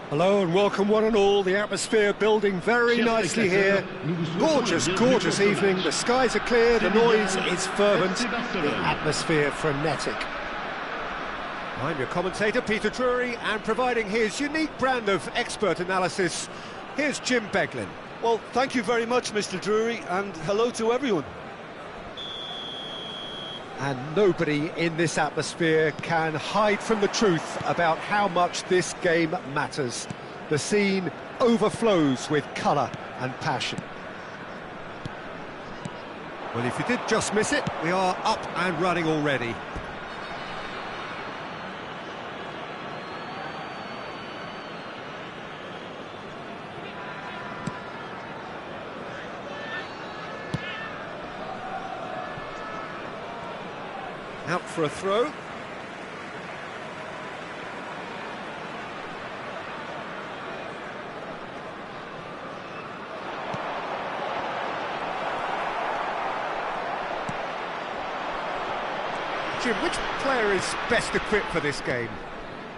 Hello and welcome one and all, the atmosphere building very nicely here. Gorgeous, gorgeous evening, the skies are clear, the noise is fervent, the atmosphere frenetic. I'm your commentator Peter Drury, and providing his unique brand of expert analysis, here's Jim Beglin. Well, thank you very much, Mr. Drury, and hello to everyone. And nobody in this atmosphere can hide from the truth about how much this game matters. The scene overflows with colour and passion. Well, if you did just miss it, we are up and running already. Out for a throw. Jim, which player is best equipped for this game?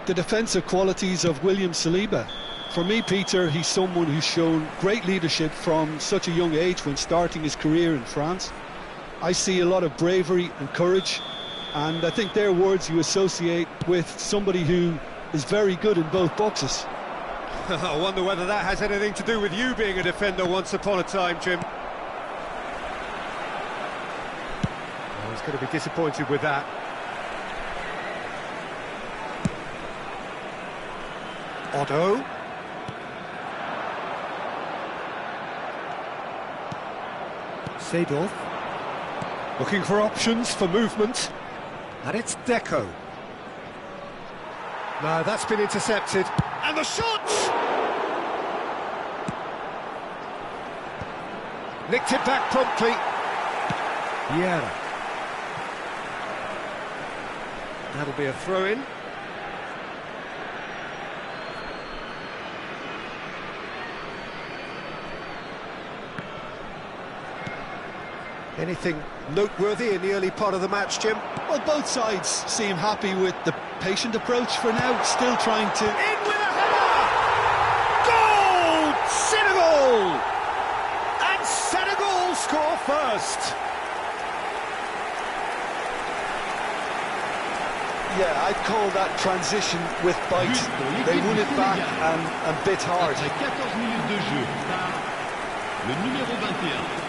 The defensive qualities of William Saliba. For me, Peter, he's someone who's shown great leadership from such a young age when starting his career in France. I see a lot of bravery and courage, and I think they're words you associate with somebody who is very good in both boxes. I wonder whether that has anything to do with you being a defender once upon a time, Jim. Oh, he's going to be disappointed with that. Otto. Seedorf. Looking for options for movement. And it's Deco. No, that's been intercepted. And the shot! Nicked it back promptly. Yeah. That'll be a throw-in. Anything noteworthy in the early part of the match, Jim? Well, both sides seem happy with the patient approach for now, still trying to... In with a header! Goal! Senegal! And Senegal score first! Yeah, I'd call that transition with bite. They won it back and bit hard. le numéro 21.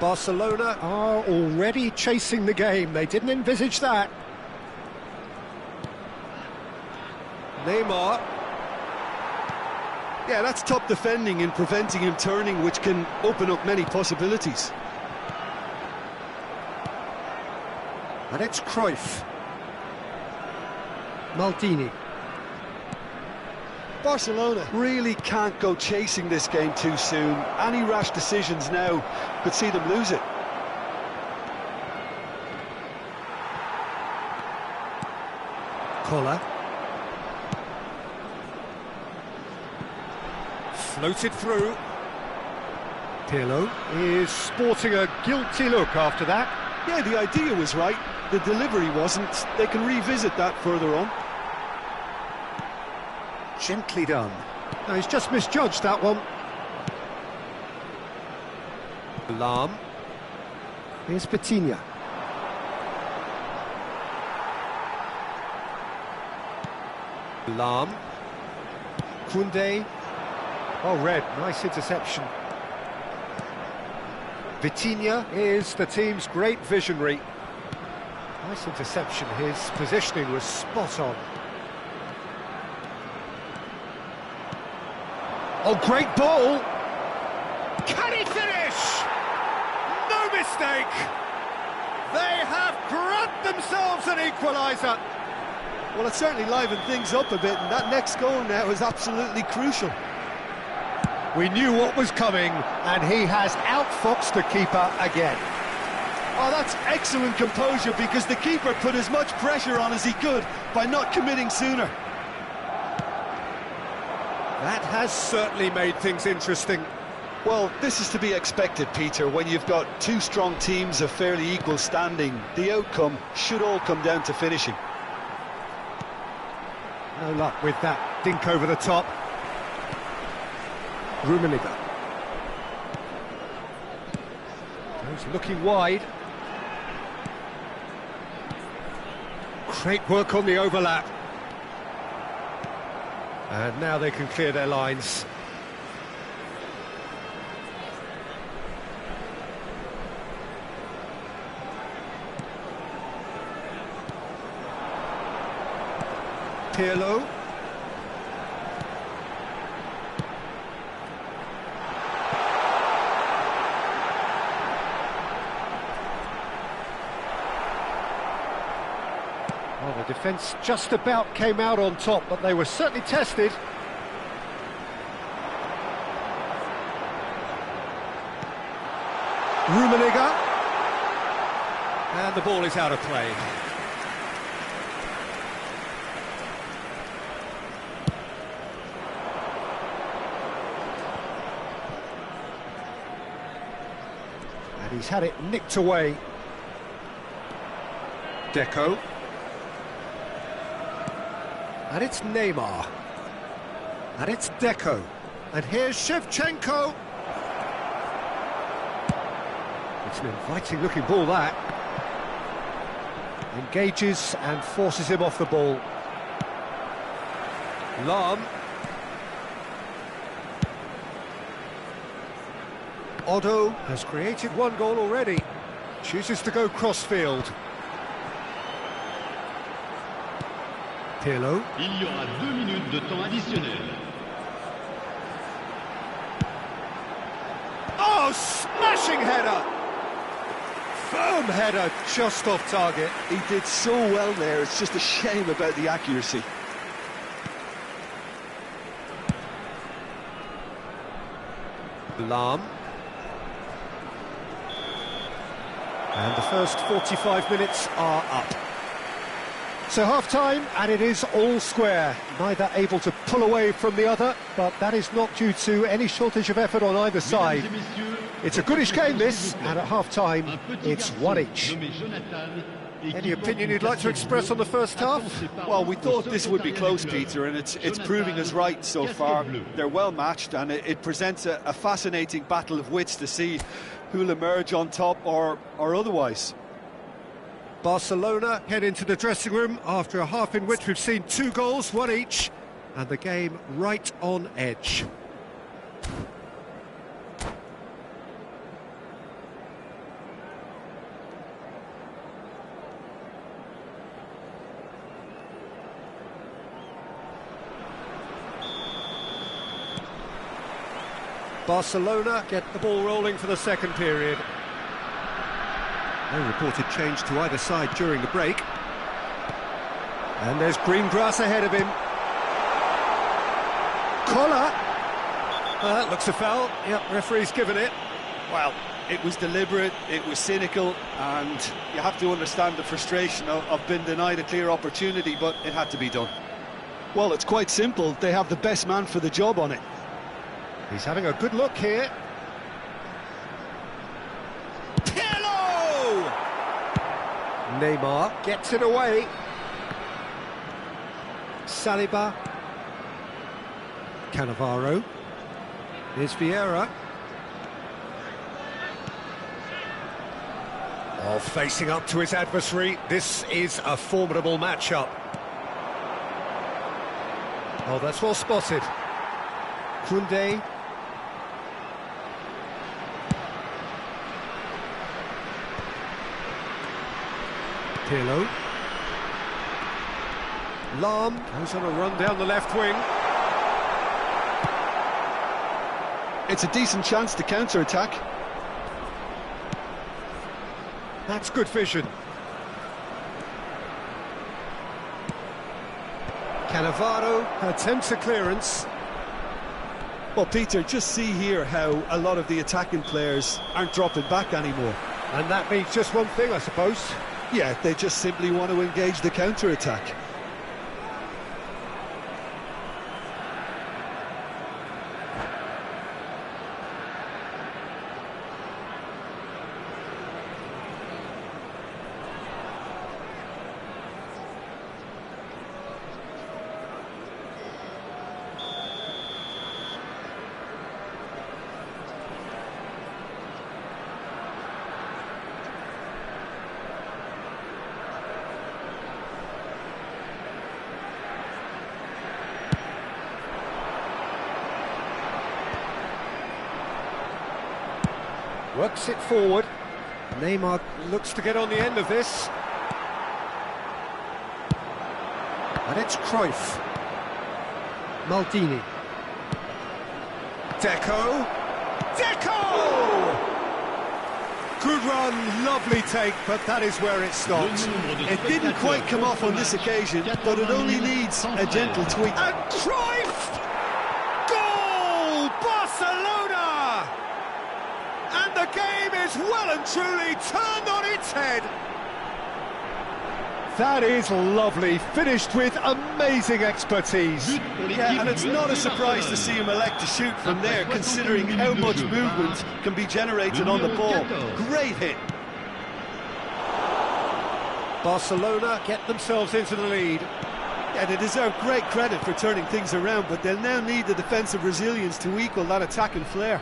Barcelona are already chasing the game. They didn't envisage that. Neymar. Yeah, that's top defending and preventing him turning, which can open up many possibilities. And it's Cruyff. Maldini. Barcelona really can't go chasing this game too soon. Any rash decisions now could see them lose it. Koller. Floated through. Pirlo is sporting a guilty look after that. Yeah, the idea was right. The delivery wasn't. They can revisit that further on. Gently done. No, he's just misjudged that one. Lahm. Here's Vitinha. Lahm. Koundé. Oh, red. Nice interception. Vitinha is the team's great visionary. Nice interception. His positioning was spot on. Oh, great ball! Can he finish? No mistake! They have grabbed themselves an equaliser. Well, it certainly livened things up a bit, and that next goal now is absolutely crucial. We knew what was coming, and he has outfoxed the keeper again. Oh, that's excellent composure, because the keeper put as much pressure on as he could by not committing sooner. That has certainly made things interesting. Well, this is to be expected, Peter, when you've got two strong teams of fairly equal standing. The outcome should all come down to finishing. No luck with that dink over the top. Rummenigge. He's looking wide. Great work on the overlap. And now they can clear their lines. Pirlo. Well, the defence just about came out on top, but they were certainly tested. Rummenigge. And the ball is out of play. And he's had it nicked away. Deco. And it's Neymar. And it's Deco. And here's Shevchenko. It's an inviting looking ball, that. Engages and forces him off the ball. Lahm. Otto has created one goal already. Chooses to go cross-field. Pirlo. Il y aura 2 minutes de temps additionnel. Oh, smashing header! Firm header, just off target. He did so well there, it's just a shame about the accuracy. Lahm. And the first 45 minutes are up. So half-time, and it is all square. Neither able to pull away from the other, but that is not due to any shortage of effort on either side. It's a goodish game, this, and at half-time, it's one each. Any opinion you'd like to express on the first half? Well, we thought this would be close, Peter, and it's proving us right so far. They're well matched, and it presents a fascinating battle of wits to see who'll emerge on top or otherwise. Barcelona head into the dressing room after a half in which we've seen 2 goals, 1 each, and the game right on edge. Barcelona get the ball rolling for the second period. No reported change to either side during the break. And there's green grass ahead of him. Collar. Looks a foul. Yep, referee's given it. Well, it was deliberate, it was cynical, and you have to understand the frustration of being denied a clear opportunity, but it had to be done. Well, it's quite simple. They have the best man for the job on it. He's having a good look here. Pirlo! Neymar gets it away. Saliba. Cannavaro. Here's Vieira. Oh, facing up to his adversary. This is a formidable matchup. Oh, that's well spotted. Koundé. Pirlo. Lam goes on a run down the left wing. It's a decent chance to counter-attack. That's good vision. Cannavaro attempts a clearance. Well, Peter, just see here how a lot of the attacking players aren't dropping back anymore. And that means just one thing, I suppose. Yeah, they just simply want to engage the counter-attack. Works it forward. Neymar looks to get on the end of this. And it's Cruyff. Maldini. Deco. Good run, lovely take, but that is where it stopped. It didn't quite come off on this occasion, but it only needs a gentle tweak. And Cruyff! Goal! Barcelona! And the game is well and truly turned on its head. That is lovely, finished with amazing expertise. Yeah, and it's not a surprise to see him elect to shoot from there, considering how much movement can be generated on the ball. Great hit. Barcelona get themselves into the lead. Yeah, they deserve great credit for turning things around, but they'll now need the defensive resilience to equal that attacking flair.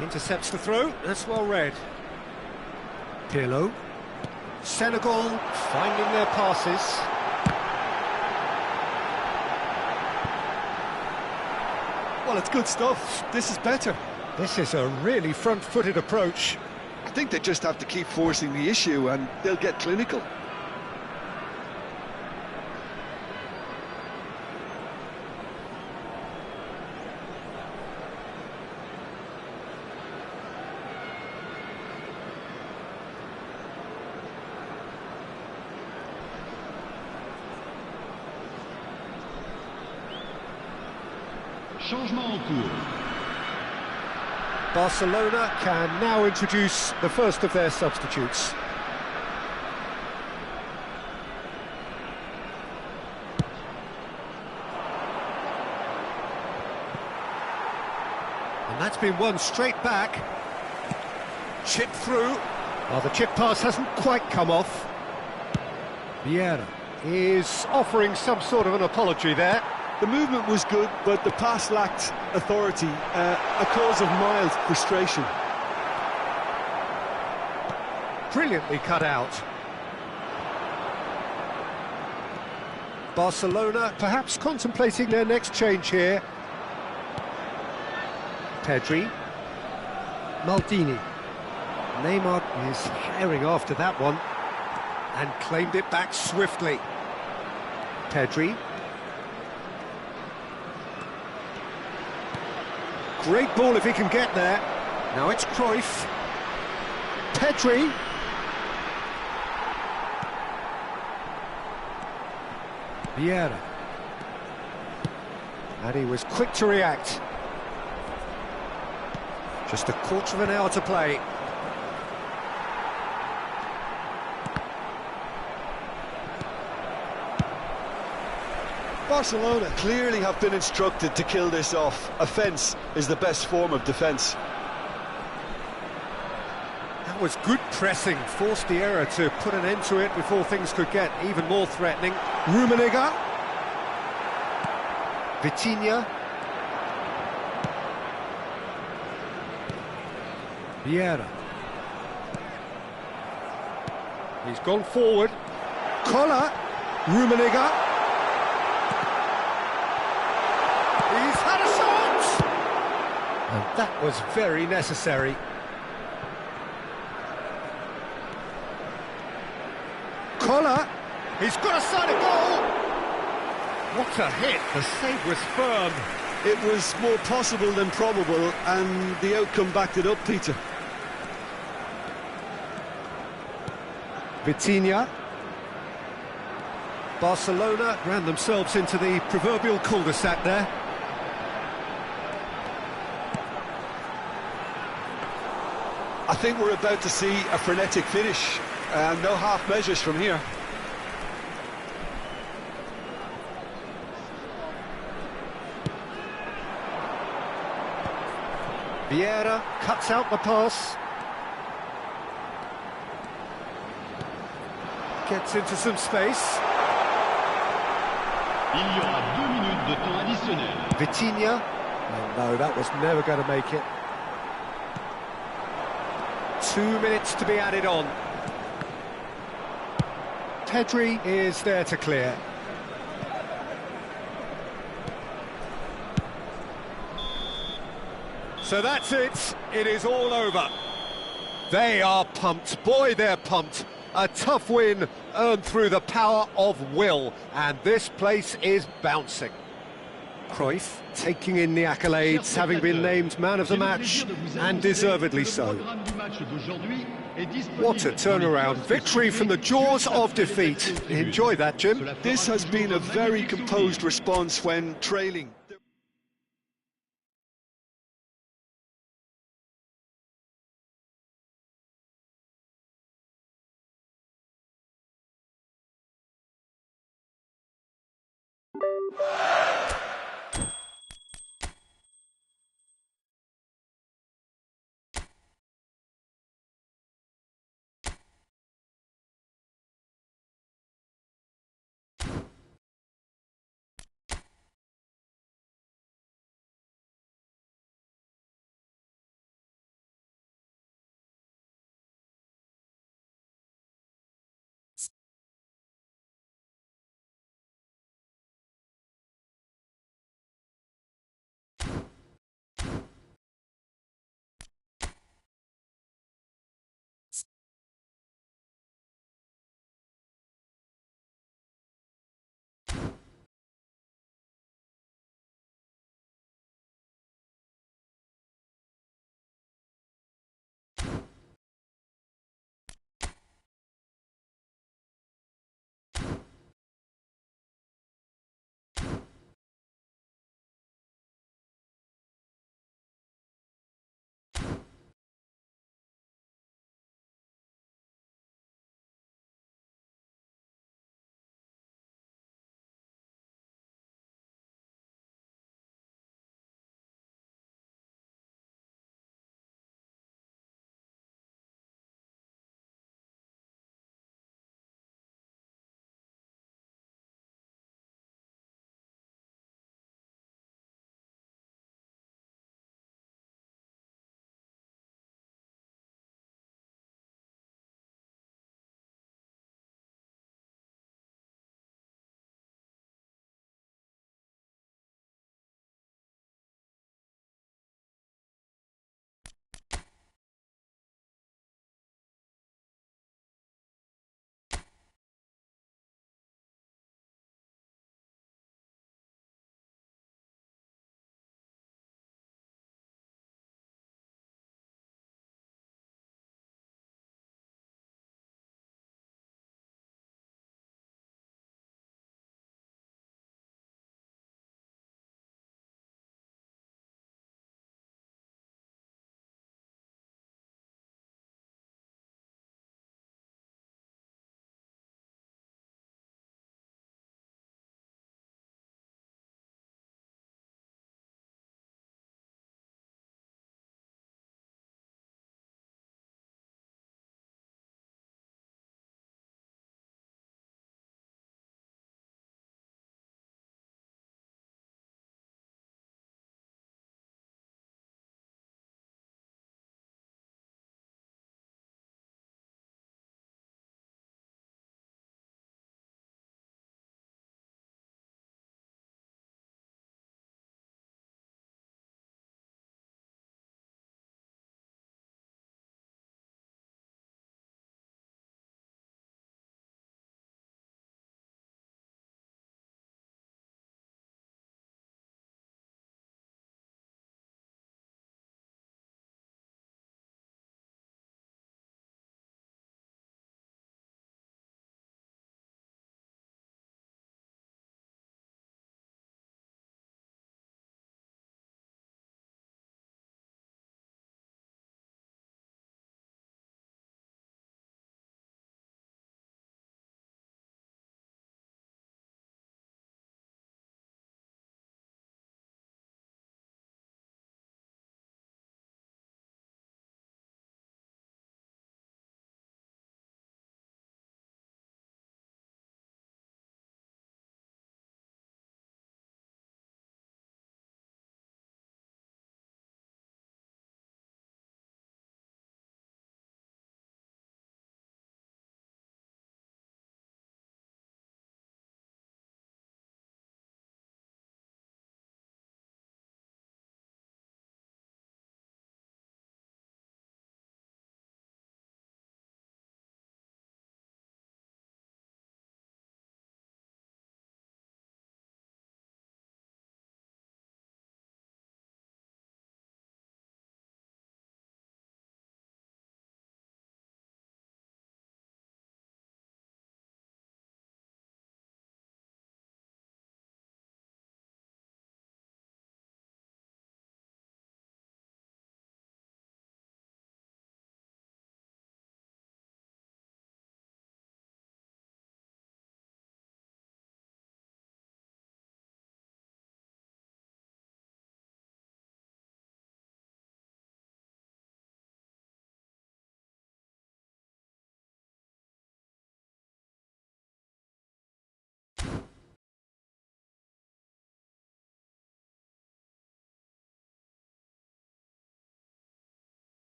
Intercepts the throw, that's well read. Pirlo. Senegal finding their passes. Well, it's good stuff. This is better. This is a really front-footed approach. I think they just have to keep forcing the issue and they'll get clinical. Changement en cours. Barcelona can now introduce the first of their substitutes. And that's been won straight back. Chip through. Well, the chip pass hasn't quite come off. Vieira is offering some sort of an apology there. The movement was good, but the pass lacked authority, a cause of mild frustration. Brilliantly cut out. Barcelona perhaps contemplating their next change here. Pedri. Maldini. Neymar is herring after that one and claimed it back swiftly. Pedri. Great ball if he can get there. Now it's Cruyff. Pedri. Vieira. And he was quick to react. Just a quarter of an hour to play. Barcelona clearly have been instructed to kill this off. Offence is the best form of defence. That was good pressing, forced the error to put an end to it before things could get even more threatening. Rummenigge. Vitinha. Vieira. He's gone forward. Collar. Rummenigge. He's had a shot! And that was very necessary. Collar. He's got a side of goal. What a hit. The save was firm. It was more possible than probable, and the outcome backed it up, Peter. Vitinha. Barcelona ran themselves into the proverbial cul-de-sac there. I think we're about to see a frenetic finish. No half measures from here. Vieira cuts out the pass. Gets into some space. Il y aura 2 minutes de temps additionnel. Vitinha. Oh no, that was never going to make it. 2 minutes to be added on. Pedri is there to clear. So that's it. It is all over. They are pumped. Boy, they're pumped. A tough win earned through the power of will. And this place is bouncing. Cruyff taking in the accolades, having been named man of the match, and deservedly so. What a turnaround. Victory from the jaws of defeat. Enjoy that, Jim. This has been a very composed response when trailing.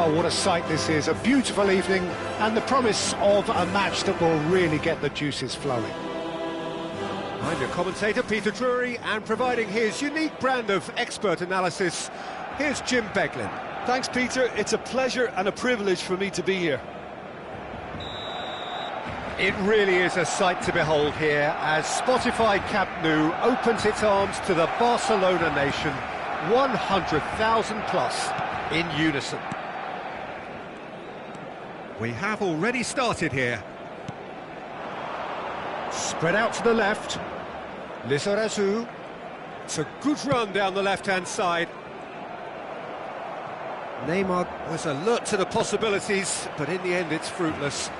Oh, what a sight this is. A beautiful evening and the promise of a match that will really get the juices flowing. I'm your commentator, Peter Drury, and providing his unique brand of expert analysis, here's Jim Beglin. Thanks, Peter. It's a pleasure and a privilege for me to be here. It really is a sight to behold here as Spotify Camp Nou opens its arms to the Barcelona nation, 100,000 plus in unison. We have already started here. Spread out to the left. Nazarius. It's a good run down the left-hand side. Neymar was alert to the possibilities, but in the end it's fruitless.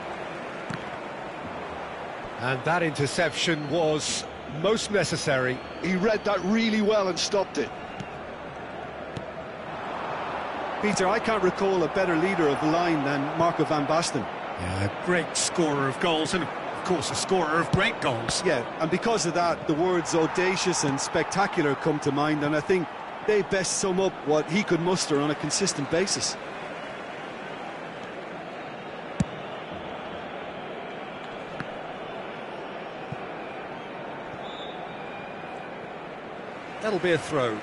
And that interception was most necessary. He read that really well and stopped it. Peter, I can't recall a better leader of the line than Marco van Basten. Yeah, a great scorer of goals and, of course, a scorer of great goals. Yeah, and because of that, the words audacious and spectacular come to mind, and I think they best sum up what he could muster on a consistent basis. That'll be a throw.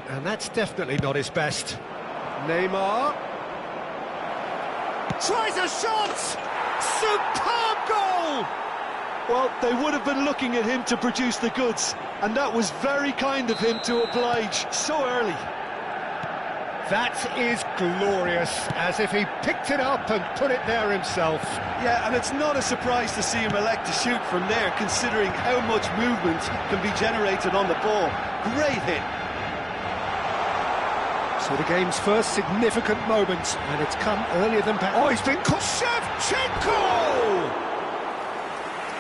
And that's definitely not his best. Neymar tries a shot! Superb goal! Well, they would have been looking at him to produce the goods, and that was very kind of him to oblige so early. That is glorious, as if he picked it up and put it there himself. Yeah, and it's not a surprise to see him elect to shoot from there, considering how much movement can be generated on the ball. Great hit. So the game's first significant moment, and it's come earlier than perhaps. Oh, he's been caught. Shevchenko!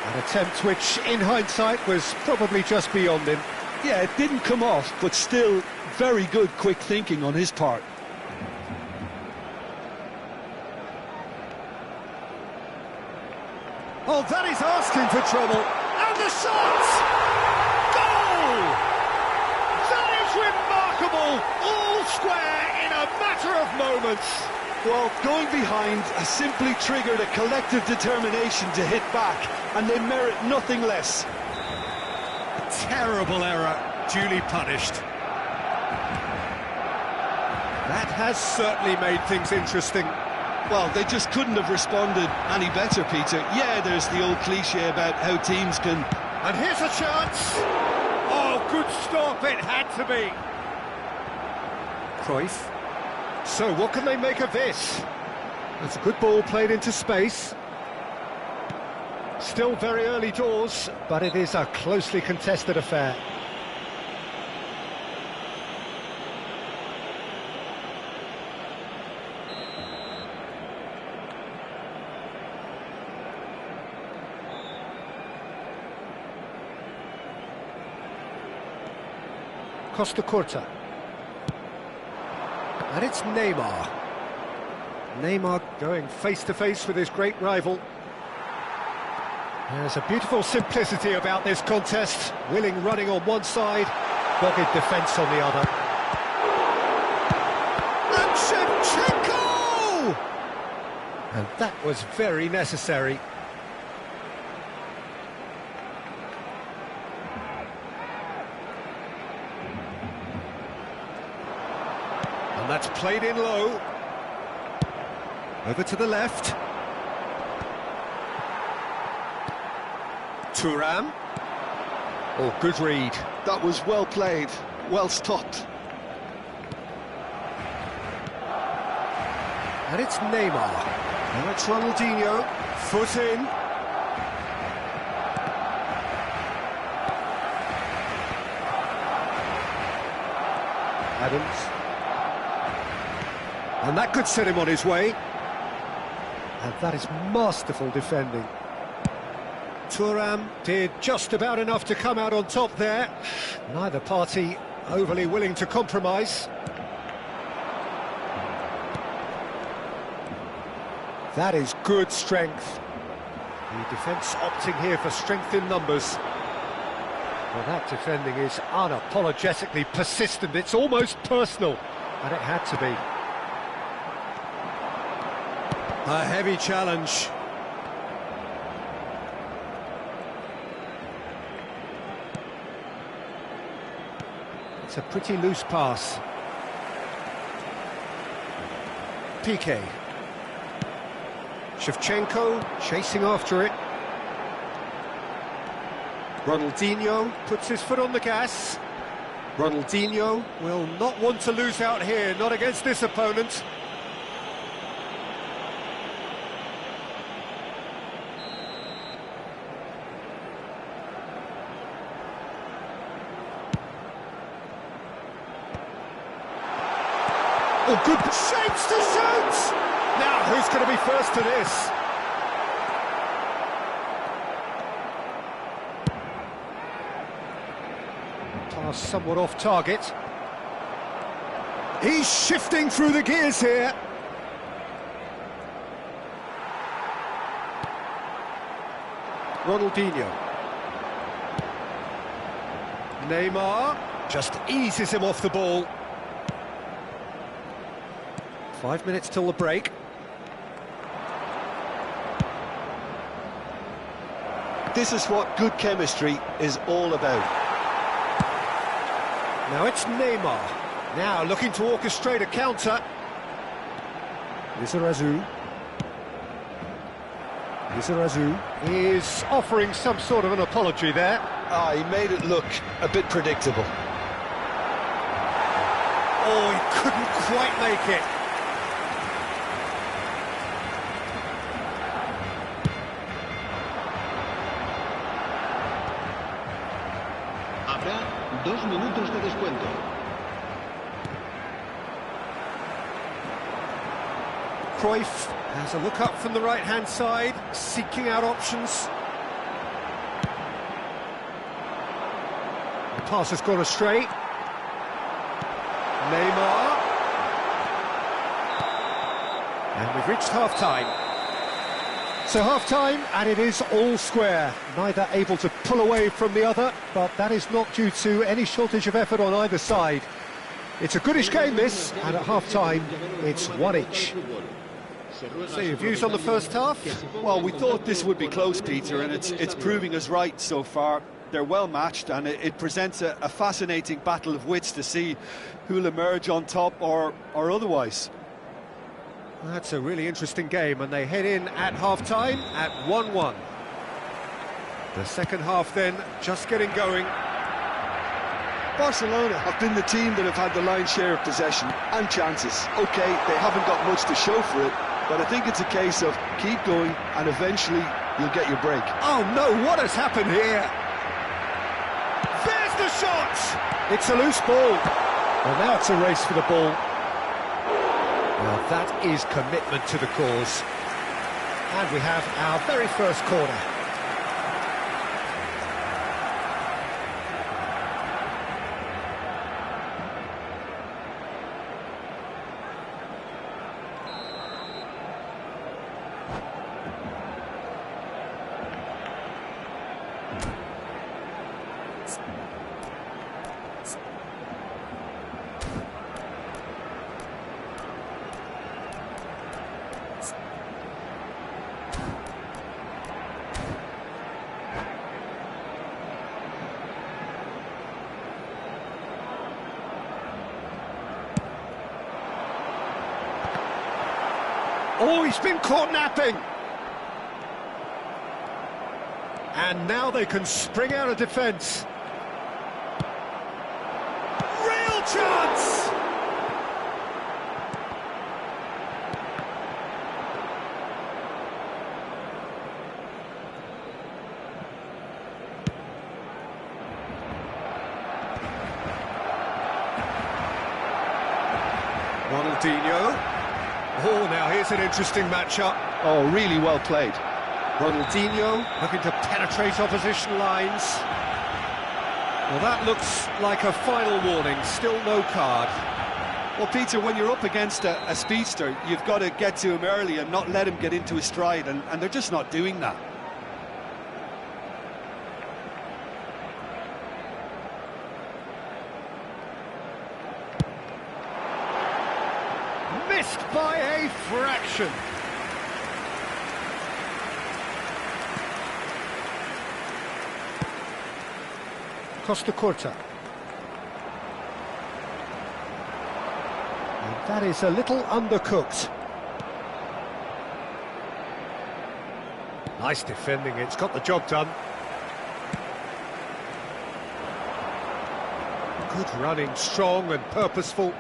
An attempt which, in hindsight, was probably just beyond him. Yeah, it didn't come off, but still very good quick thinking on his part. Oh, that is asking for trouble. And the shot! Goal! That is remarkable! All square in a matter of moments. Well, going behind has simply triggered a collective determination to hit back, and they merit nothing less. Terrible error, duly punished. That has certainly made things interesting. Well, they just couldn't have responded any better, Peter. Yeah, there's the old cliche about how teams can... And here's a chance! Oh, good stop, it had to be! Cruyff. So, what can they make of this? That's a good ball played into space. Still very early doors, but it is a closely contested affair. Costa Curta. And it's Neymar. Neymar going face-to-face with his great rival. There's a beautiful simplicity about this contest. Willing running on one side, dogged defence on the other. And Shevchenko! And that was very necessary. And that's played in low. Over to the left. Thuram. Oh, good read. That was well played, well stopped. And it's Neymar. Now it's Ronaldinho. Foot in. Adams. And that could set him on his way. And that is masterful defending. Thuram did just about enough to come out on top there. Neither party overly willing to compromise. That is good strength. The defence opting here for strength in numbers. Well, that defending is unapologetically persistent. It's almost personal, and it had to be. A heavy challenge. It's a pretty loose pass. Piqué. Shevchenko chasing after it. Ronaldinho puts his foot on the gas. Ronaldinho will not want to lose out here, not against this opponent. Oh, good shapes to shoot! Now, who's going to be first to this? Pass somewhat off target. He's shifting through the gears here. Ronaldinho. Neymar just eases him off the ball. 5 minutes till the break. This is what good chemistry is all about. Now it's Neymar. Now looking to orchestrate a counter. Nazarius. Nazarius is offering some sort of an apology there. He made it look a bit predictable. Oh, he couldn't quite make it. Habrá 2 minutos de descuento. Cruyff has a look up from the right-hand side, seeking out options. The pass has gone astray. Neymar. And we've reached half-time. So half-time, and it is all square. Neither able to pull away from the other, but that is not due to any shortage of effort on either side. It's a goodish game, this, and at half-time, it's 1 each. So your views on the first half? Well, we thought this would be close, Peter, and it's proving us right so far. They're well matched, and it presents a fascinating battle of wits to see who'll emerge on top or otherwise. That's a really interesting game, and they head in at half-time at 1-1. The second half then just getting going. Barcelona have been the team that have had the lion's share of possession and chances. OK, they haven't got much to show for it, but I think it's a case of keep going and eventually you'll get your break. Oh no, what has happened here? There's the shot! It's a loose ball. Well, now it's a race for the ball. Well, that is commitment to the cause. And we have our very first corner. Oh, he's been caught napping! And now they can spring out of defence. Real chance! Ronaldinho. Oh, now here's an interesting matchup. Oh, really well played. Ronaldinho looking to penetrate opposition lines. Well, that looks like a final warning, still no card. Well, Peter, when you're up against a speedster, you've got to get to him early and not let him get into his stride, and they're just not doing that. Missed by a fraction. Costa Curta. And that is a little undercooked. Nice defending, it's got the job done. Good running, strong and purposeful.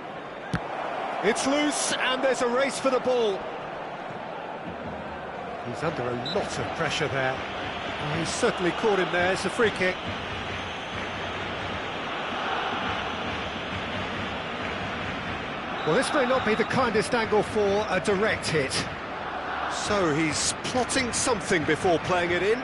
It's loose, and there's a race for the ball. He's under a lot of pressure there. Oh, he's certainly caught him there. It's a free kick. Well, this may not be the kindest angle for a direct hit. So he's plotting something before playing it in.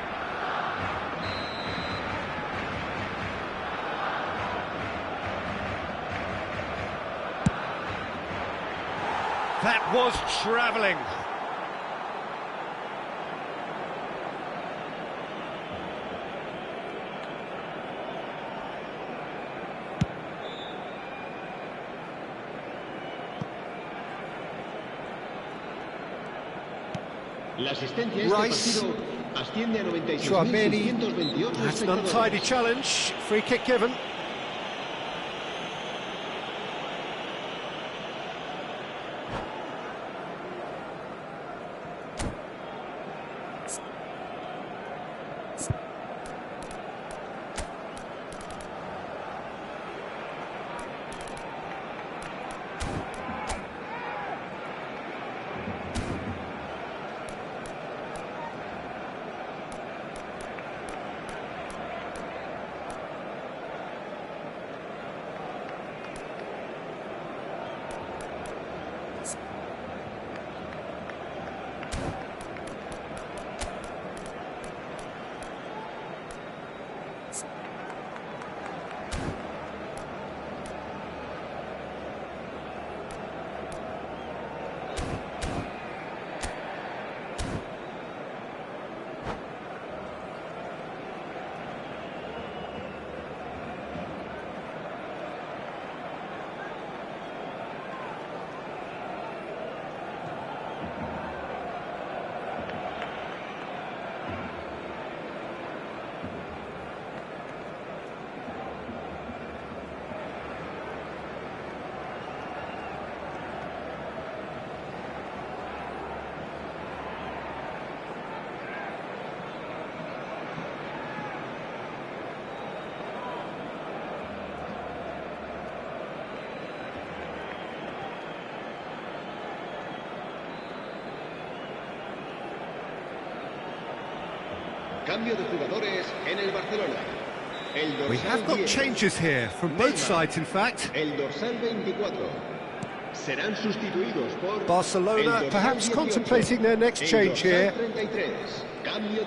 That was travelling. La asistencia a este partido asciende a 96.628 That's an untidy challenge. Free kick given. Cambio de jugadores en el Barcelona. El We have got 10, changes here, from both sides in fact. El dorsal 24. Serán sustituidos por Barcelona perhaps contemplating their next change here.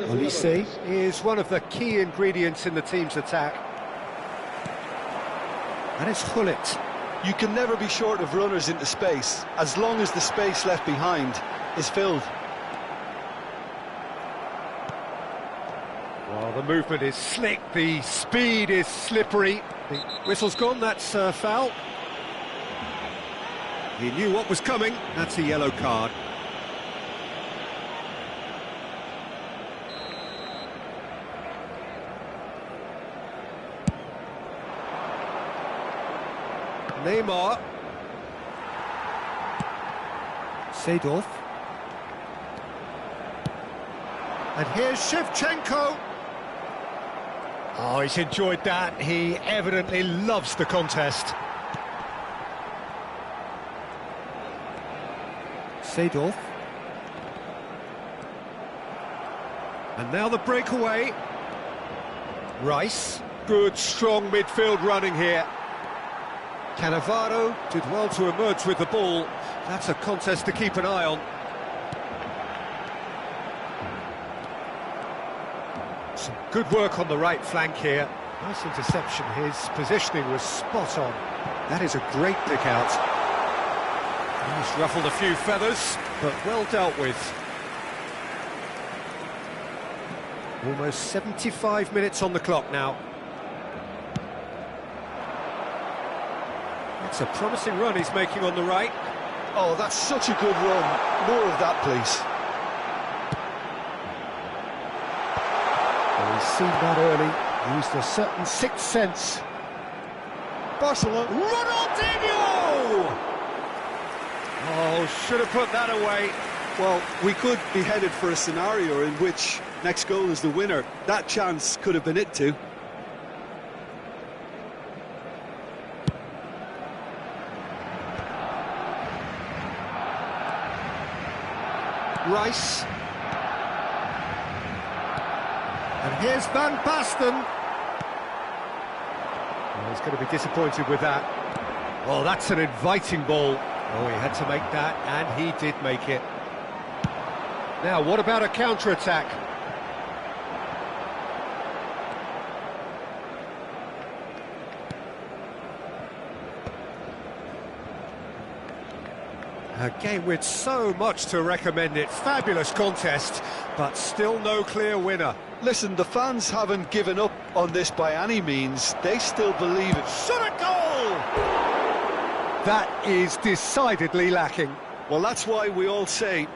Olise is one of the key ingredients in the team's attack. And it's Gullit. You can never be short of runners into space, as long as the space left behind is filled. Well, the movement is slick, the speed is slippery. The whistle's gone, that's a foul. He knew what was coming, that's a yellow card. Neymar. Seedorf. And here's Shevchenko. Oh, he's enjoyed that. He evidently loves the contest. Seedorf. And now the breakaway. Rice. Good, strong midfield running here. Cannavaro did well to emerge with the ball. That's a contest to keep an eye on. Some good work on the right flank here. Nice interception, his positioning was spot on. That is a great pick out. He's ruffled a few feathers, but well dealt with. Almost 75 minutes on the clock now. That's a promising run he's making on the right. Oh, that's such a good run. More of that, please. Well, he's seen that early, used a certain sixth sense. Barcelona. Ronaldinho! Oh, should have put that away. Well, we could be headed for a scenario in which next goal is the winner. That chance could have been it too. Rice. And here's Van Basten. Oh, he's going to be disappointed with that. Oh, that's an inviting ball. Oh, he had to make that, and he did make it. Now, what about a counter-attack? A game with so much to recommend it. Fabulous contest, but still no clear winner. Listen, the fans haven't given up on this by any means. They still believe it. Shot a goal! That is decidedly lacking. Well, that's why we all say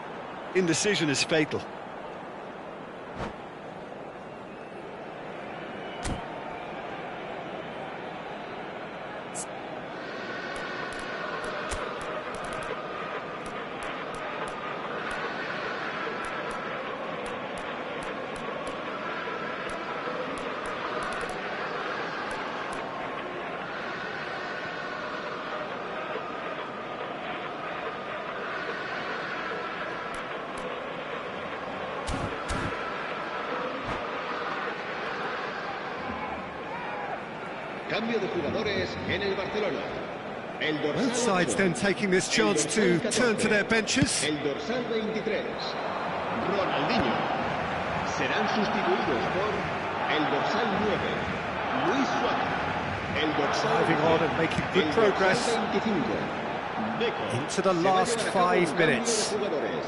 indecision is fatal. Cambio de jugadores en el Barcelona. El dorsal Both sides 8. then taking this chance to turn to their benches. El dorsal 23. Ronaldinho. Serán sustituidos por el dorsal 9. Luis Suárez. El dorsal Driving on and making good el progress. dorsal 25. Deco. Into the Se va a last llevar a cabo 5 un cambio de minutes. jugadores.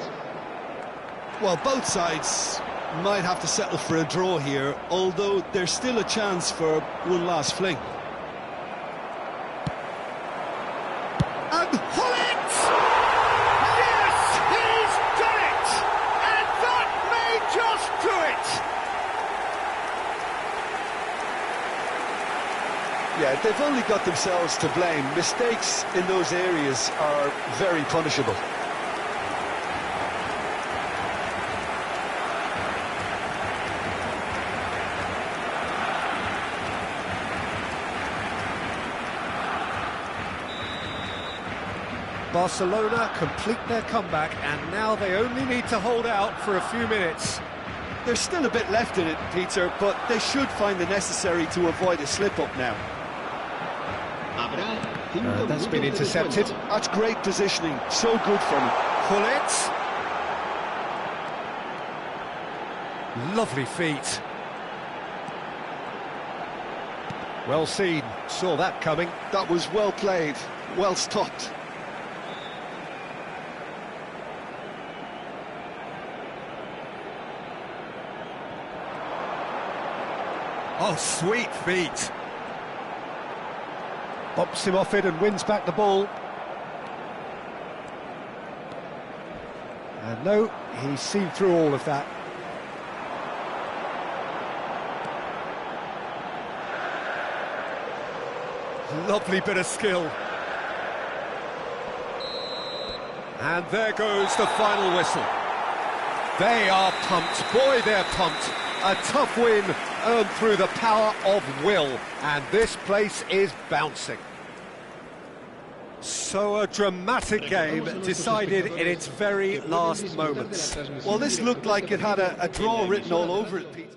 Well, both sides might have to settle for a draw here, although there's still a chance for one last fling. And Hullet! Yes, he's done it! And that may just do it! Yeah, they've only got themselves to blame. Mistakes in those areas are very punishable. Barcelona complete their comeback, and now they only need to hold out for a few minutes. There's still a bit left in it, Peter, but they should find the necessary to avoid a slip-up now. Habrá 5 That's been minutos de intercepted. descuento. That's great positioning, so good from him. Hullet. Lovely feet. Well seen, saw that coming. That was well played, well stopped. Oh, sweet feet. Bumps him off it and wins back the ball. And no, he's seen through all of that. Lovely bit of skill. And there goes the final whistle. They are pumped. Boy, they're pumped. A tough win earned through the power of will. And this place is bouncing. So a dramatic game decided in its very last moments. Well, this looked like it had a draw written all over it, Pete.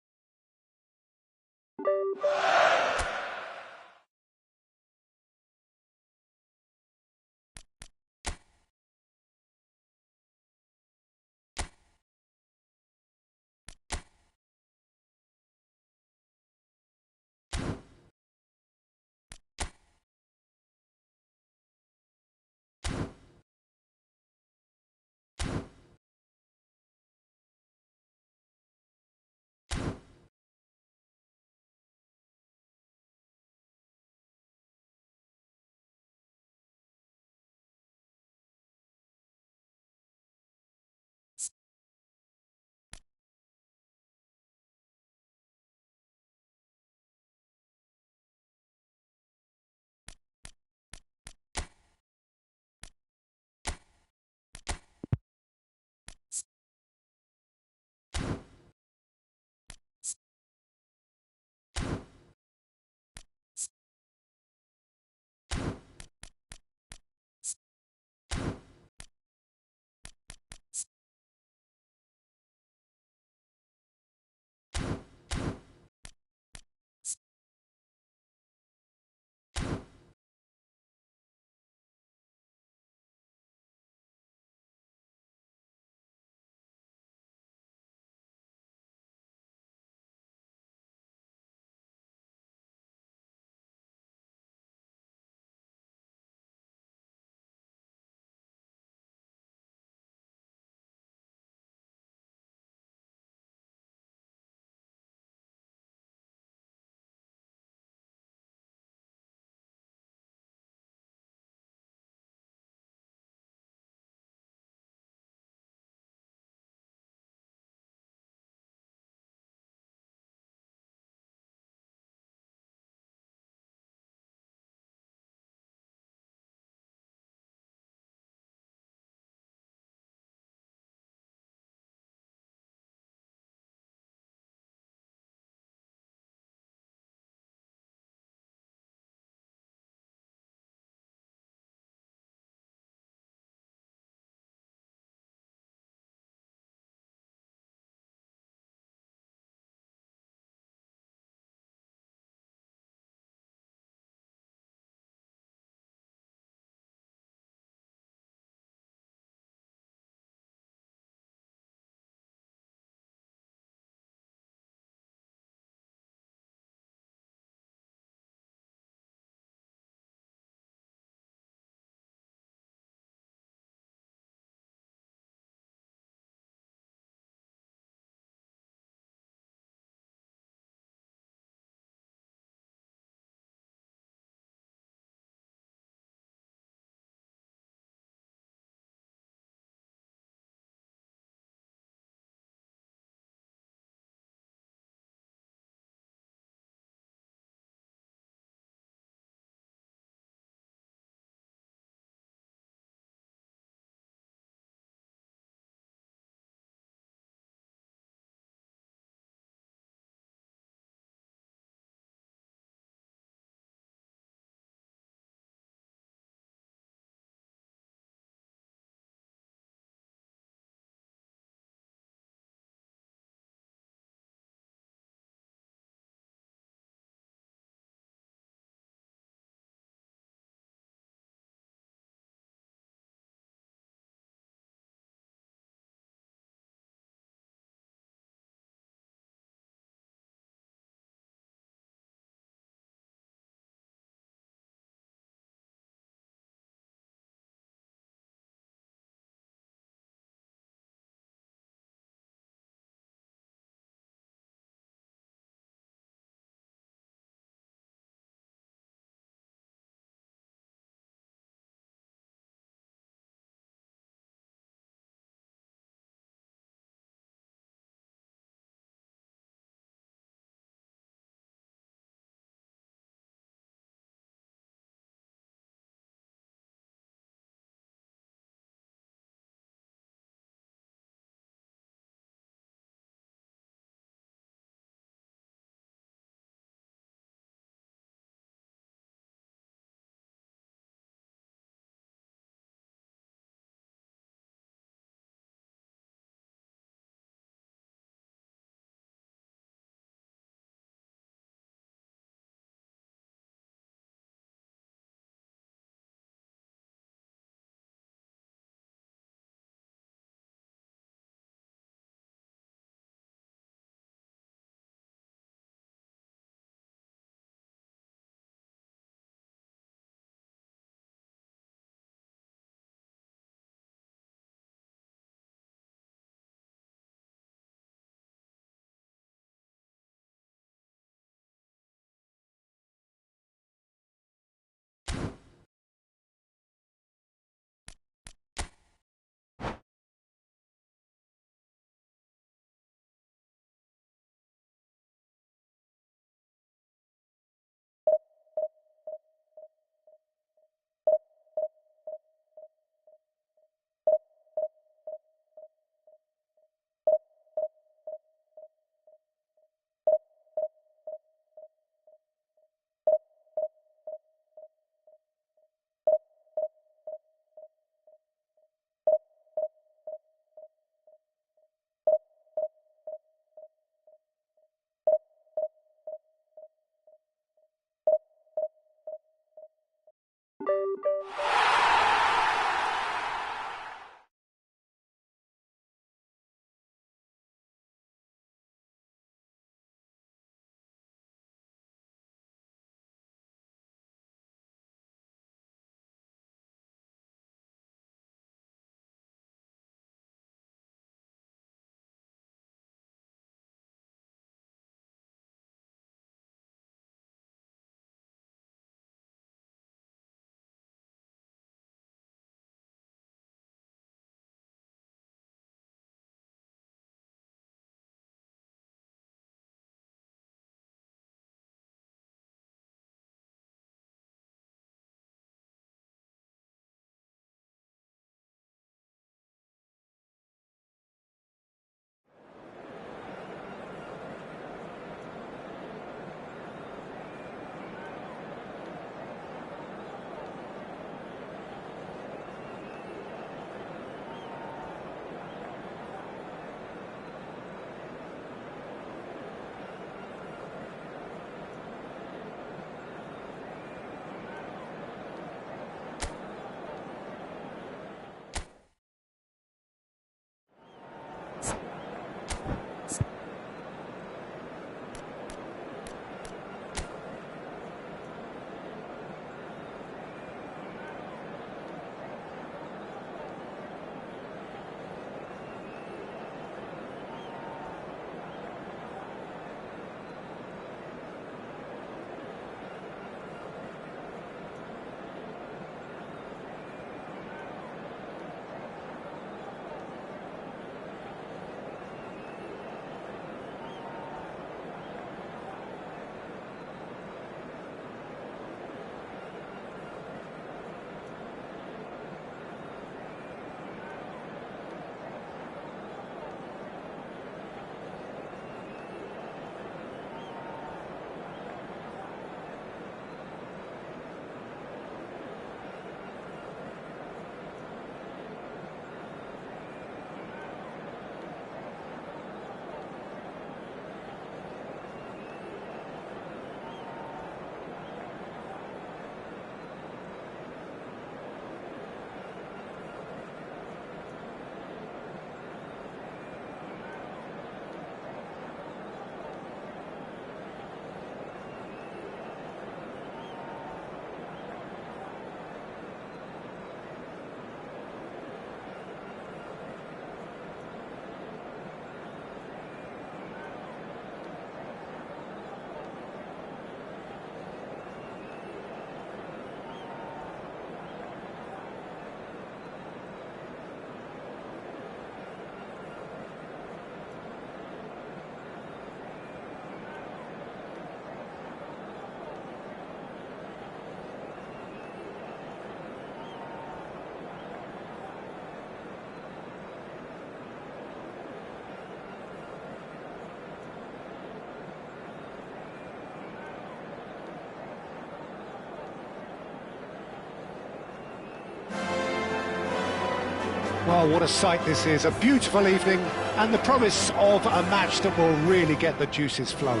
Well, what a sight this is, a beautiful evening and the promise of a match that will really get the juices flowing.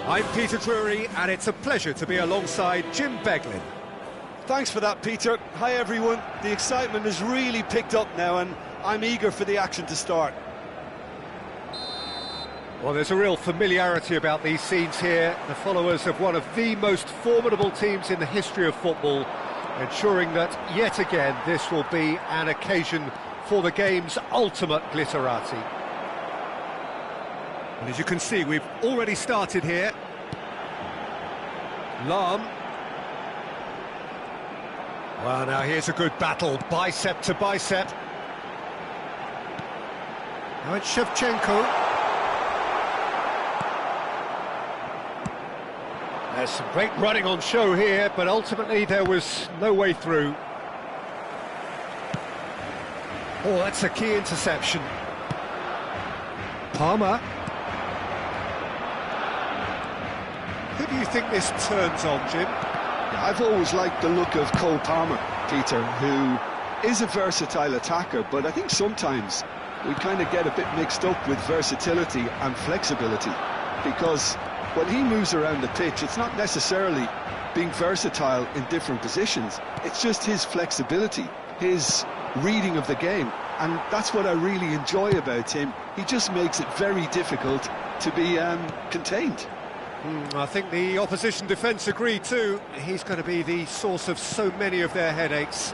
I'm Peter Drury and it's a pleasure to be alongside Jim Beglin. Thanks for that, Peter. Hi, everyone. The excitement has really picked up now and I'm eager for the action to start. Well, there's a real familiarity about these scenes here. The followers of one of the most formidable teams in the history of football, ensuring that, yet again, this will be an occasion for the game's ultimate glitterati. And as you can see, we've already started here. Lam. Well, now here's a good battle, bicep to bicep. Now it's Shevchenko. There's some great running on show here, but ultimately there was no way through. Oh, that's a key interception. Palmer. Who do you think this turns on, Jim? I've always liked the look of Cole Palmer, Peter, who is a versatile attacker, but I think sometimes we kind of get a bit mixed up with versatility and flexibility, because when he moves around the pitch, it's not necessarily being versatile in different positions, it's just his flexibility, his reading of the game, and that's what I really enjoy about him. He just makes it very difficult to be contained. I think the opposition defence agree too. He's going to be the source of so many of their headaches.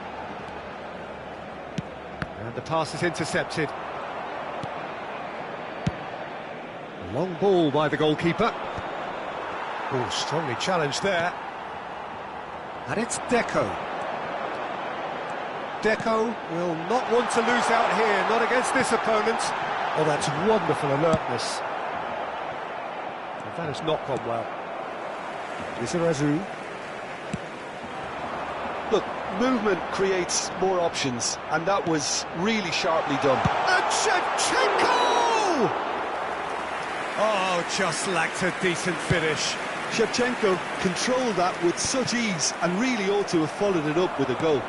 And the pass is intercepted. A long ball by the goalkeeper. Oh, strongly challenged there. And it's Deco. Deco will not want to lose out here, not against this opponent. Oh, that's wonderful alertness. That has not gone well. Nazarius. Look, movement creates more options, and that was really sharply done. And Shevchenko! Oh, just lacked a decent finish. Shevchenko controlled that with such ease and really ought to have followed it up with a goal.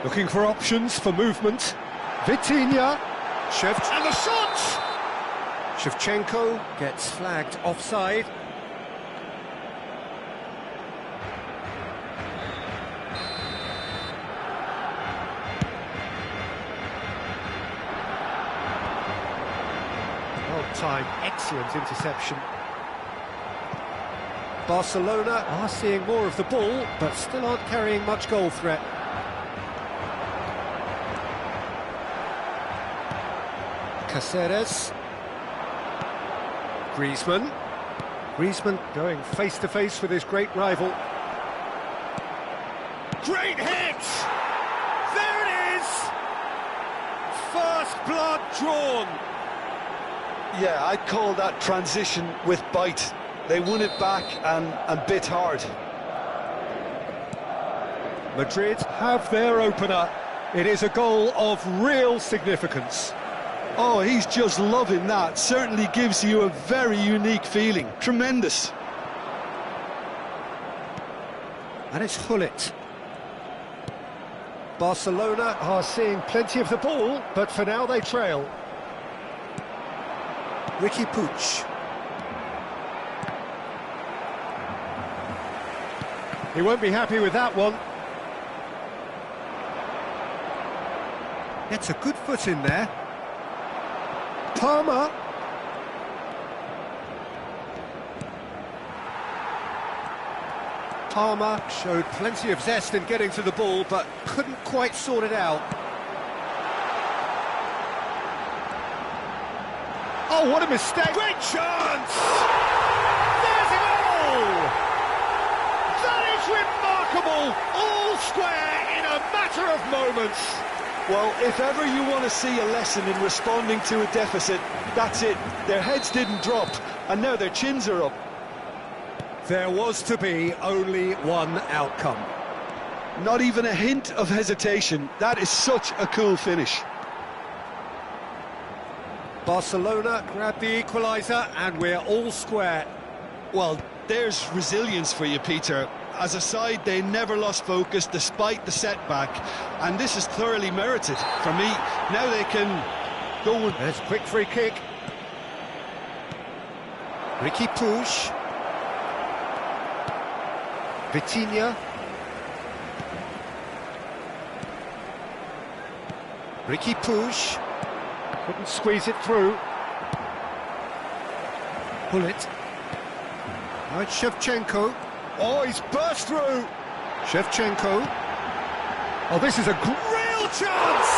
Looking for options for movement. Vitinha. And the shot! Shevchenko gets flagged offside. Well timed, excellent interception. Barcelona are seeing more of the ball, but still aren't carrying much goal threat. Cáceres. Griezmann going face-to-face with his great rival. Great hit! There it is! First blood drawn! Yeah, I'd call that transition with bite. They won it back and bit hard. Madrid have their opener. It is a goal of real significance. Oh, he's just loving that. Certainly gives you a very unique feeling. Tremendous. And it's Hullet. Barcelona are seeing plenty of the ball, but for now they trail. Ricky Puig. He won't be happy with that one. Gets a good foot in there. Palmer. Palmer showed plenty of zest in getting to the ball, but couldn't quite sort it out. Oh, what a mistake! Great chance! There's a goal! That is remarkable! All square in a matter of moments. Well, if ever you want to see a lesson in responding to a deficit, that's it. Their heads didn't drop, and now their chins are up. There was to be only one outcome. Not even a hint of hesitation. That is such a cool finish. Barcelona grabbed the equaliser, and we're all square. Well, there's resilience for you, Peter. as a side, they never lost focus despite the setback, and this is thoroughly merited for me. Now they can go and... There's a quick free kick. Ricky Puig. Vitinha. Ricky Puig. Couldn't squeeze it through. Bullet. Now it's Shevchenko. Oh, he's burst through. Shevchenko. Oh, this is a real chance!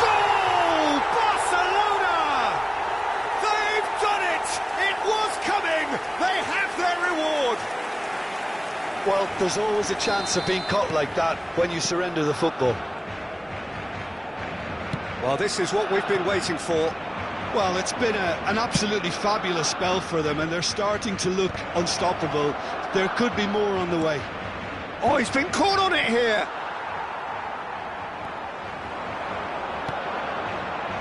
Goal! Barcelona! They've done it! It was coming! They have their reward! Well, there's always a chance of being caught like that when you surrender the football. Well, this is what we've been waiting for. Well, it's been an absolutely fabulous spell for them, and they're starting to look unstoppable. There could be more on the way. Oh, he's been caught on it here!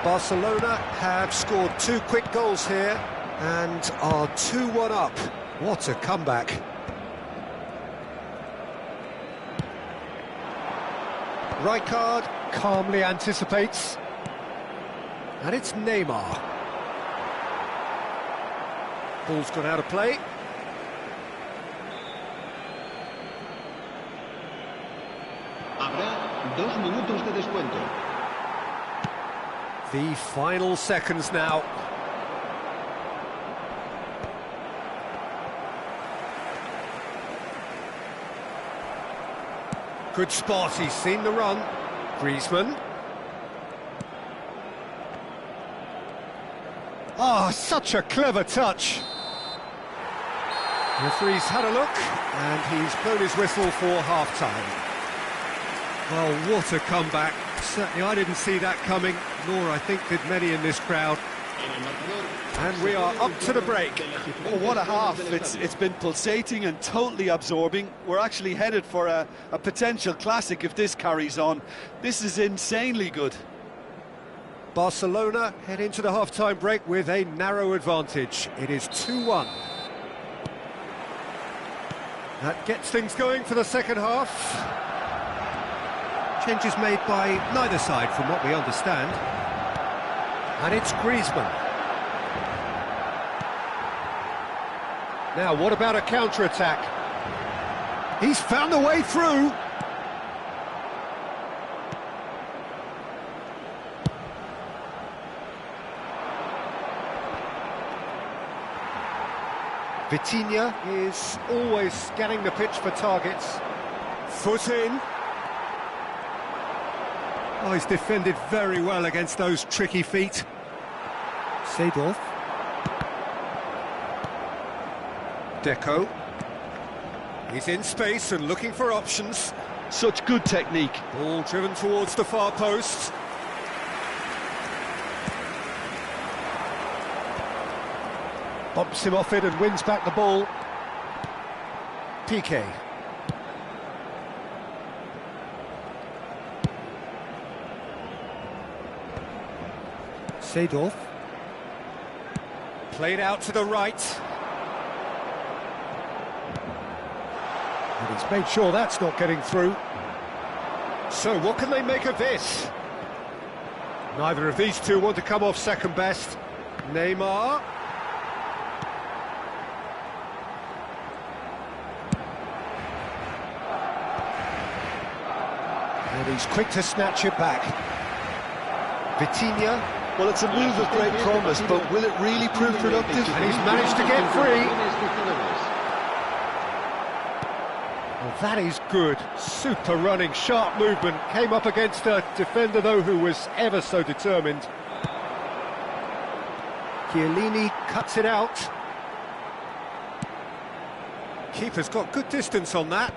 Barcelona have scored 2 quick goals here and are 2-1 up. What a comeback. Rijkaard calmly anticipates. And it's Neymar. Ball's gone out of play. Habrá 2 minutos de descuento. The final seconds now. Good spot, he's seen the run. Griezmann. Oh, such a clever touch. The referee's had a look, and he's blown his whistle for half-time. Well, what a comeback. Certainly I didn't see that coming, nor I think did many in this crowd. And we are up to the break. Oh, what a half. It's been pulsating and totally absorbing. We're actually headed for a potential classic if this carries on. This is insanely good. Barcelona head into the half-time break with a narrow advantage. It is 2-1. That gets things going for the second half. Changes made by neither side from what we understand. And it's Griezmann. Now, what about a counter-attack? He's found a way through. Vitinha is always scanning the pitch for targets. Foot in. Oh, he's defended very well against those tricky feet. Seedorf. Deco. He's in space and looking for options. Such good technique. Ball driven towards the far post. Bumps him off it and wins back the ball. Piqué. Seedorf. Played out to the right. And he's made sure that's not getting through. So what can they make of this? Neither of these two want to come off second best. Neymar. And he's quick to snatch it back. Vitinha. Well, it's a move of great promise, but will it really prove productive? And he's managed to get free. Well, that is good. Super running, sharp movement. Came up against a defender, though, who was ever so determined. Chiellini cuts it out. Keeper's got good distance on that.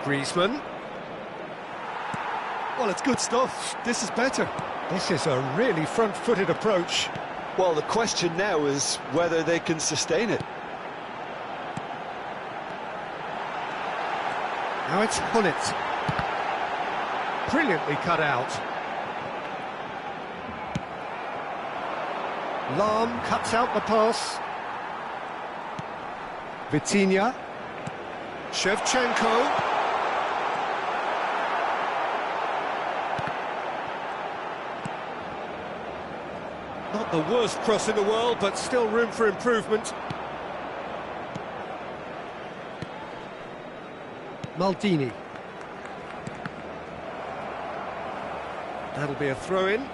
Griezmann. Well, it's good stuff. This is better. This is a really front-footed approach. Well, the question now is whether they can sustain it. Now it's Hullet. Brilliantly cut out. Lahm cuts out the pass. Vitinha. Shevchenko. Not the worst cross in the world, but still room for improvement. Maldini. That'll be a throw-in.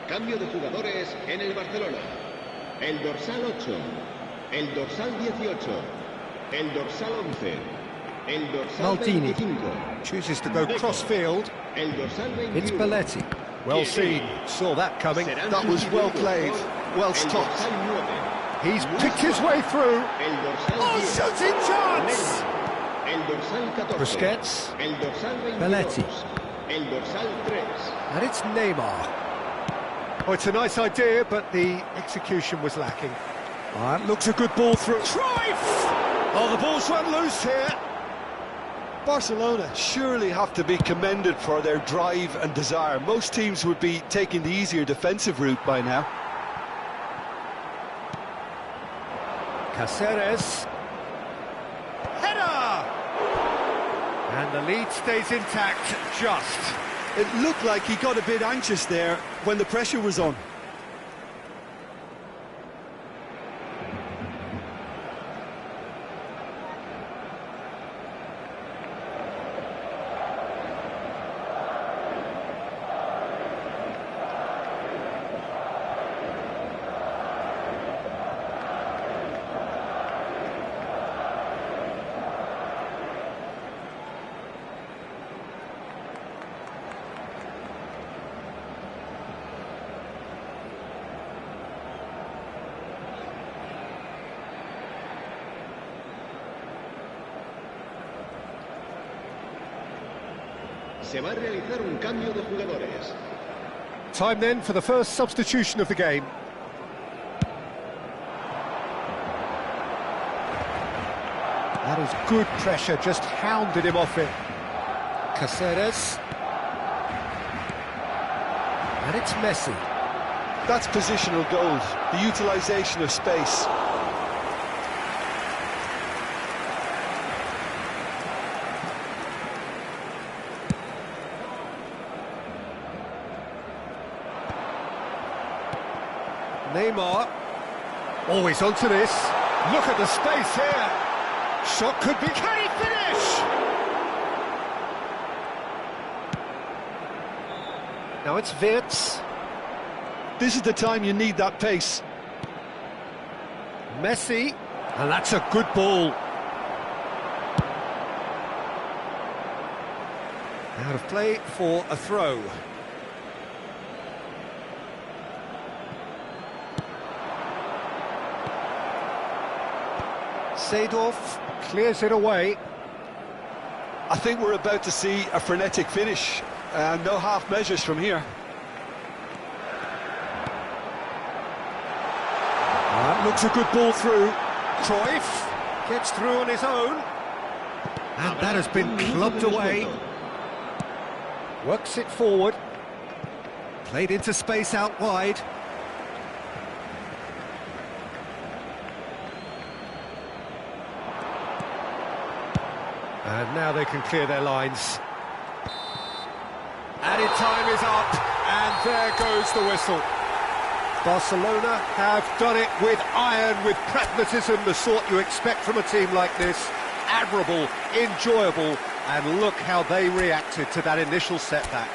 Cambio de jugadores en el Barcelona. El dorsal 8, el dorsal 18, el dorsal 11, el dorsal Maldini 25. chooses to go cross-field. El dorsal 21. It's Belletti. Well seen, saw that coming. That was well played, well El stopped. dorsal 9. He's picked his way through. El dorsal Oh, 10. shooting chance! El dorsal 14. Busquets. El dorsal 22. Belletti. El dorsal 3. And it's Neymar. Oh, it's a nice idea, but the execution was lacking. That looks a good ball through. Cruyff! Oh, the ball's run loose here. Barcelona surely have to be commended for their drive and desire. Most teams would be taking the easier defensive route by now. Cáceres. Header! And the lead stays intact, just. It looked like he got a bit anxious there when the pressure was on. Se va a realizar un cambio de jugadores. Time then for the first substitution of the game. That is good pressure, just hounded him off it. Cáceres. And it's Messi. That's positional gold, the utilisation of space. Neymar. Always onto this. Look at the space here. Shot could be... Can he finish? Now it's Wirtz. This is the time you need that pace. Messi. And that's a good ball. Out of play for a throw. Seedorf clears it away. I think we're about to see a frenetic finish, and no half measures from here. That looks a good ball through. Cruyff gets through on his own. And that has been clubbed away. Works it forward. Played into space out wide. And now they can clear their lines. Added time is up, and there goes the whistle. Barcelona have done it with iron, with pragmatism, the sort you expect from a team like this. Admirable, enjoyable, and look how they reacted to that initial setback.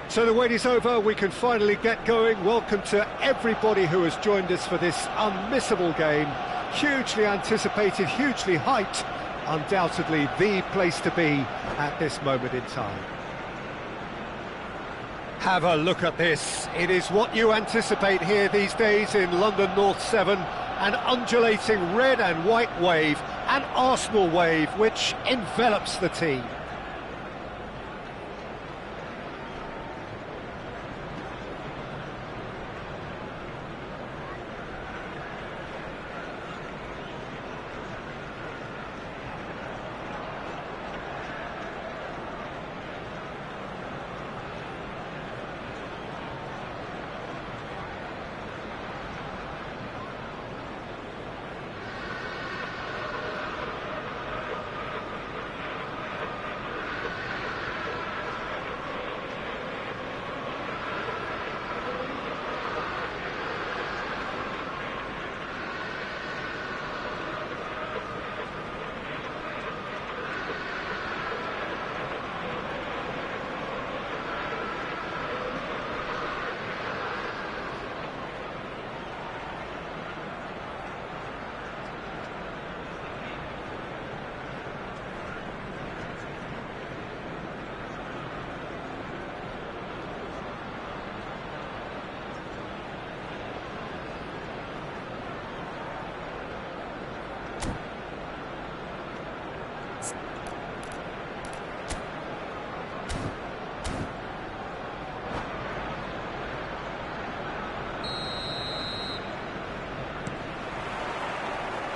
So the wait is over, we can finally get going. Welcome to everybody who has joined us for this unmissable game. Hugely anticipated, hugely hyped, undoubtedly the place to be at this moment in time. Have a look at this. It is what you anticipate here these days in London North 7. An undulating red and white wave, an Arsenal wave which envelops the team.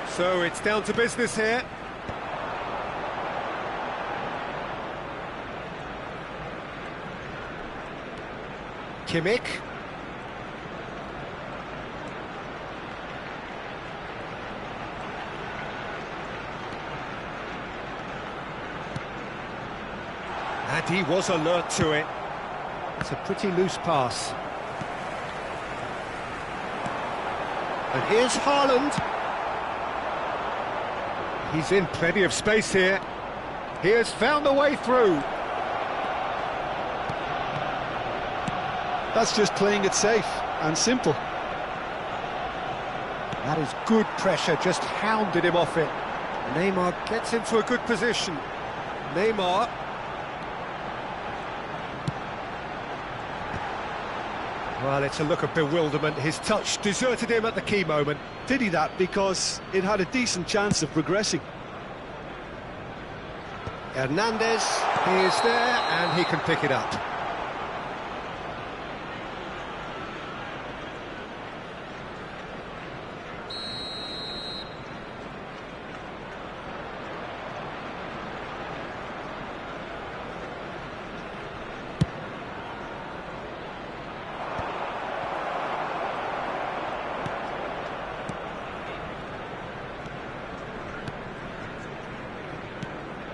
So it's down to business here. Kimmich. And he was alert to it. It's a pretty loose pass. And here's Haaland. He's in plenty of space here. He has found a way through. That's just playing it safe and simple. That is good pressure, just hounded him off it. Neymar gets into a good position. Neymar. Well, it's a look of bewilderment. His touch deserted him at the key moment. Pity that, because it had a decent chance of progressing. Hernandez, he is there, and he can pick it up.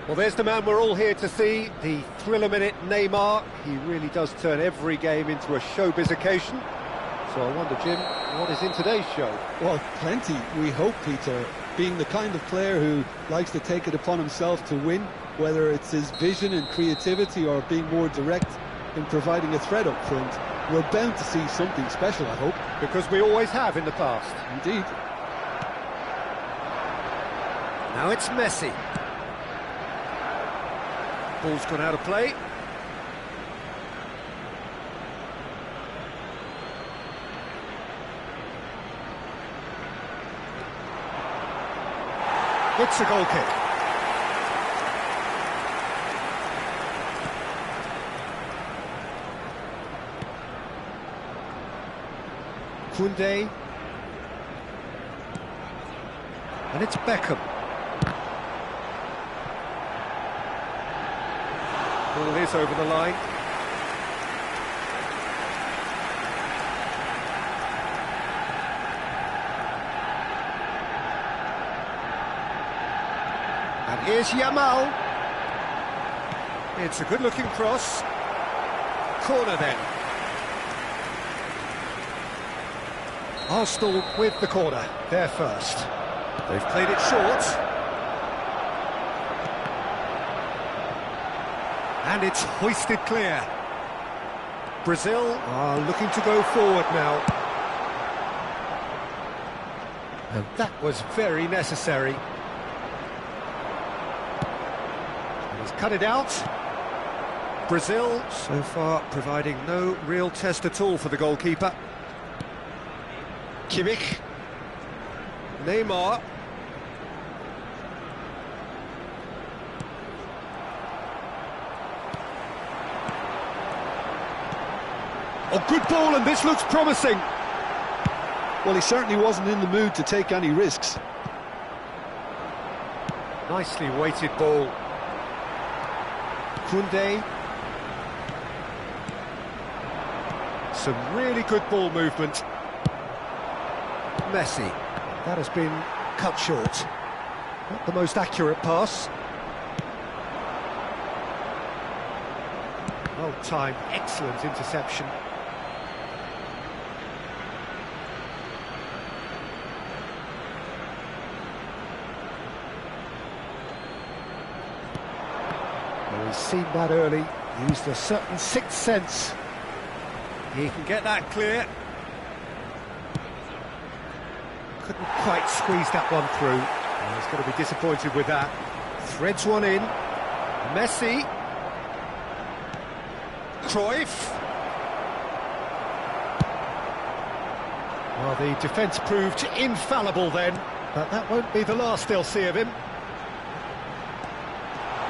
Well, there's the man we're all here to see, the thriller-minute Neymar. He really does turn every game into a showbiz occasion. So I wonder, Jim, what is in today's show? Well, plenty, we hope, Peter. Being the kind of player who likes to take it upon himself to win, whether it's his vision and creativity or being more direct in providing a threat up front, we're bound to see something special, I hope. Because we always have in the past. Indeed. Now it's Messi. Ball's gone out of play. It's a goal kick. Koundé. And it's Beckham. Ball is over the line. And here's Yamal. It's a good-looking cross. Corner then. Arsenal with the corner, they're first. They've played it short. And it's hoisted clear. Brazil are looking to go forward now. And that was very necessary. And he's cut it out. Brazil, so far, providing no real test at all for the goalkeeper. Kimmich. Neymar. Oh, good ball, and this looks promising. Well, he certainly wasn't in the mood to take any risks. Nicely weighted ball. Koundé. Some really good ball movement. Messi. That has been cut short. Not the most accurate pass. Well timed, excellent interception. Well, he's seen that early, used a certain sixth sense. He can get that clear. Couldn't quite squeeze that one through. Oh, he's going to be disappointed with that. Threads one in. Messi. Cruyff. Well, the defence proved infallible then, but that won't be the last they'll see of him.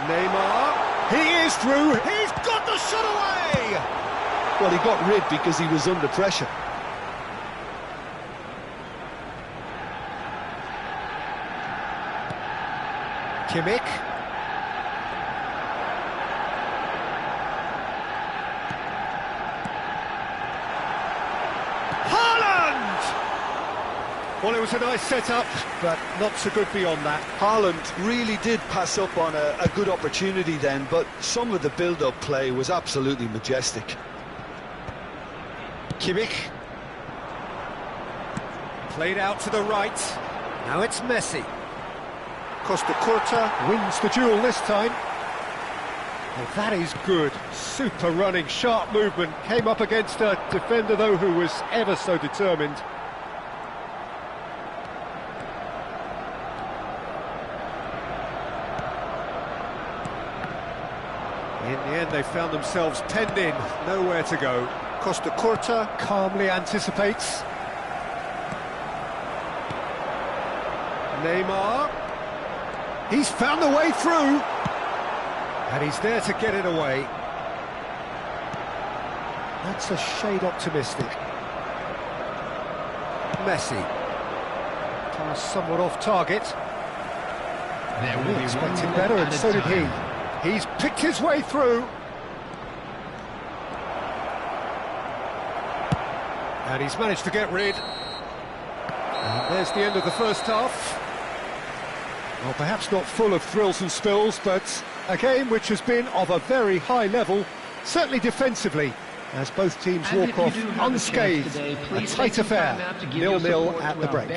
Neymar. He is through. He's got the shot away! Well, he got rid because he was under pressure. Kimmich. Haaland! Well, it was a nice setup, but not so good beyond that. Haaland really did pass up on a good opportunity then, but some of the build-up play was absolutely majestic. Kimmich. Played out to the right. Now it's Messi. Costa Curta wins the duel this time. Well, that is good. Super running, sharp movement. Came up against a defender, though, who was ever so determined. In the end, they found themselves penned in, nowhere to go. Costa Curta calmly anticipates. Neymar. He's found the way through. And he's there to get it away. That's a shade optimistic. Messi. Pass somewhat off target. We expected better, and so did he. He's picked his way through. And he's managed to get rid. And there's the end of the first half. Well, perhaps not full of thrills and spills, but a game which has been of a very high level, certainly defensively, as both teams walk off unscathed. A tight affair, 0-0 at the break.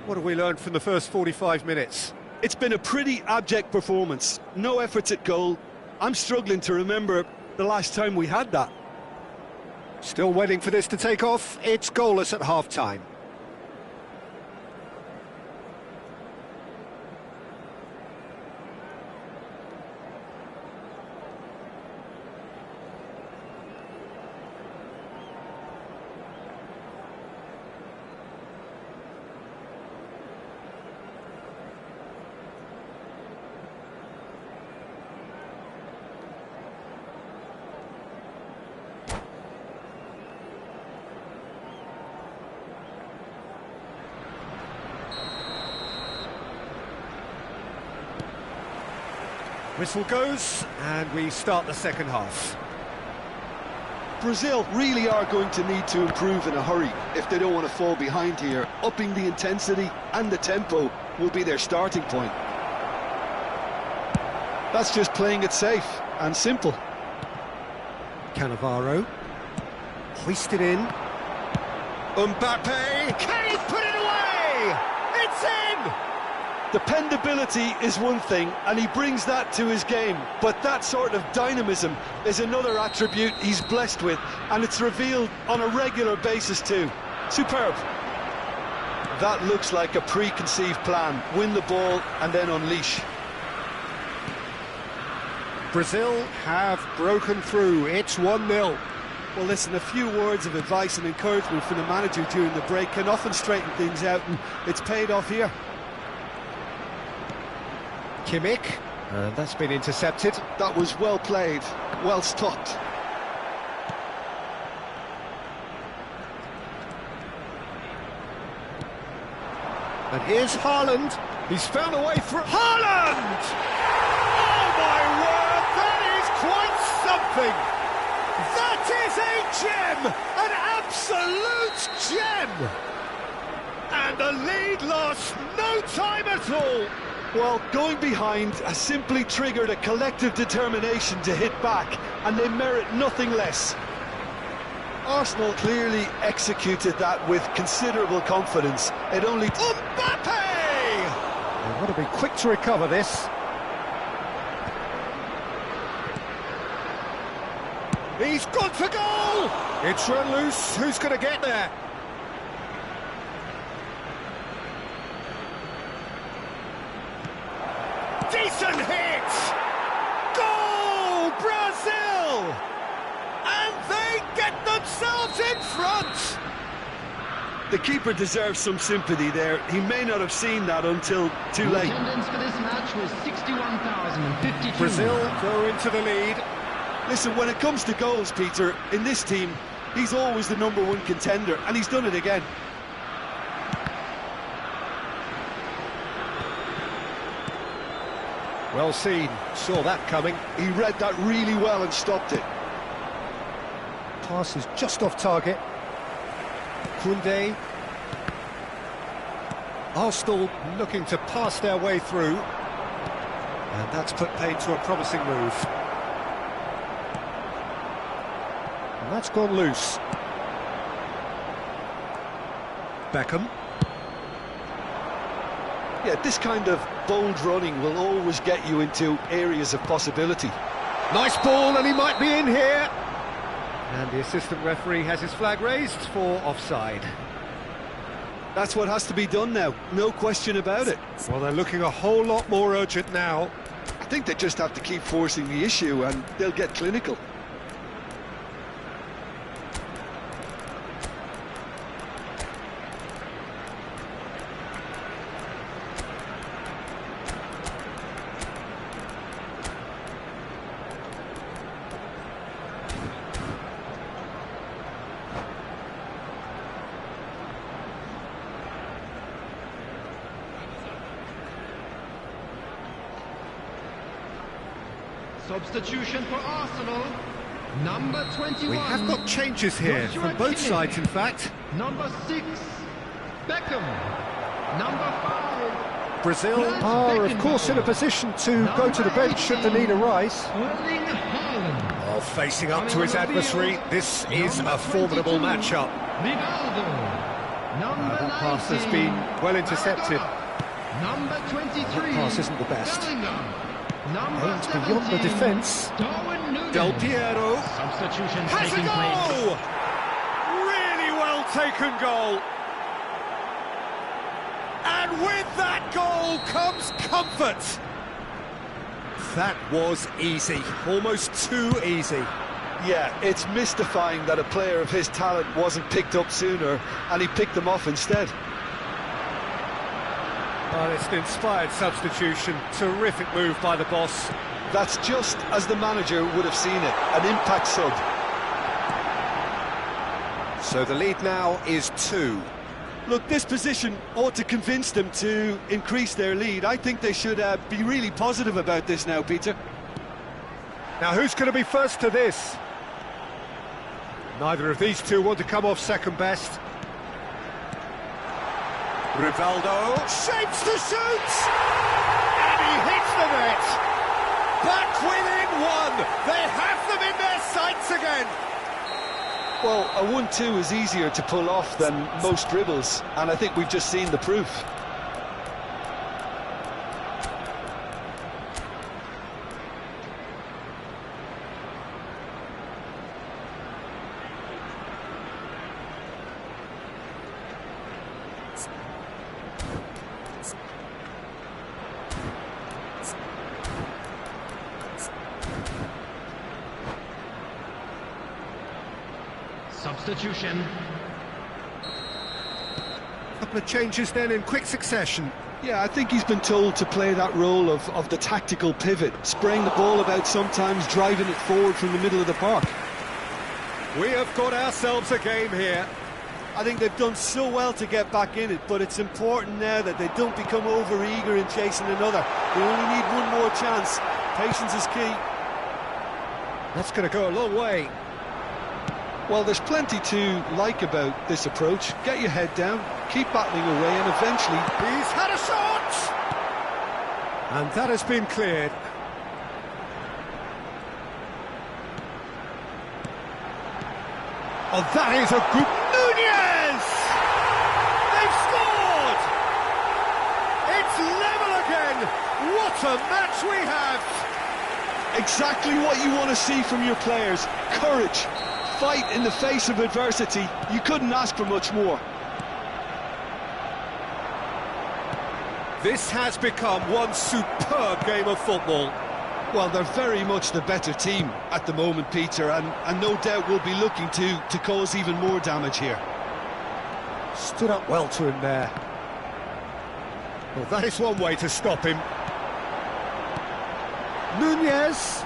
What have we learned from the first 45 minutes? It's been a pretty abject performance. No efforts at goal. I'm struggling to remember the last time we had that. Still waiting for this to take off. It's goalless at half-time. Whistle goes, and we start the second half. Brazil really are going to need to improve in a hurry if they don't want to fall behind here. Upping the intensity and the tempo will be their starting point. That's just playing it safe and simple. Cannavaro. Hoisted in. Mbappe. Can he put it away? It's in! Dependability is one thing, and he brings that to his game, but that sort of dynamism is another attribute he's blessed with, and it's revealed on a regular basis too. Superb. That looks like a preconceived plan. Win the ball and then unleash. Brazil have broken through. It's 1-0. Well, listen, a few words of advice and encouragement from the manager during the break can often straighten things out, and it's paid off here. Kimmich, and that's been intercepted. That was well played, well stopped. And here's Haaland. He's found a way through. Haaland! Oh my word, that is quite something! That is a gem! An absolute gem! And the lead lost no time at all. Well, going behind has simply triggered a collective determination to hit back, and they merit nothing less. Arsenal clearly executed that with considerable confidence. It only... Mbappe! They've got to be quick to recover this. He's gone for goal! It's run loose. Who's going to get there? Decent hit! Goal, Brazil! And they get themselves in front! The keeper deserves some sympathy there. He may not have seen that until too late. Attendance for this match was 61,052. Brazil go into the lead. Listen, when it comes to goals, Peter, in this team, he's always the #1 contender, and he's done it again. Well seen, saw that coming. He read that really well and stopped it. Pass is just off target. Koundé. Arsenal looking to pass their way through. And that's put paid to a promising move. And that's gone loose. Beckham. Yeah, this kind of bold running will always get you into areas of possibility. Nice ball, and he might be in here. And the assistant referee has his flag raised for offside. That's what has to be done now, no question about it. Well, they're looking a whole lot more urgent now. I think they just have to keep forcing the issue and they'll get clinical. Substitution for Arsenal, number 21. We have got changes here from both sides, in fact. Number 6, Beckham. Number 5, Brazil are, of course, in a position to go to the bench should the need arise. Erling Haaland. Well, facing up to his adversary, this is a formidable matchup. Rivaldo. Number That pass has 19, been well intercepted. Number 23. That pass isn't the best. Bellingham. Number Aims beyond the 17, defence. Darwin Núñez. Del Piero Substitution has a taking place. goal! Really well taken goal. And with that goal comes comfort. That was easy, almost too easy. Yeah, it's mystifying that a player of his talent wasn't picked up sooner and he picked them off instead. Well, it's an inspired substitution. Terrific move by the boss. That's just as the manager would have seen it, an impact sub. So the lead now is 2. Look, this position ought to convince them to increase their lead. I think they should be really positive about this now, Peter. Now, who's going to be first to this? Neither of these two want to come off second best. Rivaldo shapes to shoot! And he hits the net! Back within 1! They have them in their sights again! Well, a 1-2 is easier to pull off than most dribbles, and I think we've just seen the proof. Substitution. Couple of changes then in quick succession. Yeah, I think he's been told to play that role of the tactical pivot, spraying the ball about sometimes, driving it forward from the middle of the park. We have got ourselves a game here. I think they've done so well to get back in it, but it's important now that they don't become over-eager in chasing another. They only need one more chance. Patience is key. That's going to go a long way. Well, there's plenty to like about this approach. Get your head down, keep battling away, and eventually... He's had a shot! And that has been cleared. Oh, that is a good... Nunez! They've scored! It's level again! What a match we have! Exactly what you want to see from your players. Courage, fight in the face of adversity. You couldn't ask for much more. This has become one superb game of football. Well, they're very much the better team at the moment, Peter, and no doubt will be looking to cause even more damage here. Stood up well to him there. Well, that is one way to stop him. Nunez.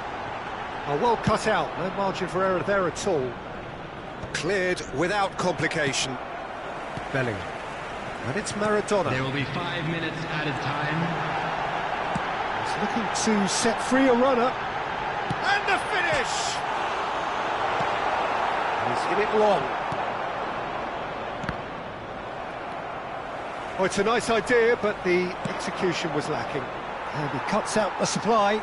Oh, well cut out, no margin for error there at all. Cleared without complication. Bellingham. And it's Maradona. There will be 5 minutes added time. He's looking to set free a runner. And the finish! He's hit it long. Oh, it's a nice idea, but the execution was lacking. And he cuts out the supply.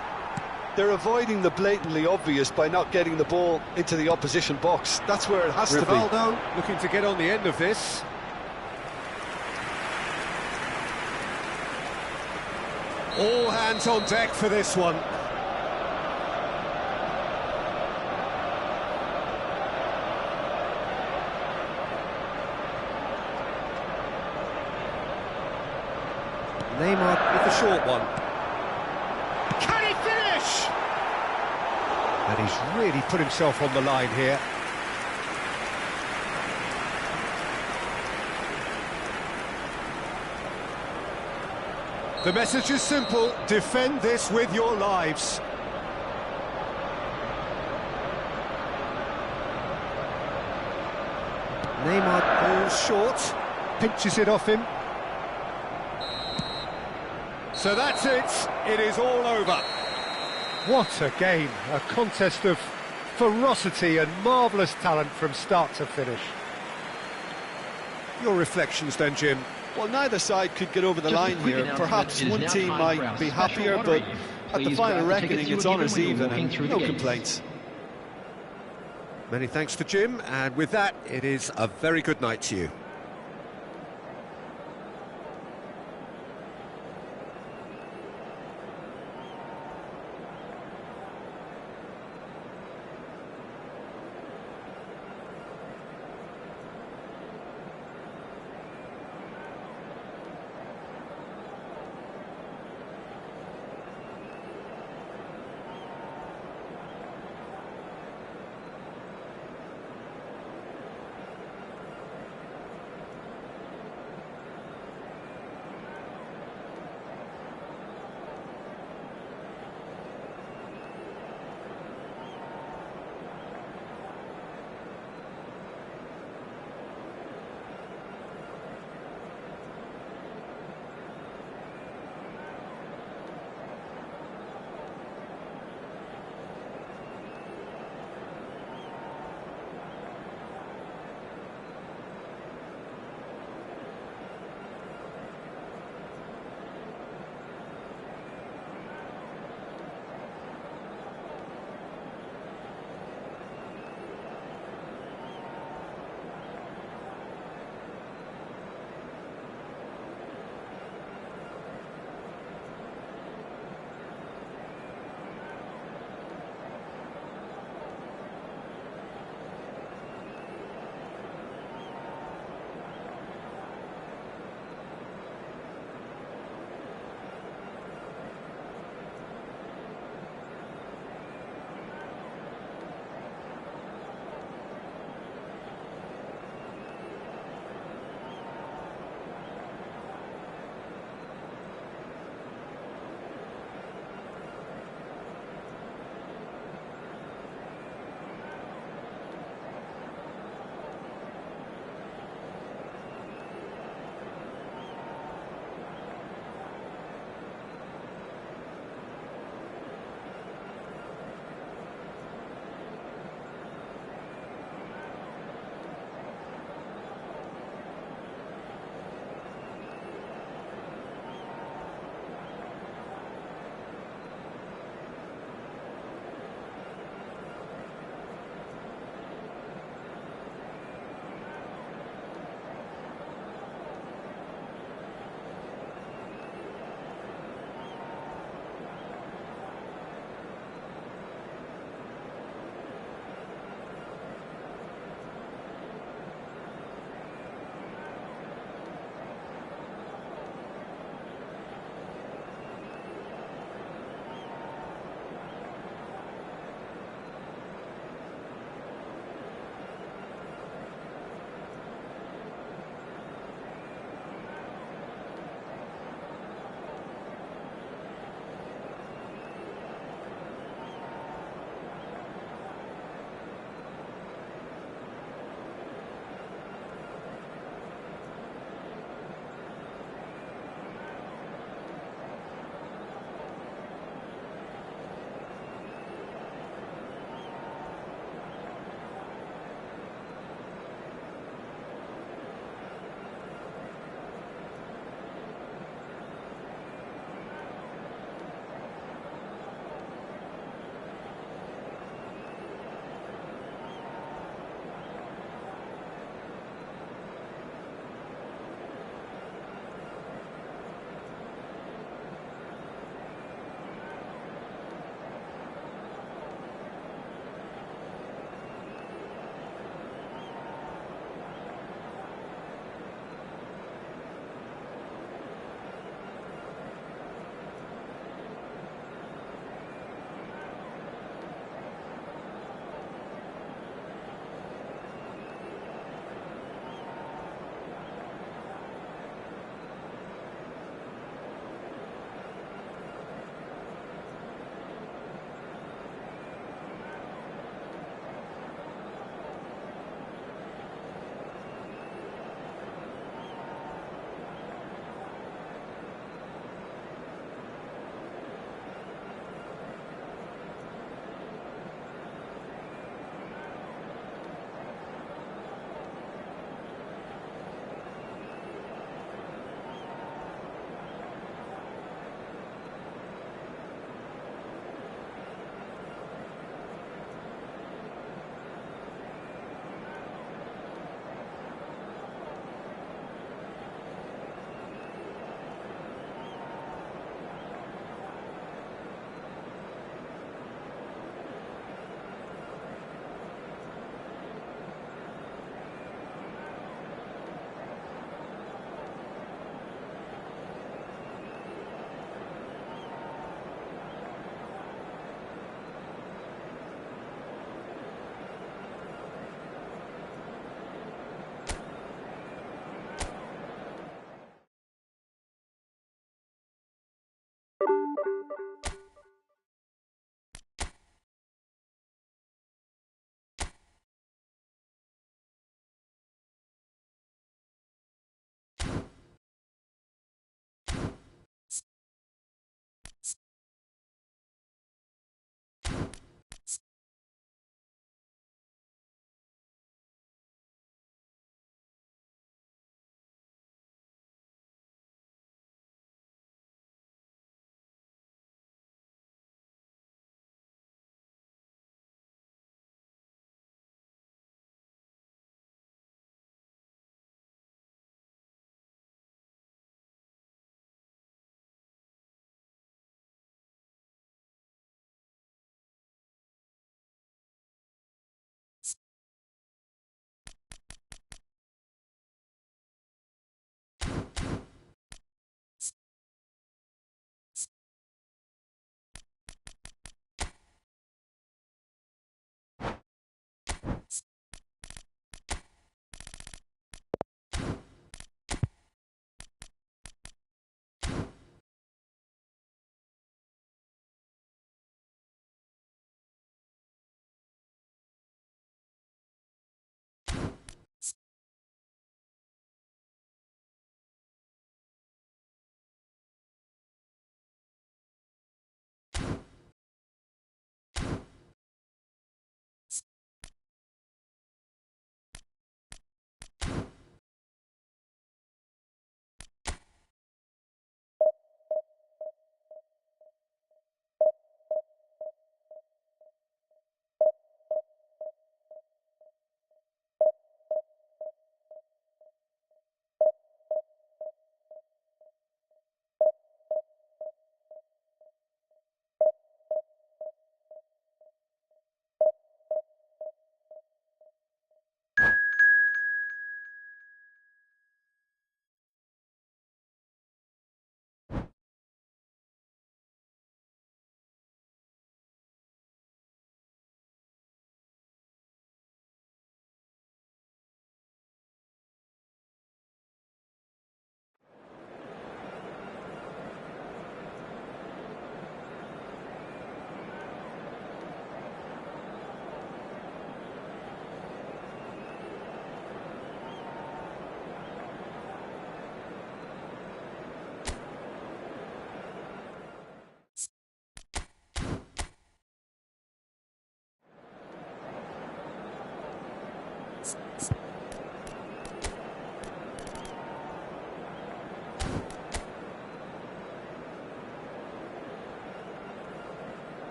They're avoiding the blatantly obvious by not getting the ball into the opposition box. That's where it has to be. Rivaldo looking to get on the end of this. All hands on deck for this one. Neymar with the short one. Can he finish? And he's really put himself on the line here. The message is simple: defend this with your lives. Neymar goes short, pinches it off him. So that's it, it is all over. What a game, a contest of ferocity and marvellous talent from start to finish. Your reflections then, Jim? Well, neither side could get over the line here. Perhaps one team might be happier, but at the final reckoning, it's honours even and no complaints. Many thanks to Jim, and with that, it is a very good night to you.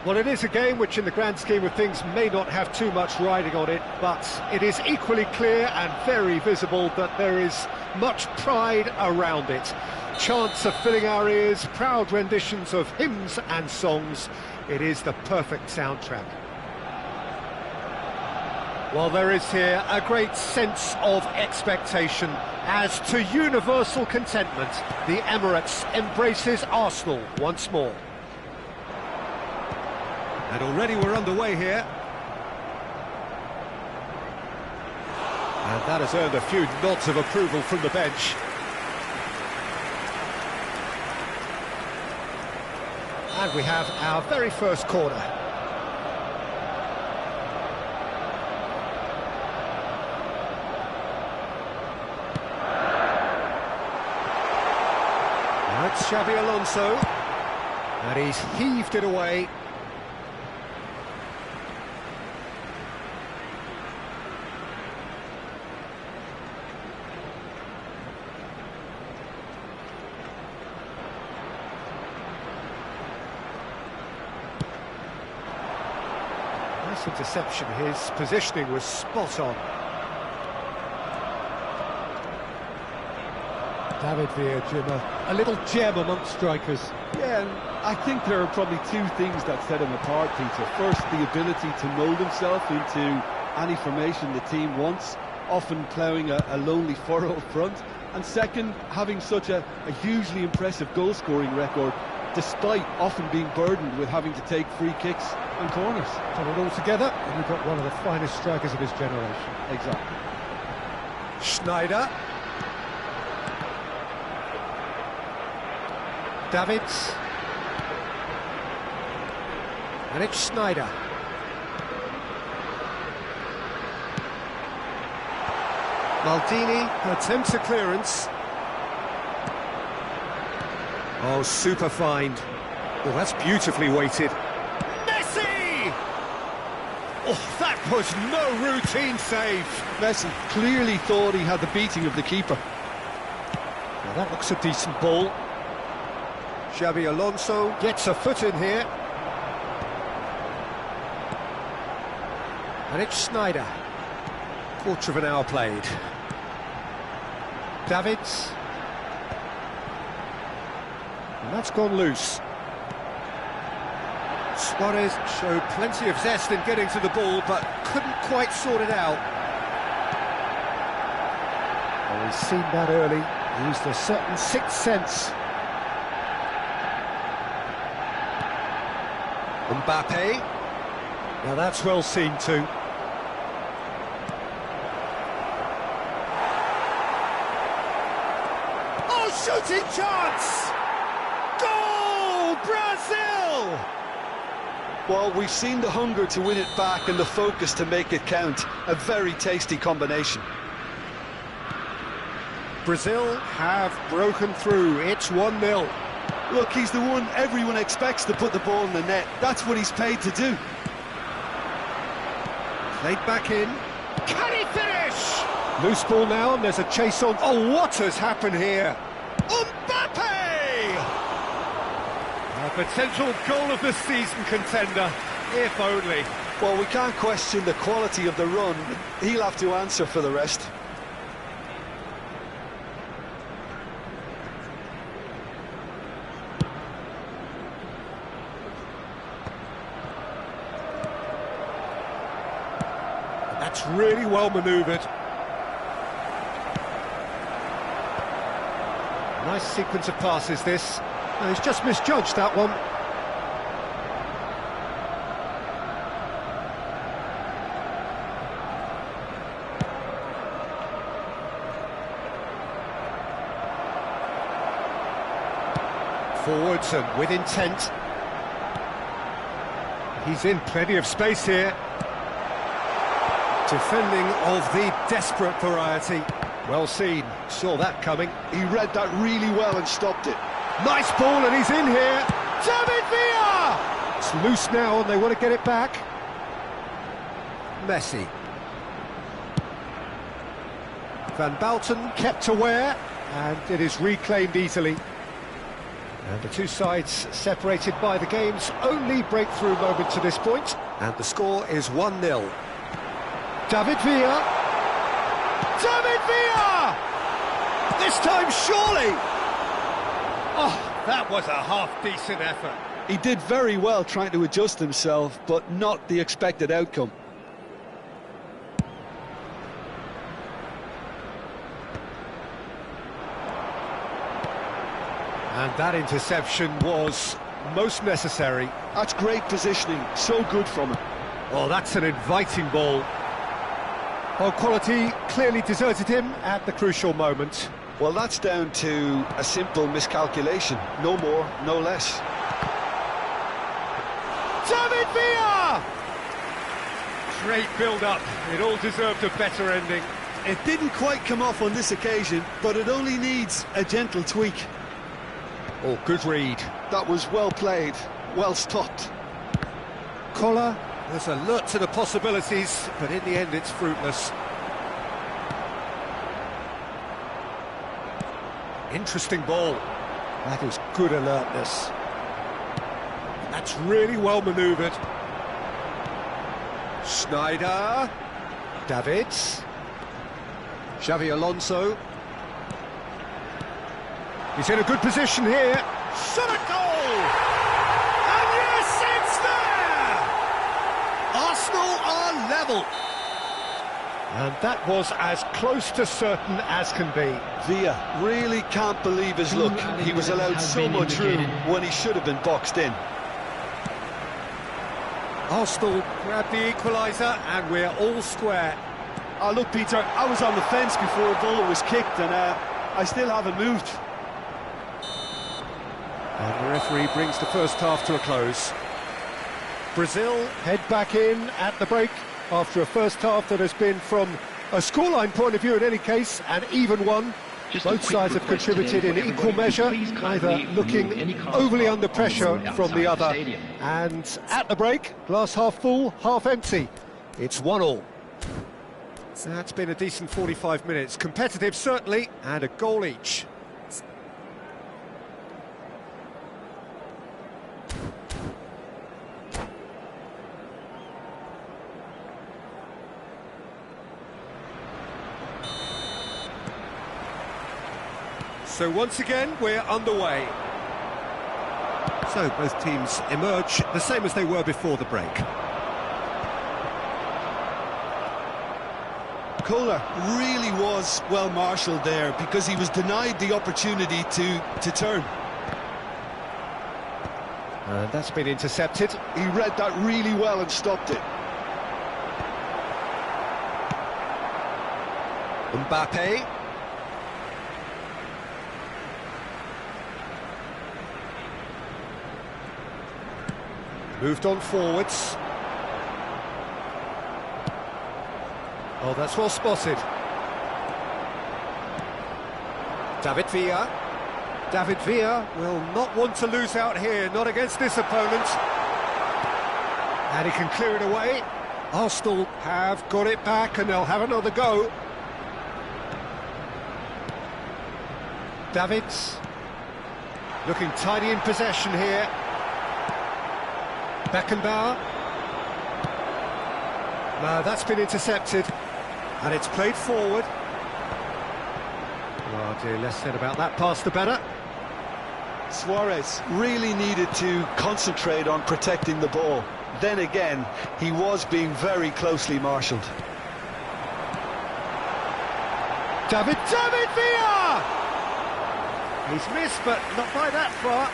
Well, it is a game which in the grand scheme of things may not have too much riding on it, but it is equally clear and very visible that there is much pride around it. Chants are filling our ears, proud renditions of hymns and songs. It is the perfect soundtrack. Well, there is here a great sense of expectation as to universal contentment. The Emirates embraces Arsenal once more. And already we're underway here. And that has earned a few nods of approval from the bench. And we have our very first corner. That's Xabi Alonso. And he's heaved it away. Nice interception, his positioning was spot on. David Villa, Jim, a little gem amongst strikers. Yeah, and I think there are probably two things that set him apart, Peter. First, the ability to mould himself into any formation the team wants, often ploughing a lonely furrow up front. And second, having such a hugely impressive goal-scoring record, despite often being burdened with having to take free kicks and corners. Put it all together, and you've got one of the finest strikers of his generation. Exactly. Schneider. Davids. And it's Schneider. Maldini attempts a clearance. Oh, super find. Oh, that's beautifully weighted. Messi! Oh, that was no routine save. Messi clearly thought he had the beating of the keeper. Now that looks a decent ball. Xabi Alonso gets a foot in here. And it's Schneider. Quarter of an hour played. Davids. And that's gone loose. Suarez showed plenty of zest in getting to the ball, but couldn't quite sort it out. Well, he's seen that early. Used a certain sixth sense. Mbappe. Now that's well seen too. Oh, shooting chance! Goal! Brazil! Well, we've seen the hunger to win it back and the focus to make it count. A very tasty combination. Brazil have broken through. It's 1-0. Look, he's the one everyone expects to put the ball in the net. That's what he's paid to do. Played back in. Can he finish? Loose ball now, and there's a chase on. Oh, what has happened here? Mbappe! A potential goal of the season contender, if only. Well, we can't question the quality of the run. He'll have to answer for the rest. That's really well manoeuvred. Nice sequence of passes, this. No, he's just misjudged that one. Forwards and with intent. He's in plenty of space here. Defending of the desperate variety. Well seen, saw that coming. He read that really well and stopped it. Nice ball and he's in here. David Villa! It's loose now and they want to get it back. Messi. Van Balten kept aware and it is reclaimed easily. And the two sides separated by the game's only breakthrough moment to this point. And the score is 1-0. David Villa. David Villa! This time, surely! Oh, that was a half-decent effort. He did very well trying to adjust himself, but not the expected outcome. And that interception was most necessary. That's great positioning, so good from him. Oh, that's an inviting ball. Well, quality clearly deserted him at the crucial moment. Well, that's down to a simple miscalculation. No more, no less. David Villa! Great build-up. It all deserved a better ending. It didn't quite come off on this occasion, but it only needs a gentle tweak. Oh, good read. That was well played, well stopped. Collar was alert to the possibilities, but in the end it's fruitless. Interesting ball. That is good alertness. That's really well manoeuvred. Schneider. Davids. Xavi Alonso. He's in a good position here. Shot at goal! And yes, it's there! Arsenal are level. And that was as close to certain as can be. Villa really can't believe his luck. He was allowed so much room when he should have been boxed in. Arsenal grabbed the equaliser and we're all square. Oh, look, Peter, I was on the fence before the ball was kicked and I still haven't moved. And the referee brings the first half to a close. Brazil head back in at the break after a first half that has been, from a scoreline point of view in any case, an even one. Both sides have contributed in equal measure, neither looking overly under pressure from the other. And at the break, glass half full, half empty. It's 1-1. That's been a decent 45 minutes. Competitive, certainly, and a goal each. So once again, we're underway. So both teams emerge the same as they were before the break. Kohler really was well marshalled there because he was denied the opportunity to turn. And that's been intercepted. He read that really well and stopped it. Mbappe. Moved on forwards. Oh, that's well spotted. David Villa. David Villa will not want to lose out here, not against this opponent. And he can clear it away. Arsenal have got it back and they'll have another go. Davids. Looking tidy in possession here. Beckenbauer. No, that's been intercepted. And it's played forward. Oh dear, less said about that pass the better. Suarez really needed to concentrate on protecting the ball. Then again, he was being very closely marshalled. David Villa! He's missed, but not by that far.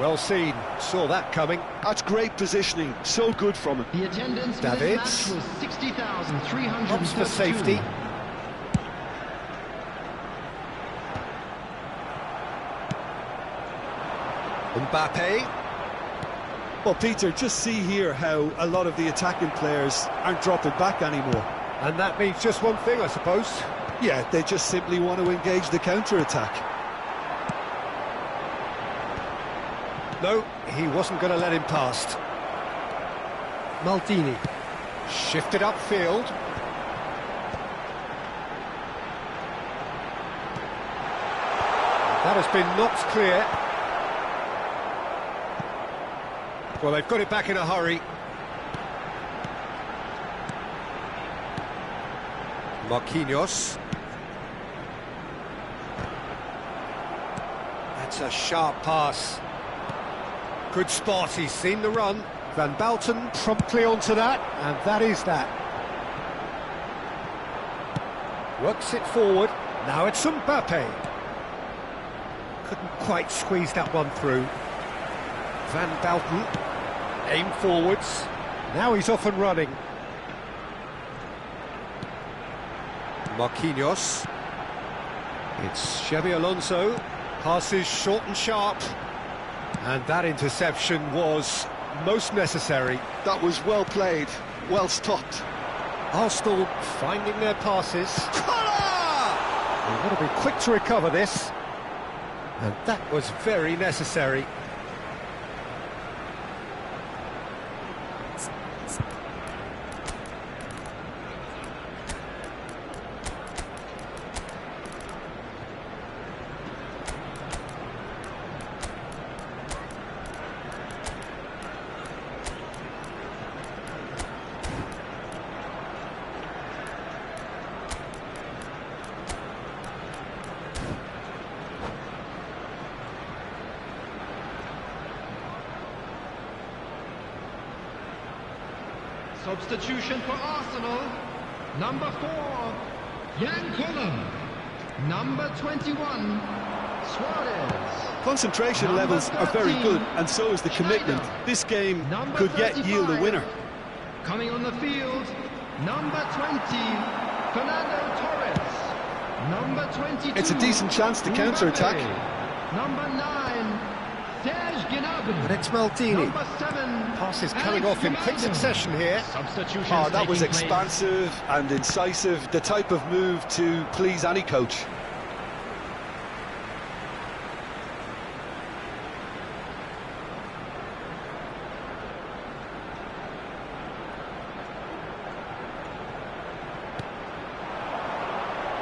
Well seen, saw that coming. That's great positioning, so good from him. The attendance for Davids. this match was 60,332. Opts for safety. Mbappe. Well, Peter, just see here how a lot of the attacking players aren't dropping back anymore. And that means just one thing, I suppose. Yeah, they just simply want to engage the counter-attack. No, he wasn't going to let him past. Maldini. Shifted upfield. That has been knocked clear. Well, they've got it back in a hurry. Marquinhos. That's a sharp pass. Good spot, he's seen the run. Van Balten promptly onto that, and that is that. Works it forward. Now it's Mbappe. Couldn't quite squeeze that one through. Van Balten. Aim forwards. Now he's off and running. Marquinhos. It's Xabi Alonso. Passes short and sharp. And that interception was most necessary. That was well played, well stopped. Arsenal finding their passes. They've got to be quick to recover this. And that was very necessary. Substitution for Arsenal. Number 4, Jan Koller. Number 21, Suarez. Concentration levels are very good, and so is the commitment. This game could yet yield a winner. Coming on the field, number 20, Fernando Torres. Number 22. It's a decent chance to counter-attack. Number 9, Serge Gnabry. And it's Maldini. Number 7. Passes coming off in quick succession here. Oh, that was expansive and incisive, the type of move to please any coach.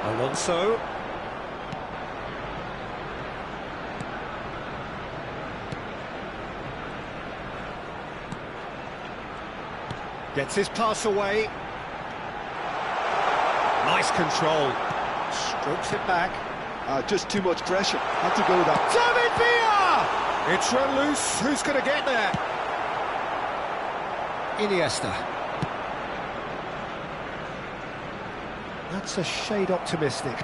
Alonso. Gets his pass away. Nice control. Strokes it back. Just too much pressure. Had to go with that. David Villa! It's run loose. Who's going to get there? Iniesta. That's a shade optimistic.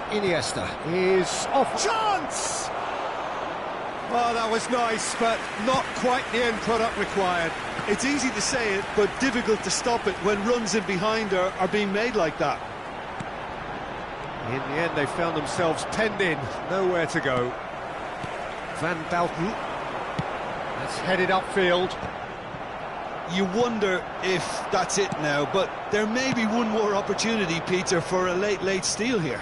Iniesta is off. Chance! Oh, that was nice, but not quite the end product required. It's easy to say it, but difficult to stop it when runs in behind are being made like that. In the end, they found themselves penned in, nowhere to go. Van Balten. That's headed upfield. You wonder if that's it now, but there may be one more opportunity, Peter, for a late steal here.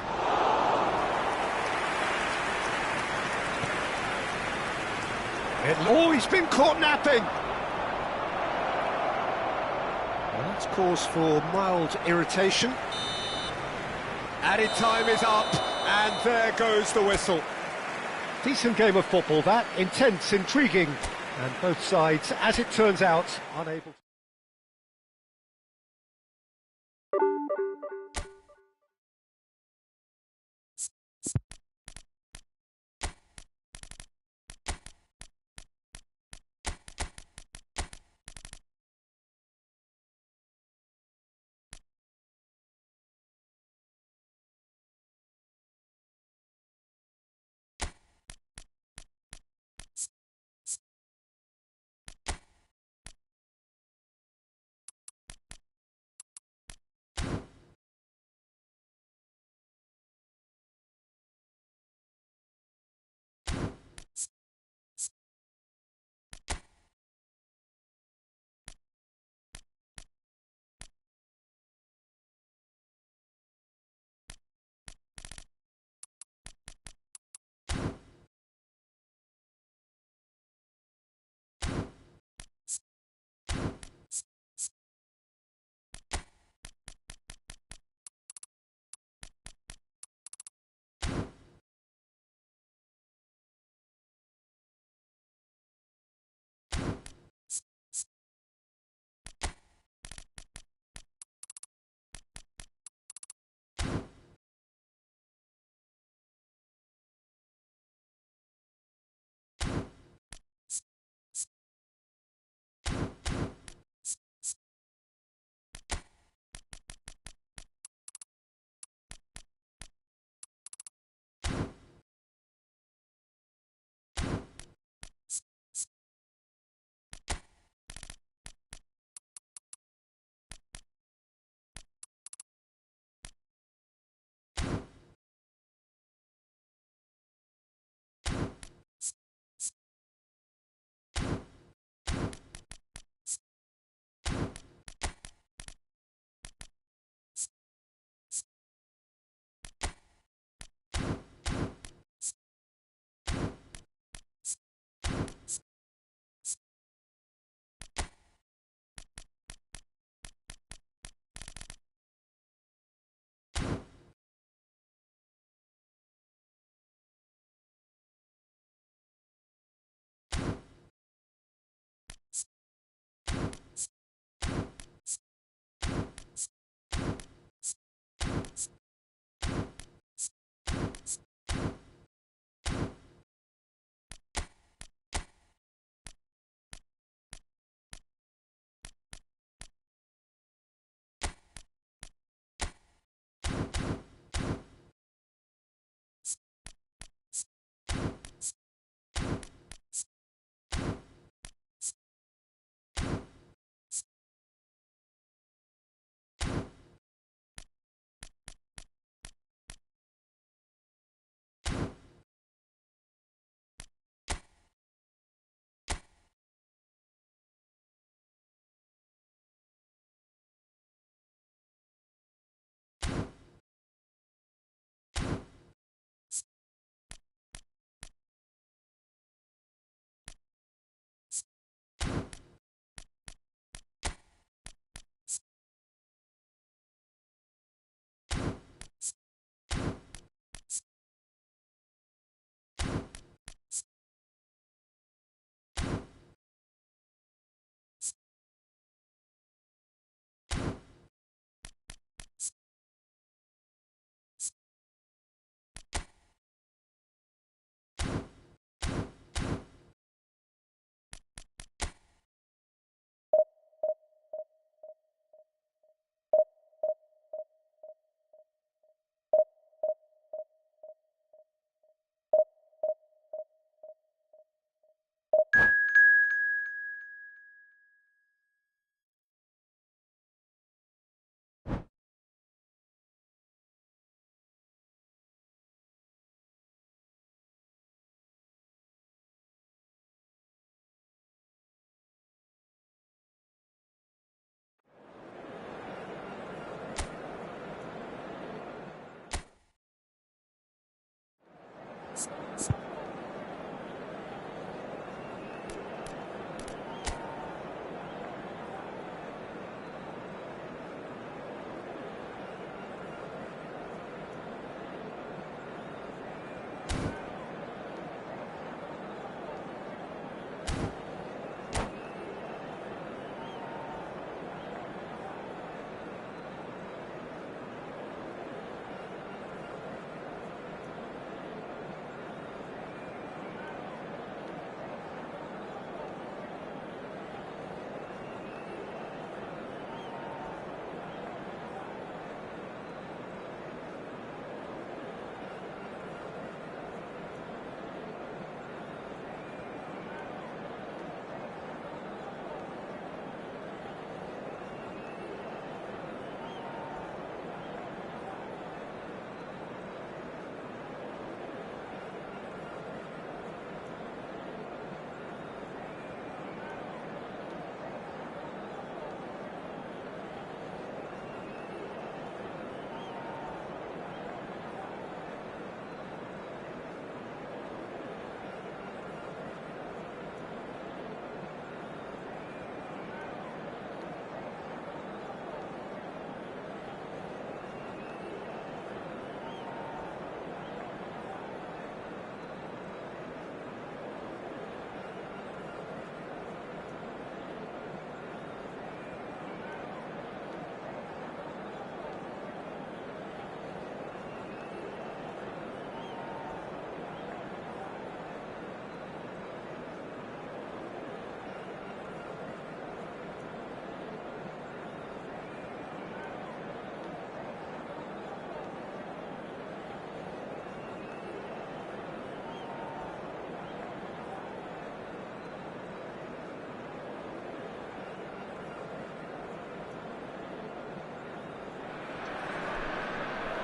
Oh, he's been caught napping! Well, that's cause for mild irritation. Added time is up, and there goes the whistle. Decent game of football, that. Intense, intriguing, and both sides, as it turns out, unable to...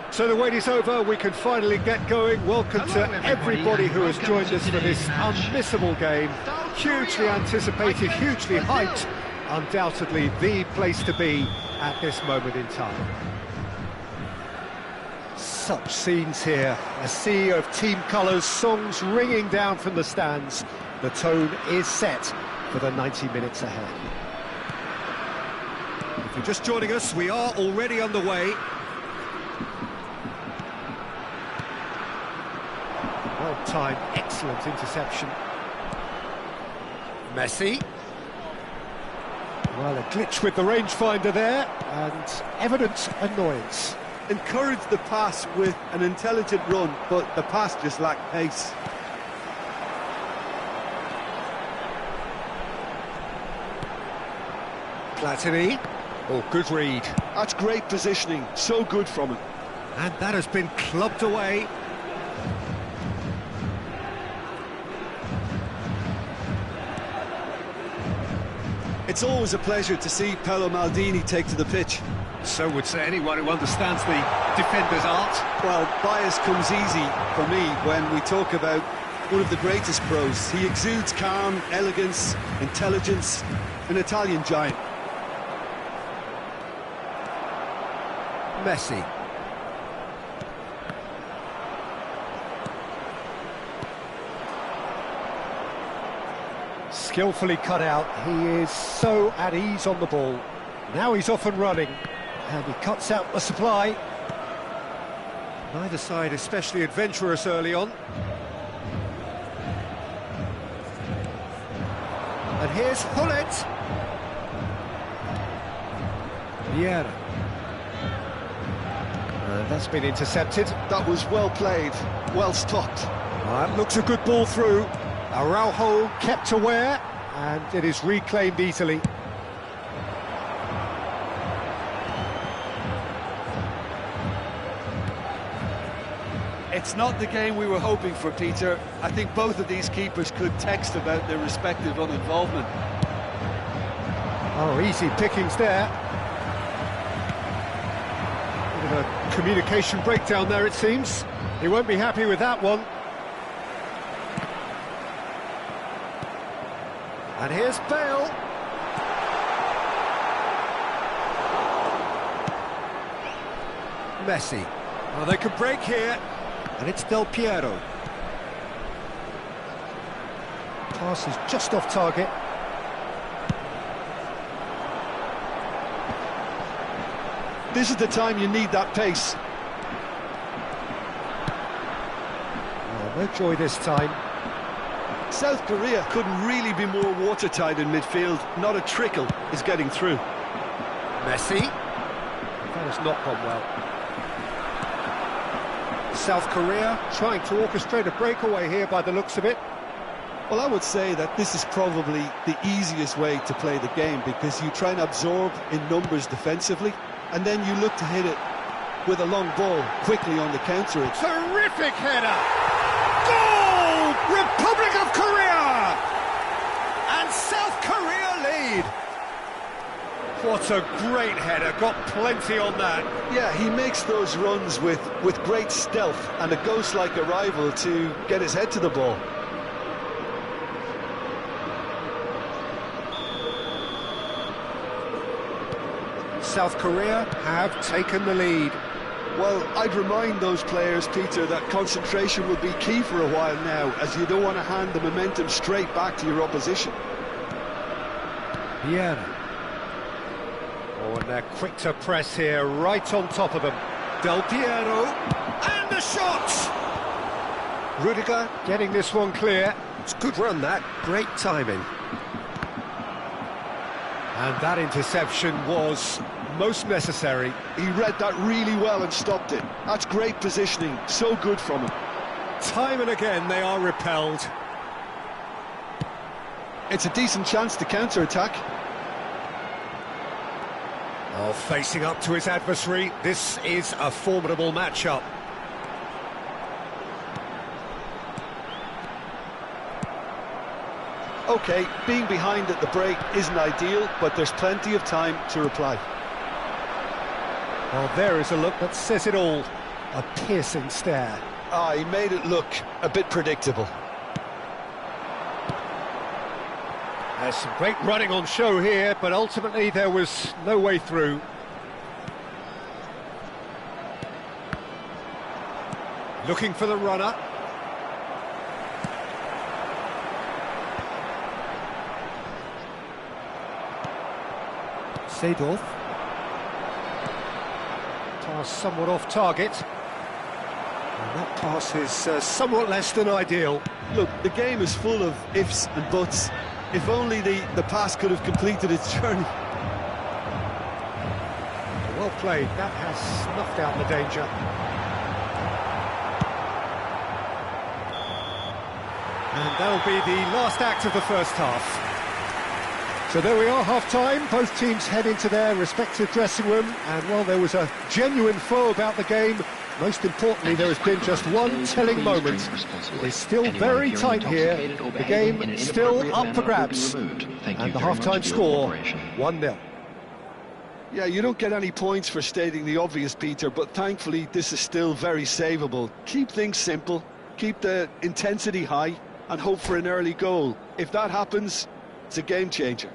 So the wait is over, we can finally get going. Welcome Hello, to everybody who has welcome joined to us for today's this match. unmissable game. Hugely anticipated, hugely hyped. Undoubtedly the place to be at this moment in time. Such scenes here, a sea of team colours, songs ringing down from the stands. The tone is set for the 90 minutes ahead. If you're just joining us, we are already underway. Well-timed, excellent interception. Messi. Well, a glitch with the rangefinder there, and evident annoyance. Encouraged the pass with an intelligent run, but the pass just lacked pace. Platini. Oh, good read. That's great positioning, so good from him. And that has been clubbed away. It's always a pleasure to see Paolo Maldini take to the pitch. So would say anyone who understands the defender's art. Well, bias comes easy for me when we talk about one of the greatest pros. He exudes calm, elegance, intelligence, an Italian giant. Messi. Skillfully cut out, he is so at ease on the ball. Now he's off and running, and he cuts out the supply. Neither side especially adventurous early on. And here's Hullet. Vieira. That's been intercepted. That was well played, well stopped. That looks a good ball through. Araujo kept aware, and it is reclaimed easily. It's not the game we were hoping for, Peter. I think both of these keepers could text about their respective uninvolvement. Oh, easy pickings there. Bit of a communication breakdown there, it seems. He won't be happy with that one. And here's Bale. Messi. Oh, they could break here. And it's Del Piero. Pass is just off target. This is the time you need that pace. Oh, no joy this time. South Korea couldn't really be more watertight in midfield. Not a trickle is getting through. Messi. That has not gone well. South Korea trying to orchestrate a breakaway here by the looks of it. Well, I would say that this is probably the easiest way to play the game, because you try and absorb in numbers defensively, and then you look to hit it with a long ball quickly on the counter. Terrific header! Goal! Republic of Korea! And South Korea lead! What a great header, got plenty on that. Yeah, he makes those runs with great stealth and a ghost-like arrival to get his head to the ball. South Korea have taken the lead. Well, I'd remind those players, Peter, that concentration will be key for a while now, as you don't want to hand the momentum straight back to your opposition. Vieira. Oh, and they're quick to press here, right on top of them. Del Piero, and the shot! Rudiger getting this one clear. It's a good run, that. Great timing. And that interception was most necessary. He read that really well and stopped it. That's great positioning, so good from him. Time and again they are repelled. It's a decent chance to counter-attack. Oh, facing up to his adversary, this is a formidable matchup. OK, being behind at the break isn't ideal, but there's plenty of time to reply. Well, there is a look that says it all. A piercing stare. Ah, he made it look a bit predictable. There's some great running on show here, but ultimately there was no way through. Looking for the runner. Seedorf. Pass somewhat off target. And that pass is somewhat less than ideal. Look, the game is full of ifs and buts. If only the pass could have completed its journey. Well played, that has snuffed out the danger. And that'll be the last act of the first half. So there we are, half-time. Both teams head into their respective dressing room, and while there was a genuine flow about the game, most importantly, there has been just one telling moment. It's still very tight here. The game still up for grabs. And the half-time score, 1-0. Yeah, you don't get any points for stating the obvious, Peter, but thankfully this is still very savable. Keep things simple, keep the intensity high, and hope for an early goal. If that happens, it's a game changer.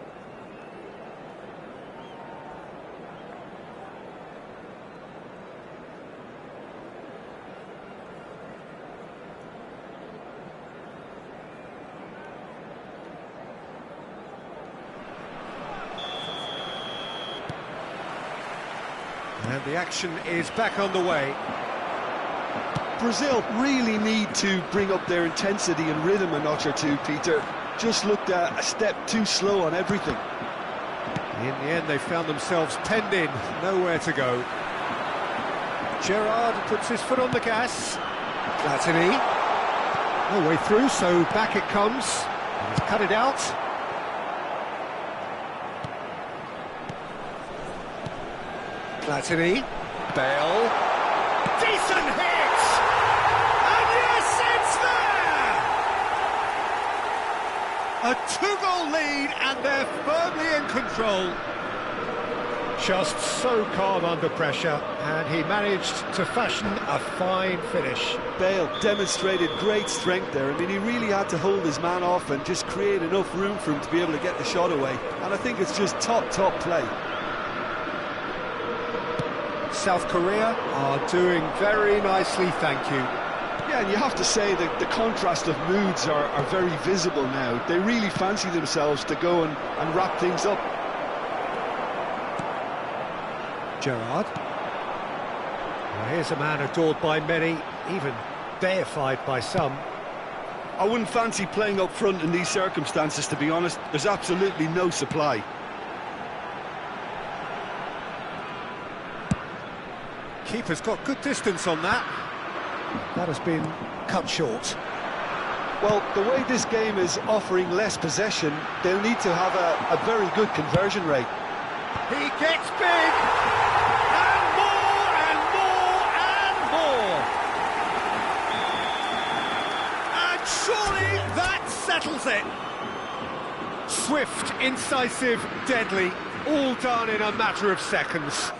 And the action is back on the way. Brazil really need to bring up their intensity and rhythm a notch or two, Peter. Just looked a step too slow on everything. In the end, they found themselves penned in, nowhere to go. Gerrard puts his foot on the gas. Platini. No way through, so back it comes. He's cut it out. Platini. Bale. Decent hit! And yes, it's there! A two-goal lead, and they're firmly in control. Just so calm under pressure, and he managed to fashion a fine finish. Bale demonstrated great strength there. I mean, he really had to hold his man off and just create enough room for him to be able to get the shot away. And I think it's just top play. South Korea are doing very nicely, thank you. Yeah, and you have to say that the contrast of moods are very visible now. They really fancy themselves to go and wrap things up. Gerrard. Well, here's a man adored by many, even deified by some. I wouldn't fancy playing up front in these circumstances, to be honest. There's absolutely no supply. Keeper's got good distance on that. That has been cut short. Well, the way this game is offering less possession, they'll need to have a very good conversion rate. He gets big! And more, and more, and more! And surely that settles it! Swift, incisive, deadly, all done in a matter of seconds.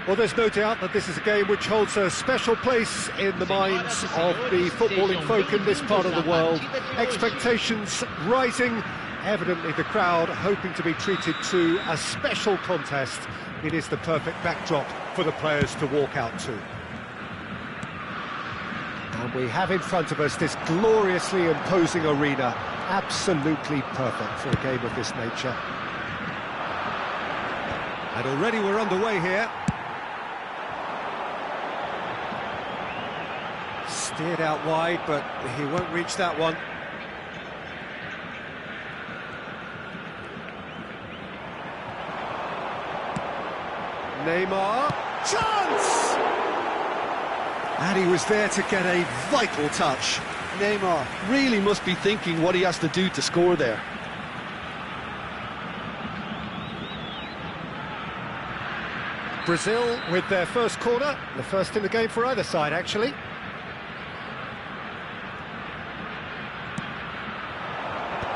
Well, there's no doubt that this is a game which holds a special place in the minds of the footballing folk in this part of the world. Expectations rising, evidently the crowd hoping to be treated to a special contest. It is the perfect backdrop for the players to walk out to. And we have in front of us this gloriously imposing arena, absolutely perfect for a game of this nature. And already we're underway here. Steered out wide, but he won't reach that one. Neymar, chance! And he was there to get a vital touch. Neymar really must be thinking what he has to do to score there. Brazil with their first corner, the first in the game for either side, actually.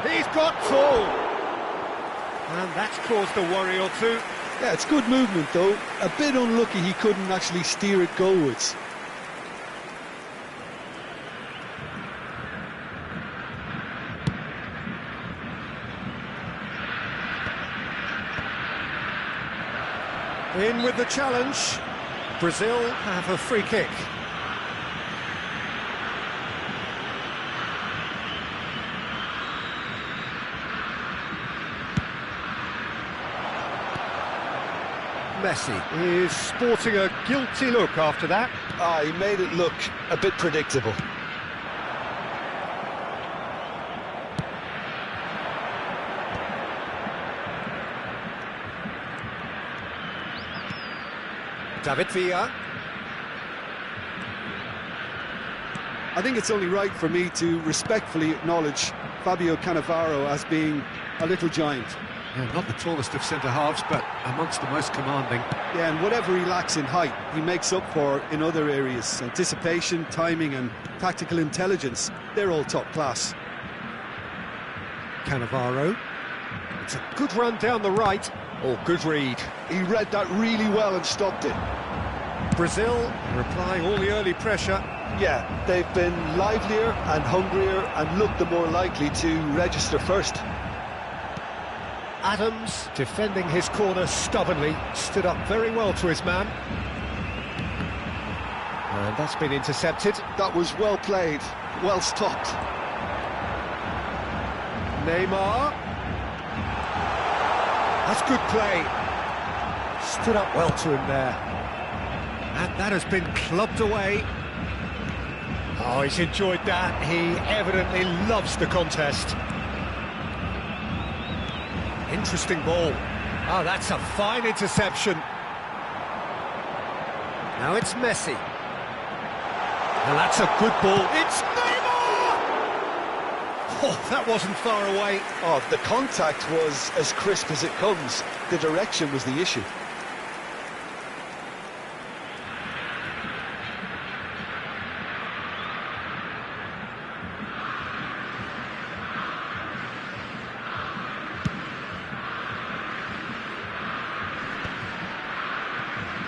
He's got full! And that's caused a worry or two. Yeah, it's good movement though. A bit unlucky he couldn't actually steer it goalwards. In with the challenge. Brazil have a free kick. Messi is sporting a guilty look after that. He made it look a bit predictable. David Villa. I think it's only right for me to respectfully acknowledge Fabio Cannavaro as being a little giant. Yeah, not the tallest of centre-halves, but amongst the most commanding. Yeah, and whatever he lacks in height, he makes up for in other areas. Anticipation, timing and tactical intelligence, they're all top class. Cannavaro. It's a good run down the right. Oh, good read. He read that really well and stopped it. Brazil are applying all the early pressure. Yeah, they've been livelier and hungrier and looked the more likely to register first. Adams, defending his corner stubbornly, stood up very well to his man. And that's been intercepted. That was well played, well stopped. Neymar. That's good play. Stood up well to him there. And that has been clubbed away. Oh, he's enjoyed that. He evidently loves the contest. Interesting ball. Oh, that's a fine interception. Now it's Messi. And that's a good ball. It's Neymar! Oh, that wasn't far away. Oh, the contact was as crisp as it comes. The direction was the issue.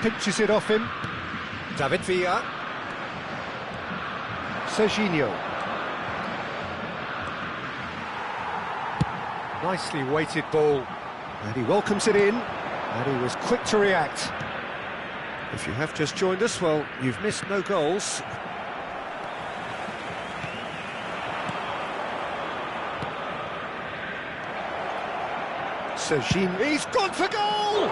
Pinches it off him. David Villa. Serginho. Nicely weighted ball. And he welcomes it in. And he was quick to react. If you have just joined us, well, you've missed no goals. Serginho. He's gone for goal!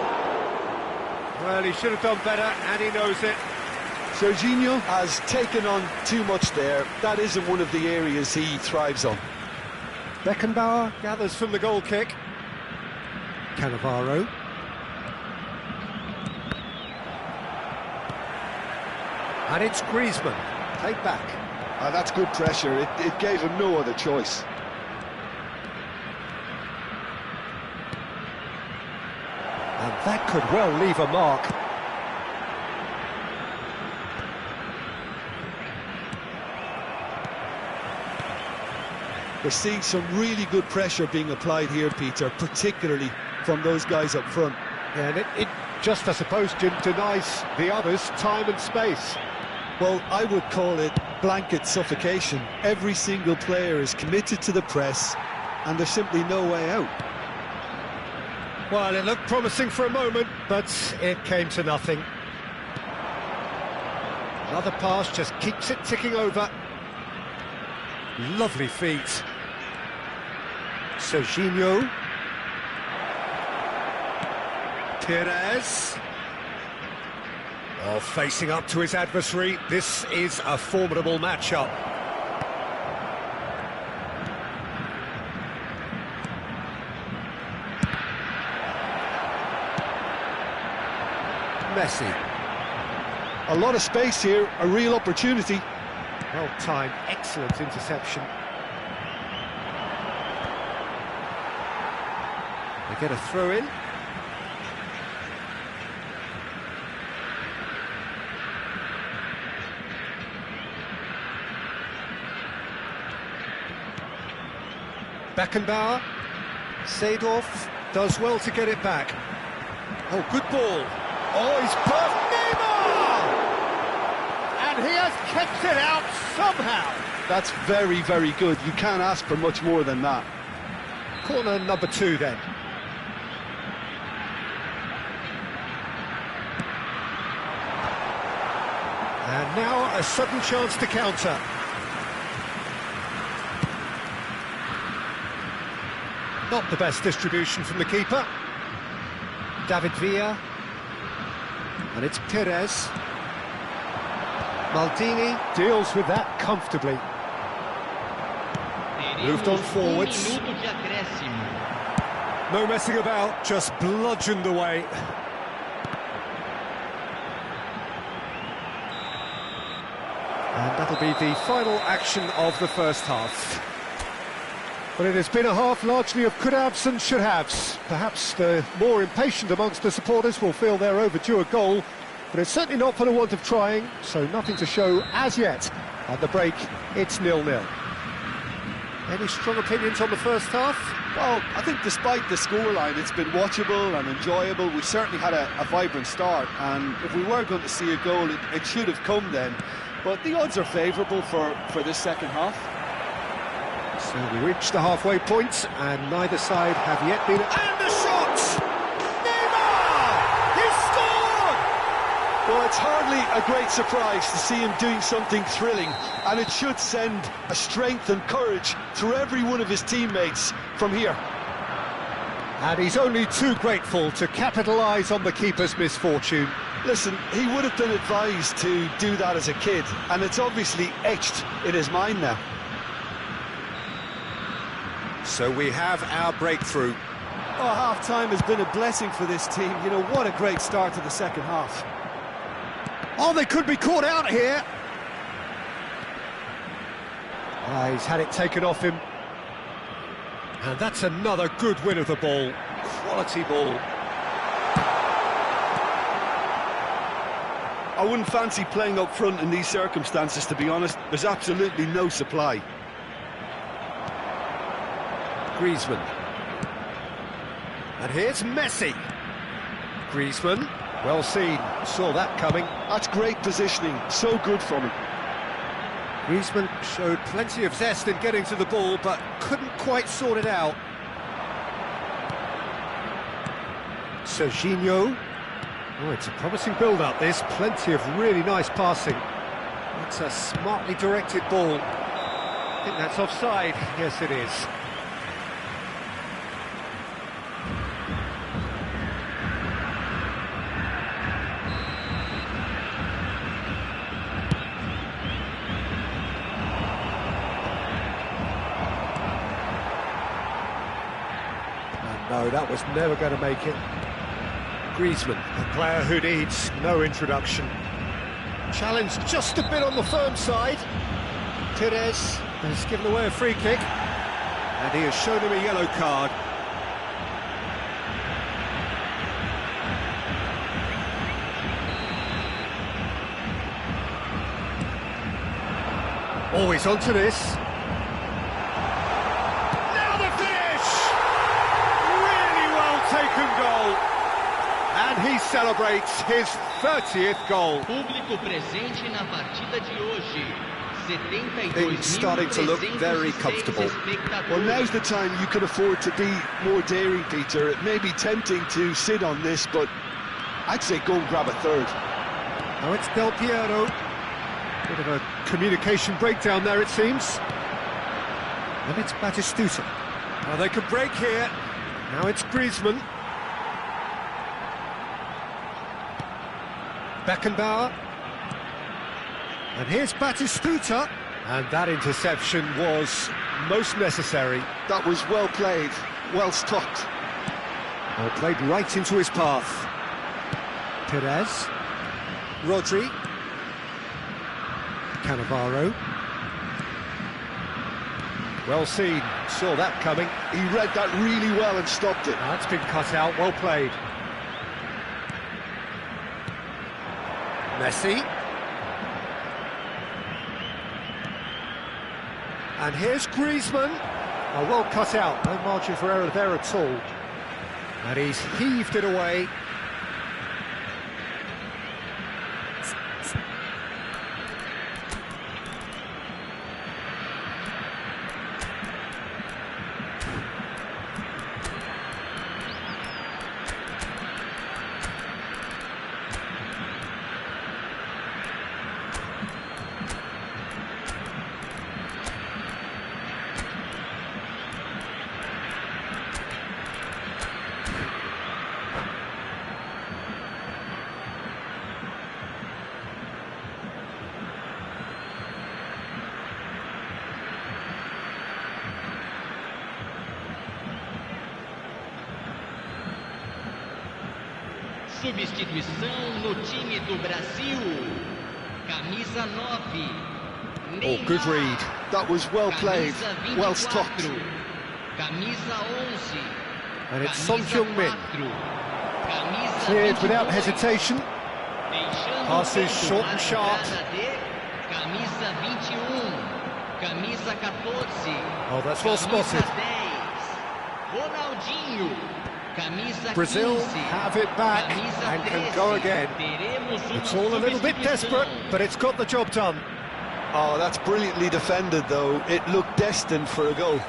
Well, he should have done better, and he knows it. Serginho has taken on too much there. That isn't one of the areas he thrives on. Beckenbauer gathers from the goal kick. Cannavaro. And it's Griezmann. Played back. That's good pressure. It gave him no other choice. And that could well leave a mark. We're seeing some really good pressure being applied here, Peter, particularly from those guys up front. Yeah, and it just, I suppose, denies the others time and space. Well, I would call it blanket suffocation. Every single player is committed to the press, and there's simply no way out. Well, it looked promising for a moment, but it came to nothing. Another pass just keeps it ticking over. Lovely feet. Serginho. Perez. Oh, facing up to his adversary. This is a formidable matchup. Messi. A lot of space here, a real opportunity. Well timed, excellent interception. They get a throw in. Beckenbauer. Seedorf does well to get it back. Oh, good ball. Oh, he's perfect. Neymar! And he has kept it out somehow. That's very, very good. You can't ask for much more than that. Corner number 2 then. And now a sudden chance to counter. Not the best distribution from the keeper. David Villa. And it's Perez. Maldini deals with that comfortably. Moved on forwards. No messing about, just bludgeoned away. And that'll be the final action of the first half. But it has been a half largely of could-haves and should-haves. Perhaps the more impatient amongst the supporters will feel they're overdue a goal, but it's certainly not for the want of trying, so nothing to show as yet. At the break, it's 0-0. Any strong opinions on the first half? Well, I think despite the scoreline, it's been watchable and enjoyable. We certainly had a vibrant start, and if we were going to see a goal, it should have come then. But the odds are favourable for this second half. So we reached the halfway point, and neither side have yet been... And the shot! Neymar! He scored! Well, it's hardly a great surprise to see him doing something thrilling, and it should send a strength and courage through every one of his teammates from here. And he's only too grateful to capitalise on the keeper's misfortune. Listen, he would have been advised to do that as a kid, and it's obviously etched in his mind now. So we have our breakthrough. Oh, half-time has been a blessing for this team. You know, what a great start to the second half. Oh, they could be caught out here. He's had it taken off him. And that's another good win of the ball. Quality ball. I wouldn't fancy playing up front in these circumstances, to be honest. There's absolutely no supply. Griezmann. And here's Messi. Griezmann, well seen, saw that coming. That's great positioning, so good from him. Griezmann showed plenty of zest in getting to the ball, but couldn't quite sort it out. Serginho. Oh, it's a promising build-up, this. Plenty of really nice passing. It's a smartly directed ball. I think that's offside. Yes, it is. No, that was never going to make it. Griezmann, a player who needs no introduction. Challenged just a bit on the firm side. Perez has given away a free kick. And he has shown him a yellow card. Always onto this. Taken goal, And he celebrates his 30th goal. Público presente na partida de hoje. Things starting to look very comfortable. Well, now's the time you can afford to be more daring, Peter. It may be tempting to sit on this, but I'd say go and grab a third. Now it's Del Piero. Bit of a communication breakdown there, it seems. And it's Batistuta. Well, they could break here. Now it's Griezmann. Beckenbauer. And here's Batistuta. And that interception was most necessary. That was well played, well stopped. Well, played right into his path. Perez. Rodri. Cannavaro. Well seen, saw that coming. He read that really well and stopped it. That's been cut out, well played. Messi. And here's Griezmann. Oh, well cut out, no margin for error there at all. And he's heaved it away. Substituição no time do Brasil. Camisa 9. Oh, good read. That was well played, well stopped. Camisa 11. And it's Son Heung-min. Cleared without hesitation. Passes short and sharp. Camisa 21. Camisa 14. Oh, that's well spotted. Ronaldinho. Brazil have it back and can go again. It's all a little bit desperate, but it's got the job done. Oh, that's brilliantly defended, though. It looked destined for a goal.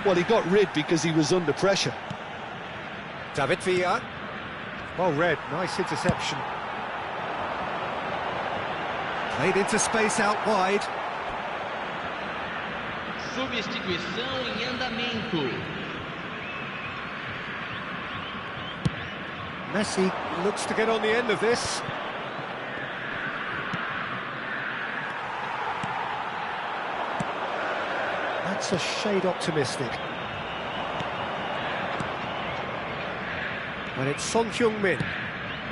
Well, he got rid because he was under pressure. David Villa. Well read, nice interception. Played into space out wide. Substituição em andamento. Messi looks to get on the end of this. That's a shade optimistic. And it's Son Heung-min.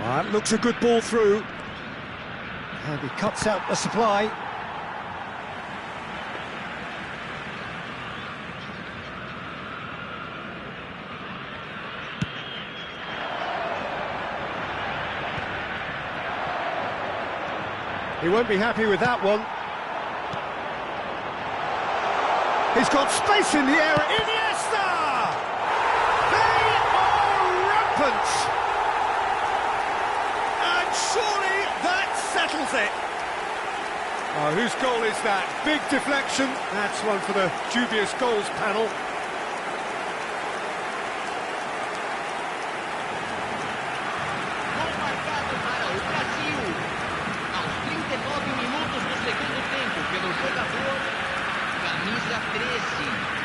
That looks a good ball through. And he cuts out the supply. He won't be happy with that one. He's got space in the air. Iniesta! They are rampant! And surely that settles it. Oh, whose goal is that? Big deflection. That's one for the dubious goals panel. Camisa 13.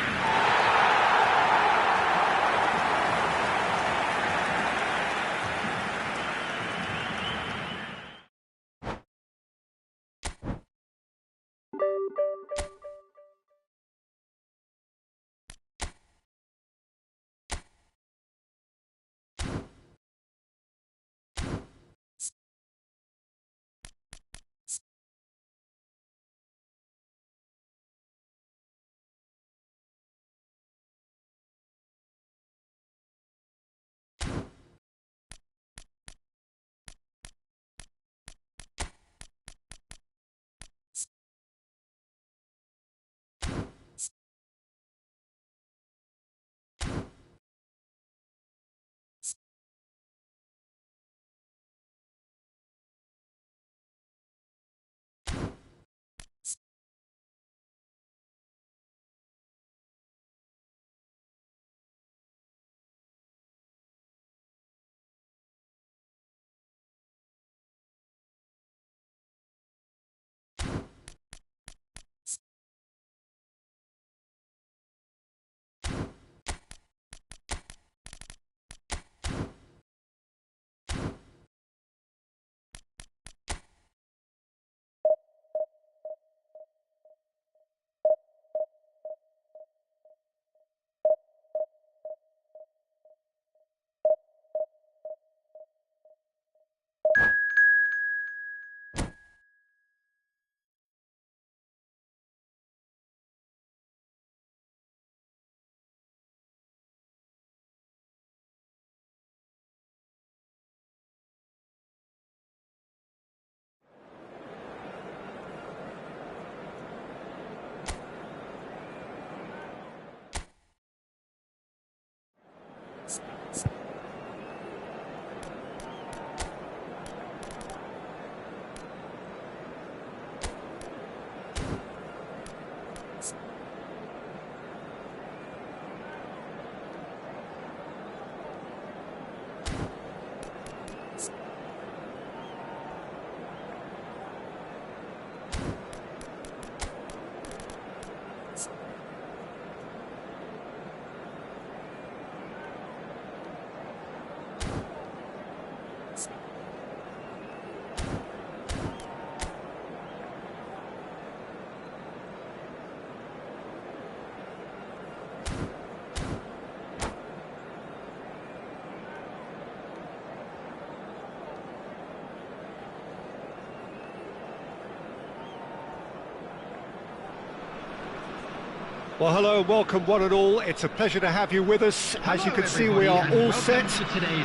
Well, hello and welcome one and all. It's a pleasure to have you with us. As you can see, we are all set.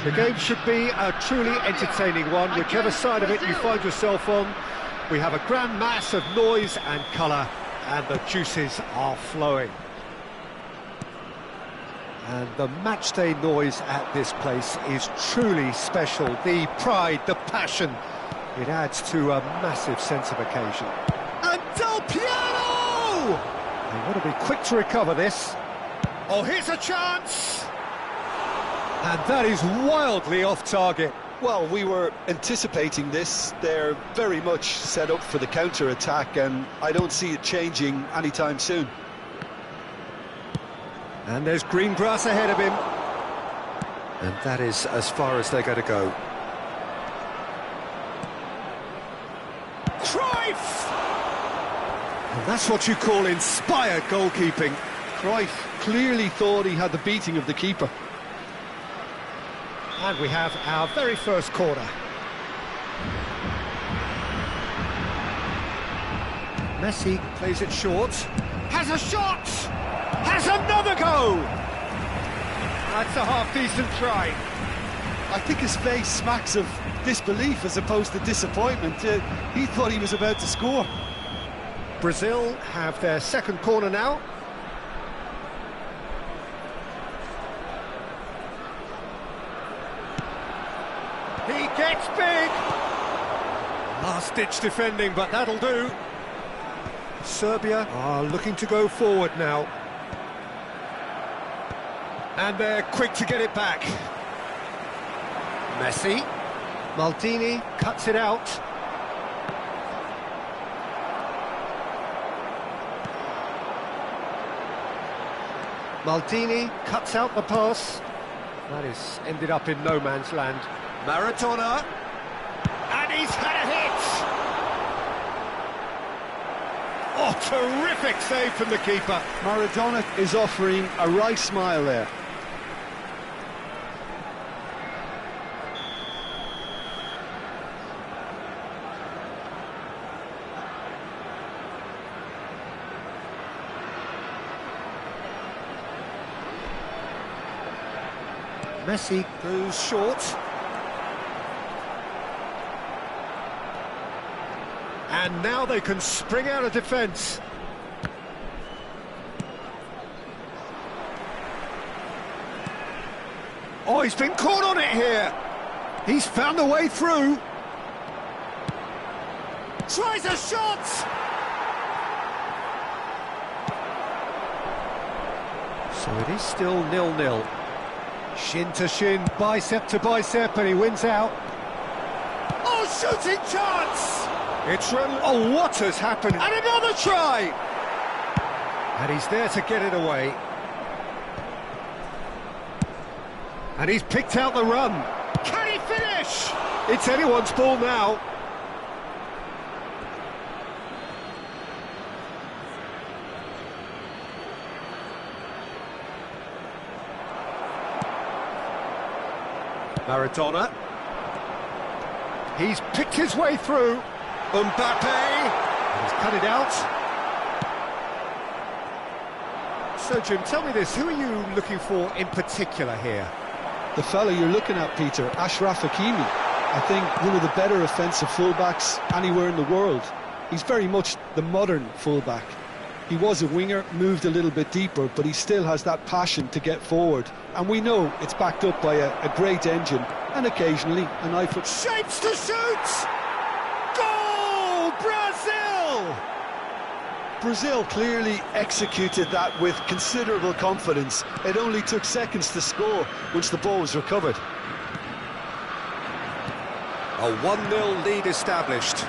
The game should be a truly entertaining one, whichever side of it you find yourself on. We have a grand mass of noise and colour, and the juices are flowing. And the matchday noise at this place is truly special. The pride, the passion, it adds to a massive sense of occasion. And Del Piero! They want to be quick to recover this. Oh, here's a chance! And that is wildly off target. Well, we were anticipating this. They're very much set up for the counter-attack, and I don't see it changing anytime soon. And there's green grass ahead of him. And that is as far as they're going to go. Cruyff! And that's what you call inspired goalkeeping. Cruyff clearly thought he had the beating of the keeper. And we have our very first corner. Messi plays it short. Has a shot! Has another go! That's a half-decent try. I think his face smacks of disbelief as opposed to disappointment. He thought he was about to score. Brazil have their second corner now. He gets big! Last-ditch defending, but that'll do. Serbia are looking to go forward now. And they're quick to get it back. Messi. Maldini cuts it out. Maldini cuts out the pass. That is ended up in no man's land. Maradona. And he's had a hit! Oh, terrific save from the keeper. Maradona is offering a wry smile there. Messi goes short. And now they can spring out of defence. Oh, he's been caught on it here. He's found a way through. Tries a shot! So it is still 0-0. Shin to shin, bicep to bicep, and he wins out. Oh, shooting chance! It's run. Oh, what has happened? And another try! And he's there to get it away. And he's picked out the run. Can he finish? It's anyone's ball now. Maradona. He's picked his way through. Mbappe. He's cut it out. So, Jim, tell me this. Who are you looking for in particular here? The fella you're looking at, Peter, Ashraf Hakimi. I think one of the better offensive fullbacks anywhere in the world. He's very much the modern fullback. He was a winger, moved a little bit deeper, but he still has that passion to get forward. And we know it's backed up by a great engine, and occasionally an eye for... Shapes to shoot! Goal! Brazil! Brazil clearly executed that with considerable confidence. It only took seconds to score once the ball was recovered. A 1-0 lead established.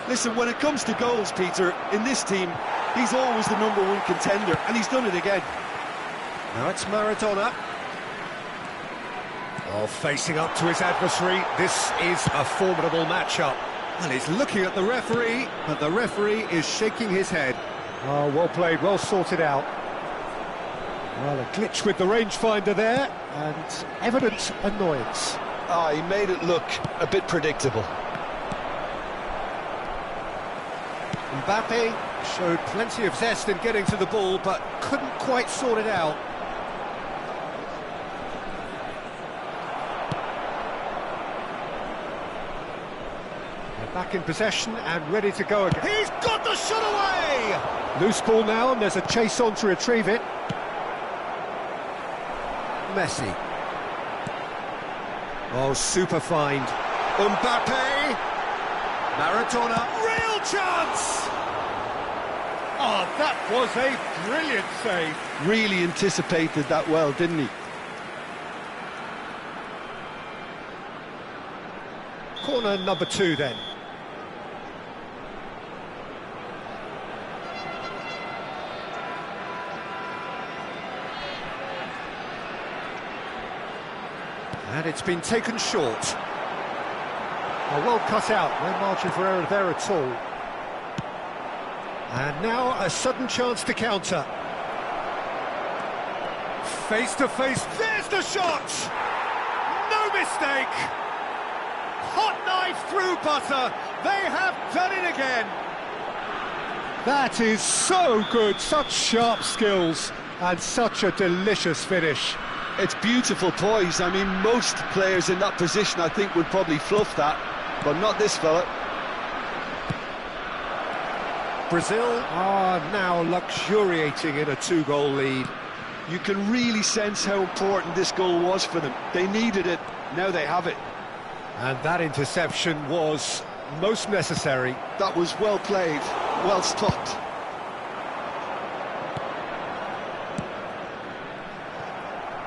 Listen, when it comes to goals, Peter, in this team, he's always the #1 contender, and he's done it again. Now it's Maradona. Oh, facing up to his adversary. This is a formidable matchup. Well, he's looking at the referee, but the referee is shaking his head. Oh, well played, well sorted out. Well, a glitch with the rangefinder there, and evident annoyance. Ah, he made it look a bit predictable. Mbappe Showed plenty of zest in getting to the ball, but couldn't quite sort it out. They're back in possession and ready to go again. He's got the shot away! Loose ball now, and there's a chase on to retrieve it. Messi. Oh, super find. Mbappe. Maradona. Real chance! Oh, that was a brilliant save. Really anticipated that well, didn't he? Corner number 2 then. And it's been taken short. Oh, well cut out, no margin for error there at all. And now a sudden chance to counter. Face to face, there's the shot! No mistake! Hot knife through butter, they have done it again! That is so good, such sharp skills, and such a delicious finish. It's beautiful poise. I mean, most players in that position, I think, would probably fluff that, but not this fella. Brazil are now luxuriating in a 2-goal lead. You can really sense how important this goal was for them. They needed it, now they have it. And that interception was most necessary. That was well played, well stopped.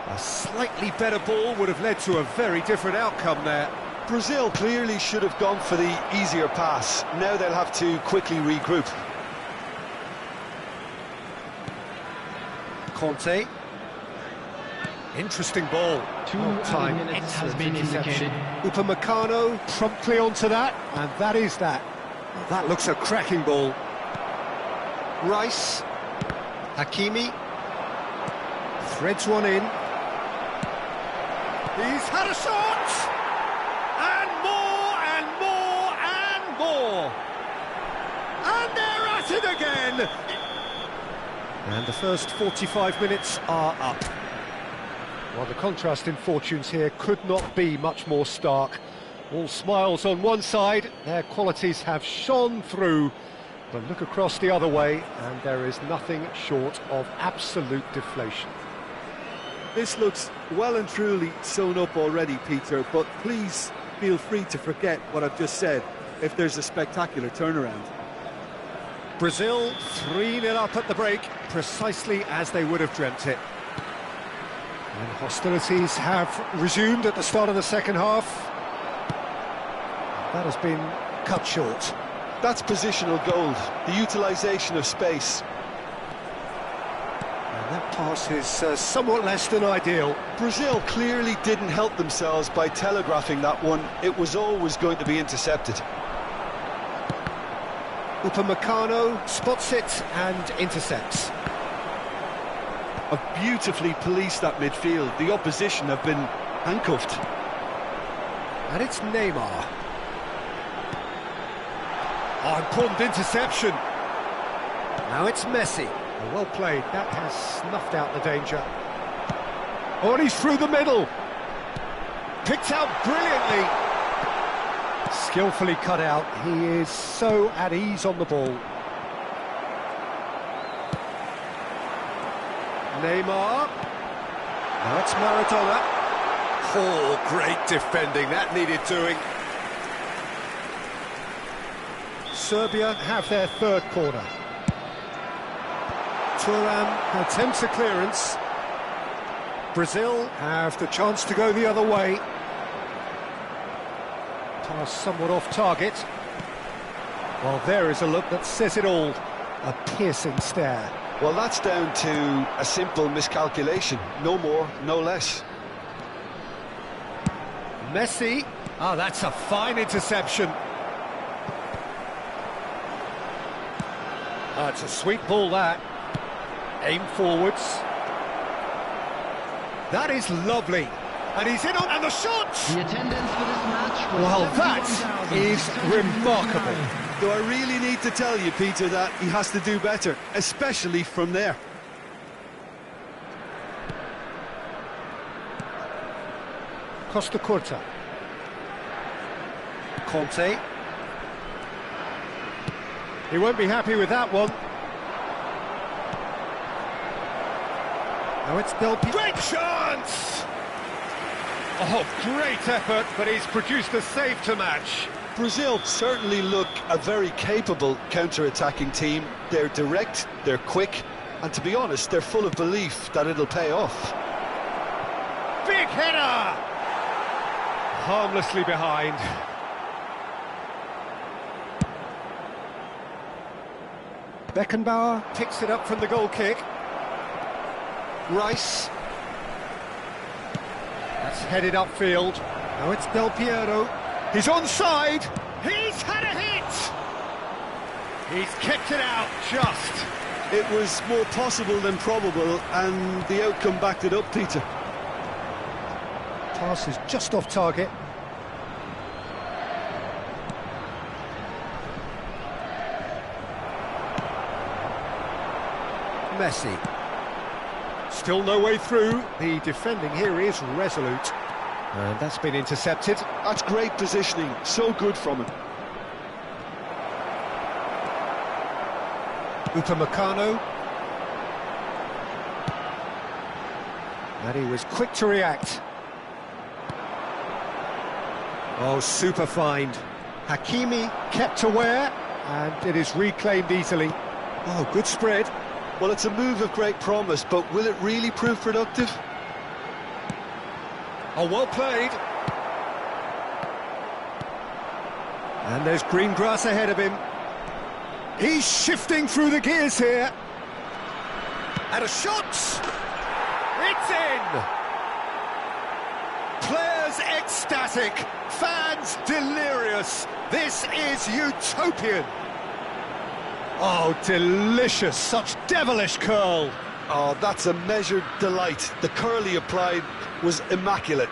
A slightly better ball would have led to a very different outcome there. Brazil clearly should have gone for the easier pass. Now they'll have to quickly regroup. Conte. Interesting ball. Time minutes has been indicated. Upamecano promptly onto that, and that is that. Well, that looks a cracking ball. Rice. Hakimi. Threads one in. He's had a shot! And more, and more, and more! And they're at it again! And the first 45 minutes are up. Well, the contrast in fortunes here could not be much more stark. All smiles on one side, their qualities have shone through. But look across the other way, and there is nothing short of absolute deflation. This looks well and truly sewn up already, Peter, but please feel free to forget what I've just said if there's a spectacular turnaround. Brazil 3-0 up at the break, precisely as they would have dreamt it. And hostilities have resumed at the start of the second half. That has been cut short. That's positional gold, the utilisation of space. And that pass is somewhat less than ideal. Brazil clearly didn't help themselves by telegraphing that one. It was always going to be intercepted. Upamecano spots it and intercepts. Have beautifully policed that midfield. The opposition have been handcuffed. And it's Neymar. Oh, important interception. Now it's Messi. Well played, that has snuffed out the danger. Oh, and he's through the middle. Picked out brilliantly. Skillfully cut out. He is so at ease on the ball. Neymar. Now it's Maradona. Oh, great defending. That needed doing. Serbia have their third corner. Thuram attempts a clearance. Brazil have the chance to go the other way. Pass somewhat off target. Well, there is a look that says it all. A piercing stare. Well, that's down to a simple miscalculation. No more, no less. Messi. Oh, that's a fine interception. Oh, it's a sweet ball, that. Aim forwards. That is lovely. And he's in on, and the shot! The attendance for this match was Well, that is remarkable. Do I really need to tell you, Peter, that he has to do better, especially from there? Costa Curta. Conte. He won't be happy with that one. Now it's Del Piero. Great chance! Oh, great effort, but he's produced a save to match. Brazil certainly look a very capable counter-attacking team. They're direct, they're quick, and to be honest, they're full of belief that it'll pay off. Big header! Harmlessly behind. Beckenbauer picks it up from the goal kick. Rice. That's headed upfield. Now it's Del Piero. He's onside. He's had a hit. He's kicked it out just. It was more possible than probable, and the outcome backed it up, Peter. Pass is just off target. Messi. Still no way through. The defending here is resolute. And that's been intercepted. That's great positioning, so good from him. Upamecano. And he was quick to react. Oh, super find. Hakimi kept aware, and it is reclaimed easily. Oh, good spread. Well, it's a move of great promise, but will it really prove productive? Oh, well played. And there's green grass ahead of him. He's shifting through the gears here. And a shot! It's in! Players ecstatic, fans delirious. This is utopian. Oh, delicious, such devilish curl. Oh, that's a measured delight. The curl he applied was immaculate.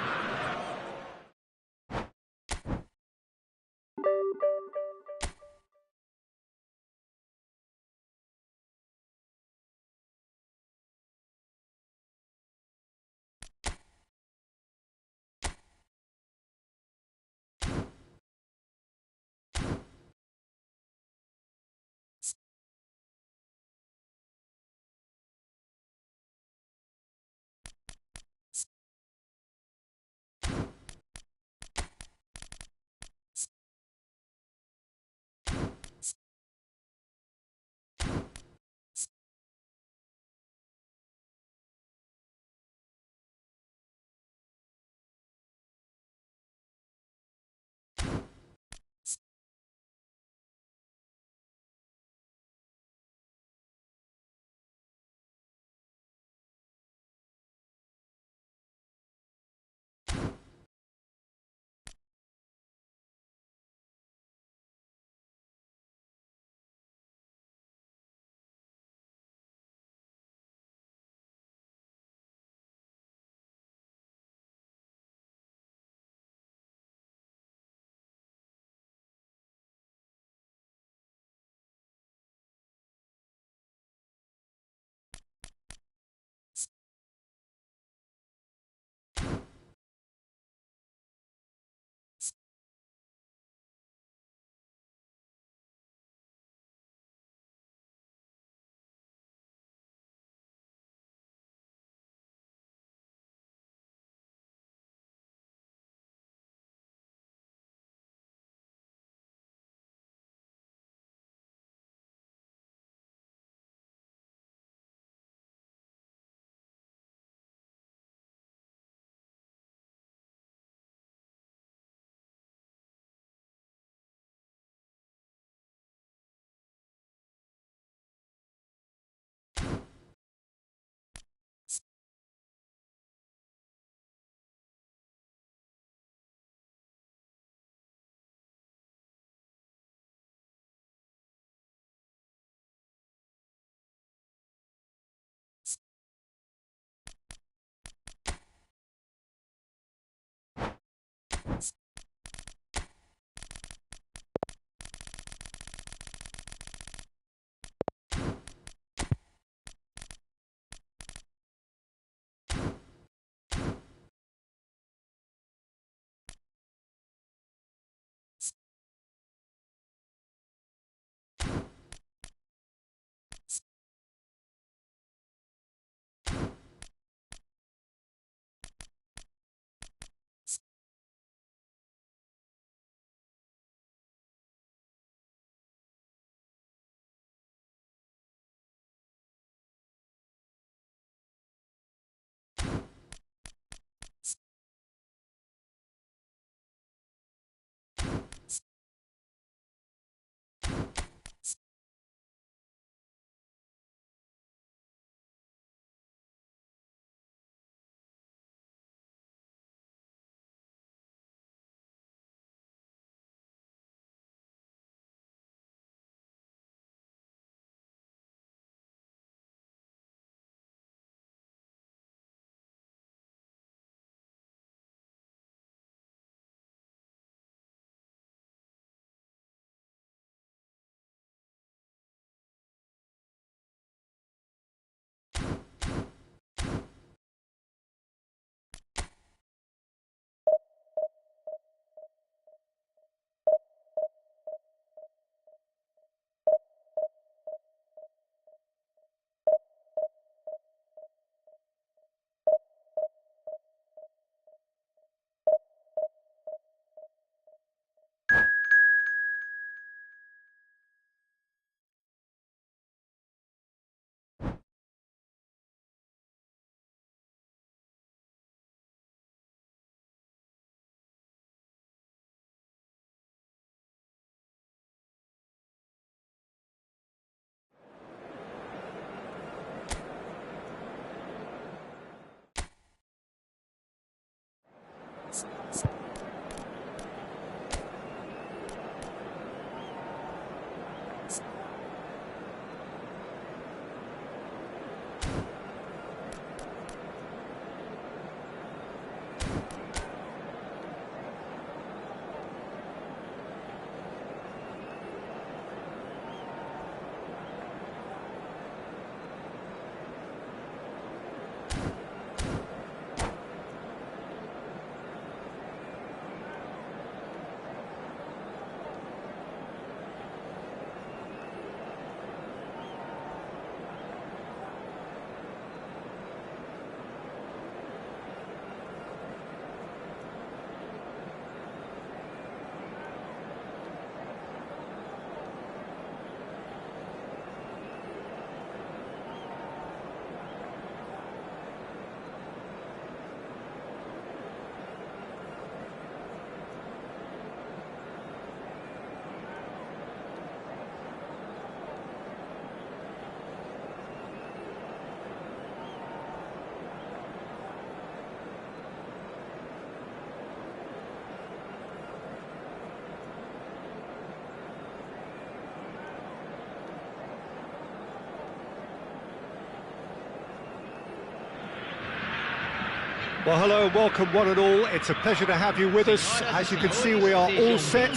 Well, hello and welcome one and all. It's a pleasure to have you with us. As you can see, we are all set.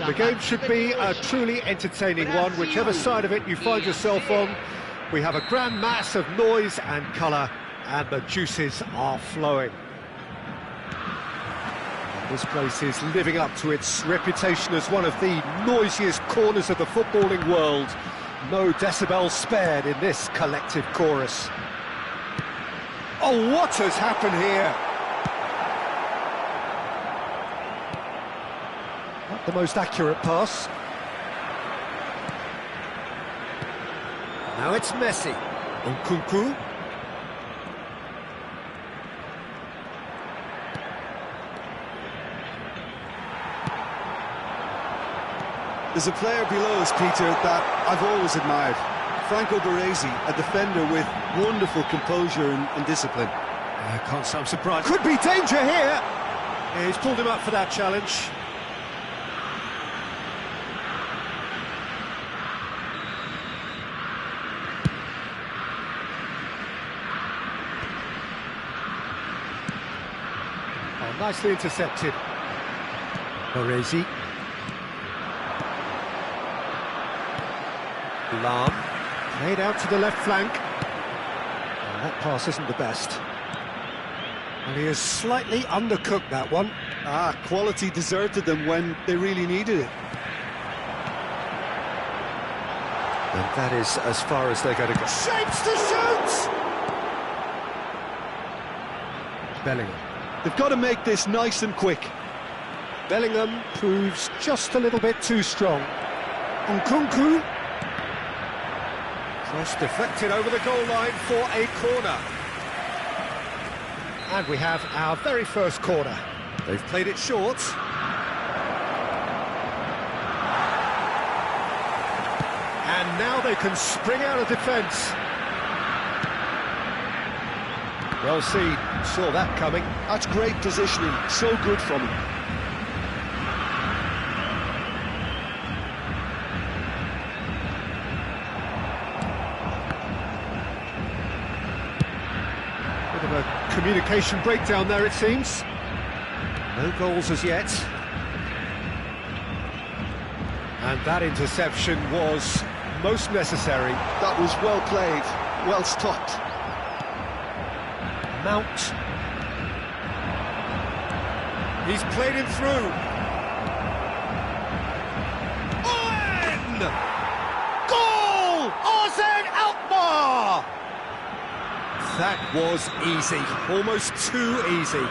The game should be a truly entertaining one, whichever side of it you find yourself on. We have a grand mass of noise and colour, and the juices are flowing. This place is living up to its reputation as one of the noisiest corners of the footballing world. No decibels spared in this collective chorus. Oh, what has happened here? Not the most accurate pass. Now it's Messi. Nkunku. There's a player below us, Peter, that I've always admired. Franco Baresi, a defender with wonderful composure and discipline. I can't say I'm surprised. Could be danger here. Yeah, he's pulled him up for that challenge. Oh, nicely intercepted. Baresi. Lam. Made out to the left flank. Oh, that pass isn't the best. And he has slightly undercooked that one. Quality deserted them when they really needed it. And that is as far as they're going to go. Shapes to shoot! Bellingham. They've got to make this nice and quick. Bellingham proves just a little bit too strong. Nkunku. Cross deflected over the goal line for a corner. And we have our very first corner. They've played it short. And now they can spring out of defence. Well seen, saw that coming. That's great positioning, so good from him. Communication breakdown there, it seems. No goals as yet. And that interception was most necessary. That was well played, well stopped. Mount. He's played him through. Owen! Goal! Ozan Alkmaar! That was easy, almost too easy.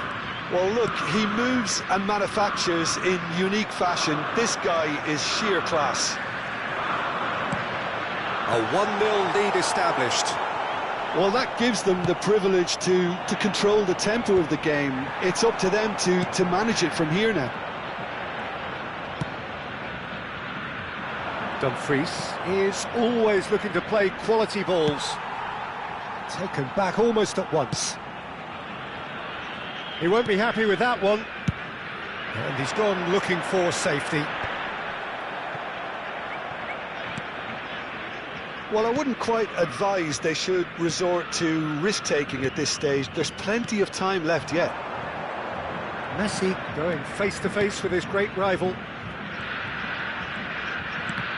Well, look, he moves and manufactures in unique fashion. This guy is sheer class. A 1-0 lead established. Well, that gives them the privilege to control the tempo of the game. It's up to them to manage it from here now. Dumfries is always looking to play quality balls. Taken back almost at once. He won't be happy with that one. And he's gone looking for safety. Well, I wouldn't quite advise they should resort to risk-taking at this stage. There's plenty of time left yet. Messi going face-to-face with his great rival.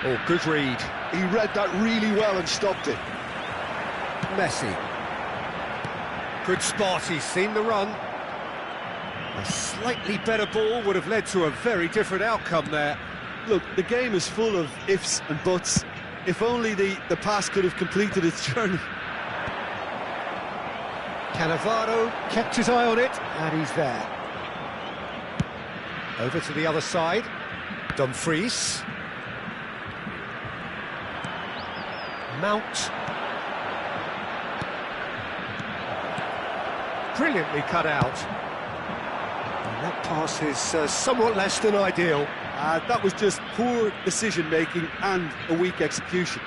Oh, good read. He read that really well and stopped it. Messi. Good spot, he's seen the run. A slightly better ball would have led to a very different outcome there. Look, the game is full of ifs and buts. If only the pass could have completed its journey. Cannavaro kept his eye on it, and he's there. Over to the other side. Dumfries. Mount. Brilliantly cut out. And that pass is somewhat less than ideal. That was just poor decision-making and a weak execution.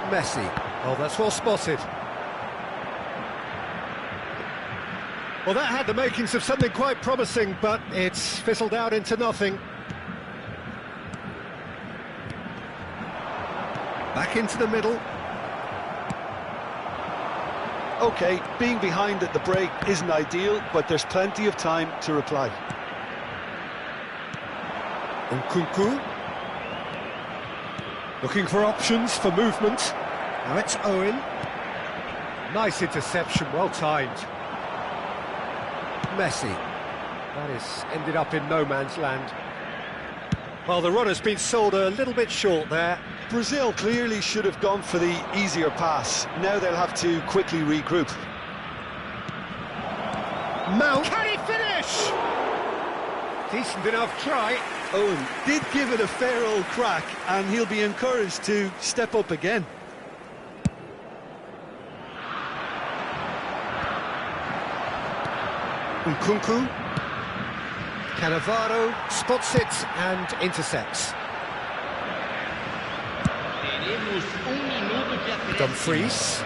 Messi. Oh, that's well spotted. Well, that had the makings of something quite promising, but it's fizzled out into nothing. Back into the middle. OK, being behind at the break isn't ideal, but there's plenty of time to reply. Nkunku. Looking for options for movement. Now it's Owen. Nice interception, well timed. Messi. That is ended up in no man's land. Well, the run has been sold a little bit short there. Brazil clearly should have gone for the easier pass. Now they'll have to quickly regroup. Mount. Can he finish? Decent enough try. Owen did give it a fair old crack, and he'll be encouraged to step up again. Nkunku. Cannavaro spots it and intercepts. Dumfries.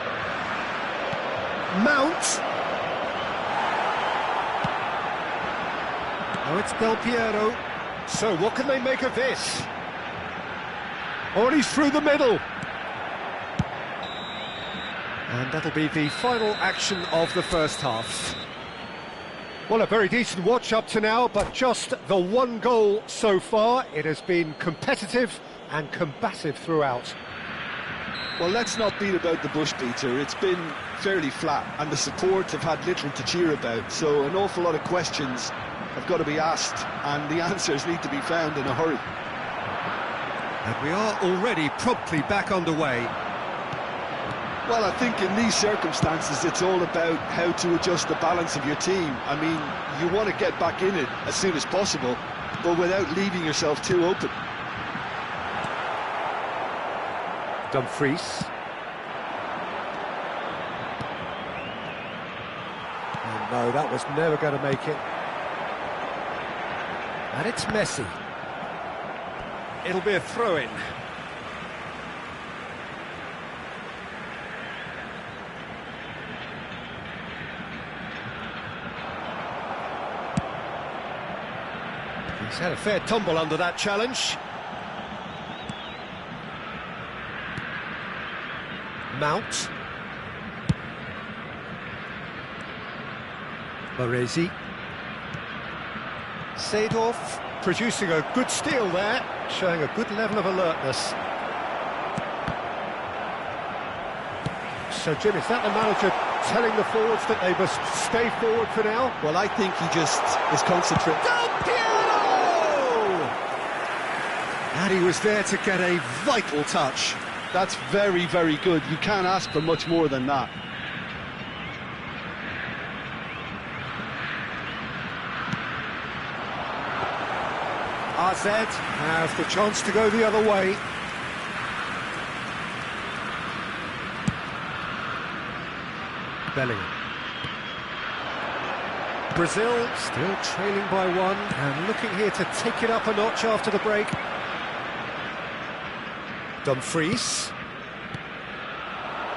Mount. Now it's Del Piero. So what can they make of this? Oh, and he's through the middle. And that'll be the final action of the first half. Well, a very decent watch up to now, but just the one goal so far. It has been competitive and combative throughout. Well, let's not beat about the bush, Peter. It's been fairly flat, and the support have had little to cheer about, so an awful lot of questions have got to be asked, and the answers need to be found in a hurry. And we are already promptly back underway. Well, I think in these circumstances it's all about how to adjust the balance of your team. I mean, you want to get back in it as soon as possible, but without leaving yourself too open. Dumfries. Oh no, that was never going to make it. And it's Messi. It'll be a throw-in. He's had a fair tumble under that challenge. Mount. Baresi. Seedorf producing a good steal there, showing a good level of alertness. So, Jim, is that the manager telling the forwards that they must stay forward for now? Well, I think he just is concentrating. Del Piero! And he was there to get a vital touch. That's very, very good. You can't ask for much more than that. AZ has the chance to go the other way. Bellingham. Brazil still trailing by one and looking here to take it up a notch after the break. Dumfries.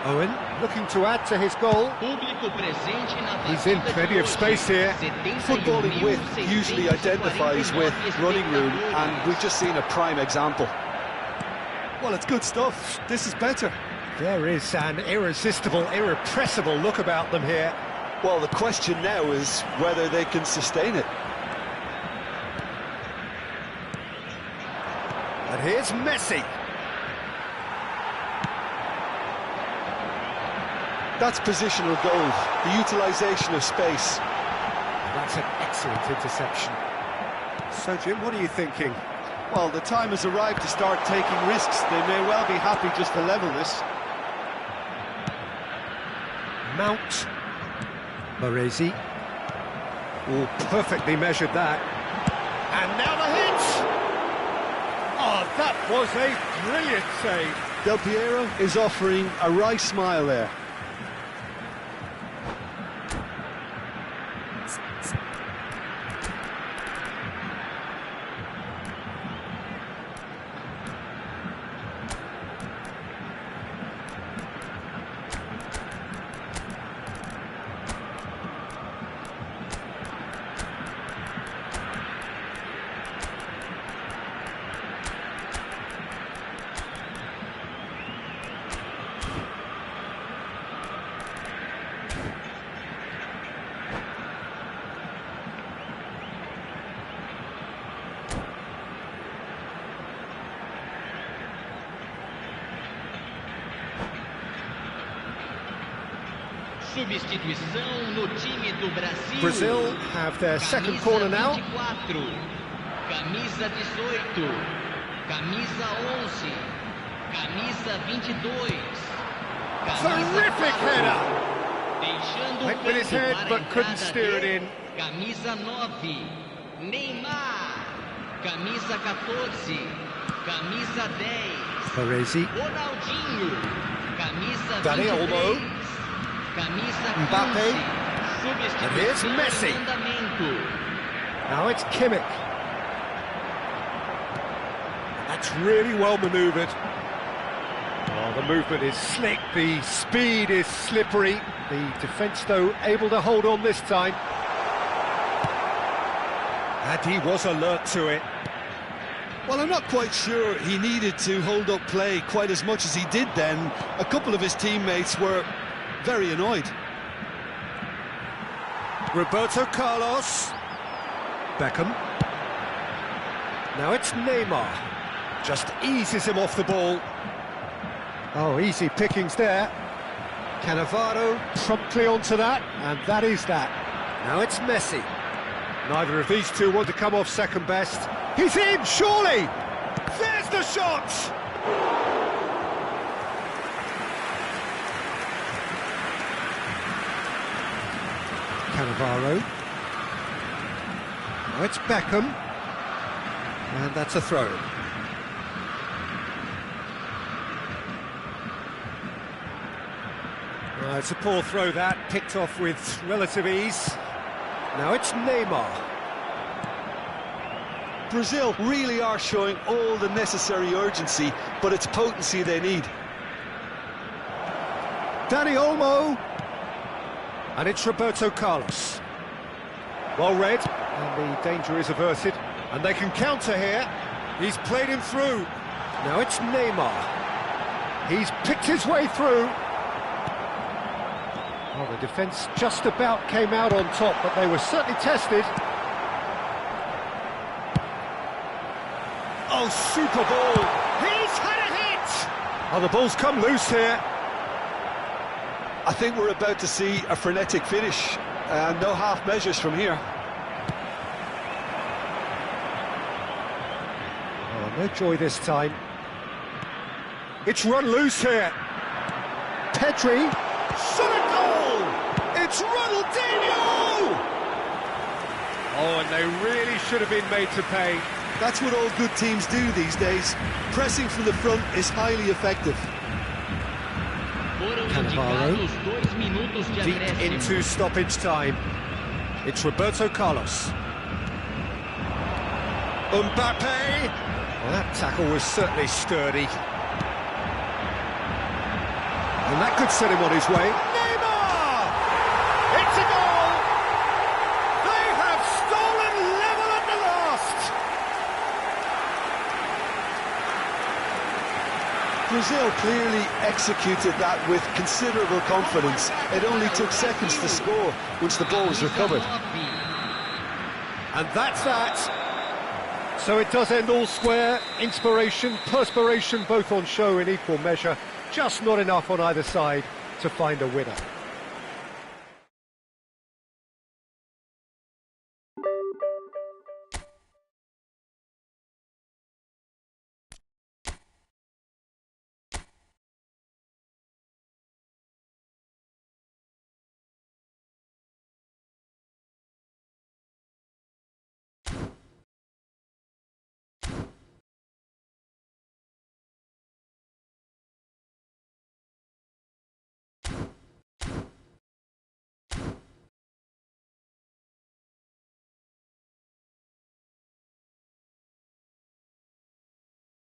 Owen looking to add to his goal. He's in plenty of space here. Footballing width usually identifies with running room, and we've just seen a prime example. Well, it's good stuff. This is better. There is an irresistible, irrepressible look about them here. Well, the question now is whether they can sustain it. And here's Messi. That's positional goal, the utilisation of space. And that's an excellent interception. So, Jim, what are you thinking? Well, the time has arrived to start taking risks. They may well be happy just to level this. Mount. Baresi. Oh, perfectly measured that. And now the hit! Oh, that was a brilliant save. Del Piero is offering a wry smile there. Substituição no time do Brasil. Brazil have their second corner now. 24, camisa 18, camisa 11, camisa 22. Terrific header! Deixando o Went with his campo head, para a but couldn't entrada steer it dele, in. Camisa 9, Neymar. Camisa 14, camisa 10. Paresi. Ronaldinho, camisa Dani 23, Olmo. camisa 15, Mbappe. substituição And here's Messi. em andamento. Now it's Kimmich. That's really well manoeuvred. Oh, the movement is slick, the speed is slippery. The defence, though, able to hold on this time. And he was alert to it. Well, I'm not quite sure he needed to hold up play quite as much as he did then. A couple of his teammates were very annoyed. Roberto Carlos. Beckham. Now it's Neymar. Just eases him off the ball. Oh, easy pickings there. Cannavaro promptly onto that, and that is that. Now it's Messi. Neither of these two want to come off second best. He's in, surely! There's the shot! Cannavaro. Now it's Beckham. And that's a throw. It's a poor throw that, picked off with relative ease. Now it's Neymar. Brazil really are showing all the necessary urgency, but it's potency they need. Dani Olmo. And it's Roberto Carlos. Well read, and the danger is averted. And they can counter here. He's played him through. Now it's Neymar. He's picked his way through. Well, the defence just about came out on top, but they were certainly tested. Oh, super ball! He's had a hit! Oh, the ball's come loose here. I think we're about to see a frenetic finish, and no half measures from here. Oh, no joy this time. It's run loose here. Pedri. Shot a goal! It's Ronaldinho! Oh, and they really should have been made to pay. That's what all good teams do these days. Pressing from the front is highly effective. Cannavaro. Deep Deep into stoppage time. It's Roberto Carlos. Mbappe! Well, that tackle was certainly sturdy. And that could set him on his way. Neymar! It's a goal! They have stolen level at the last! Brazil clearly executed that with considerable confidence. It only took seconds to score once the ball was recovered. And that's that. So it does end all square. Inspiration, perspiration, both on show in equal measure. Just not enough on either side to find a winner.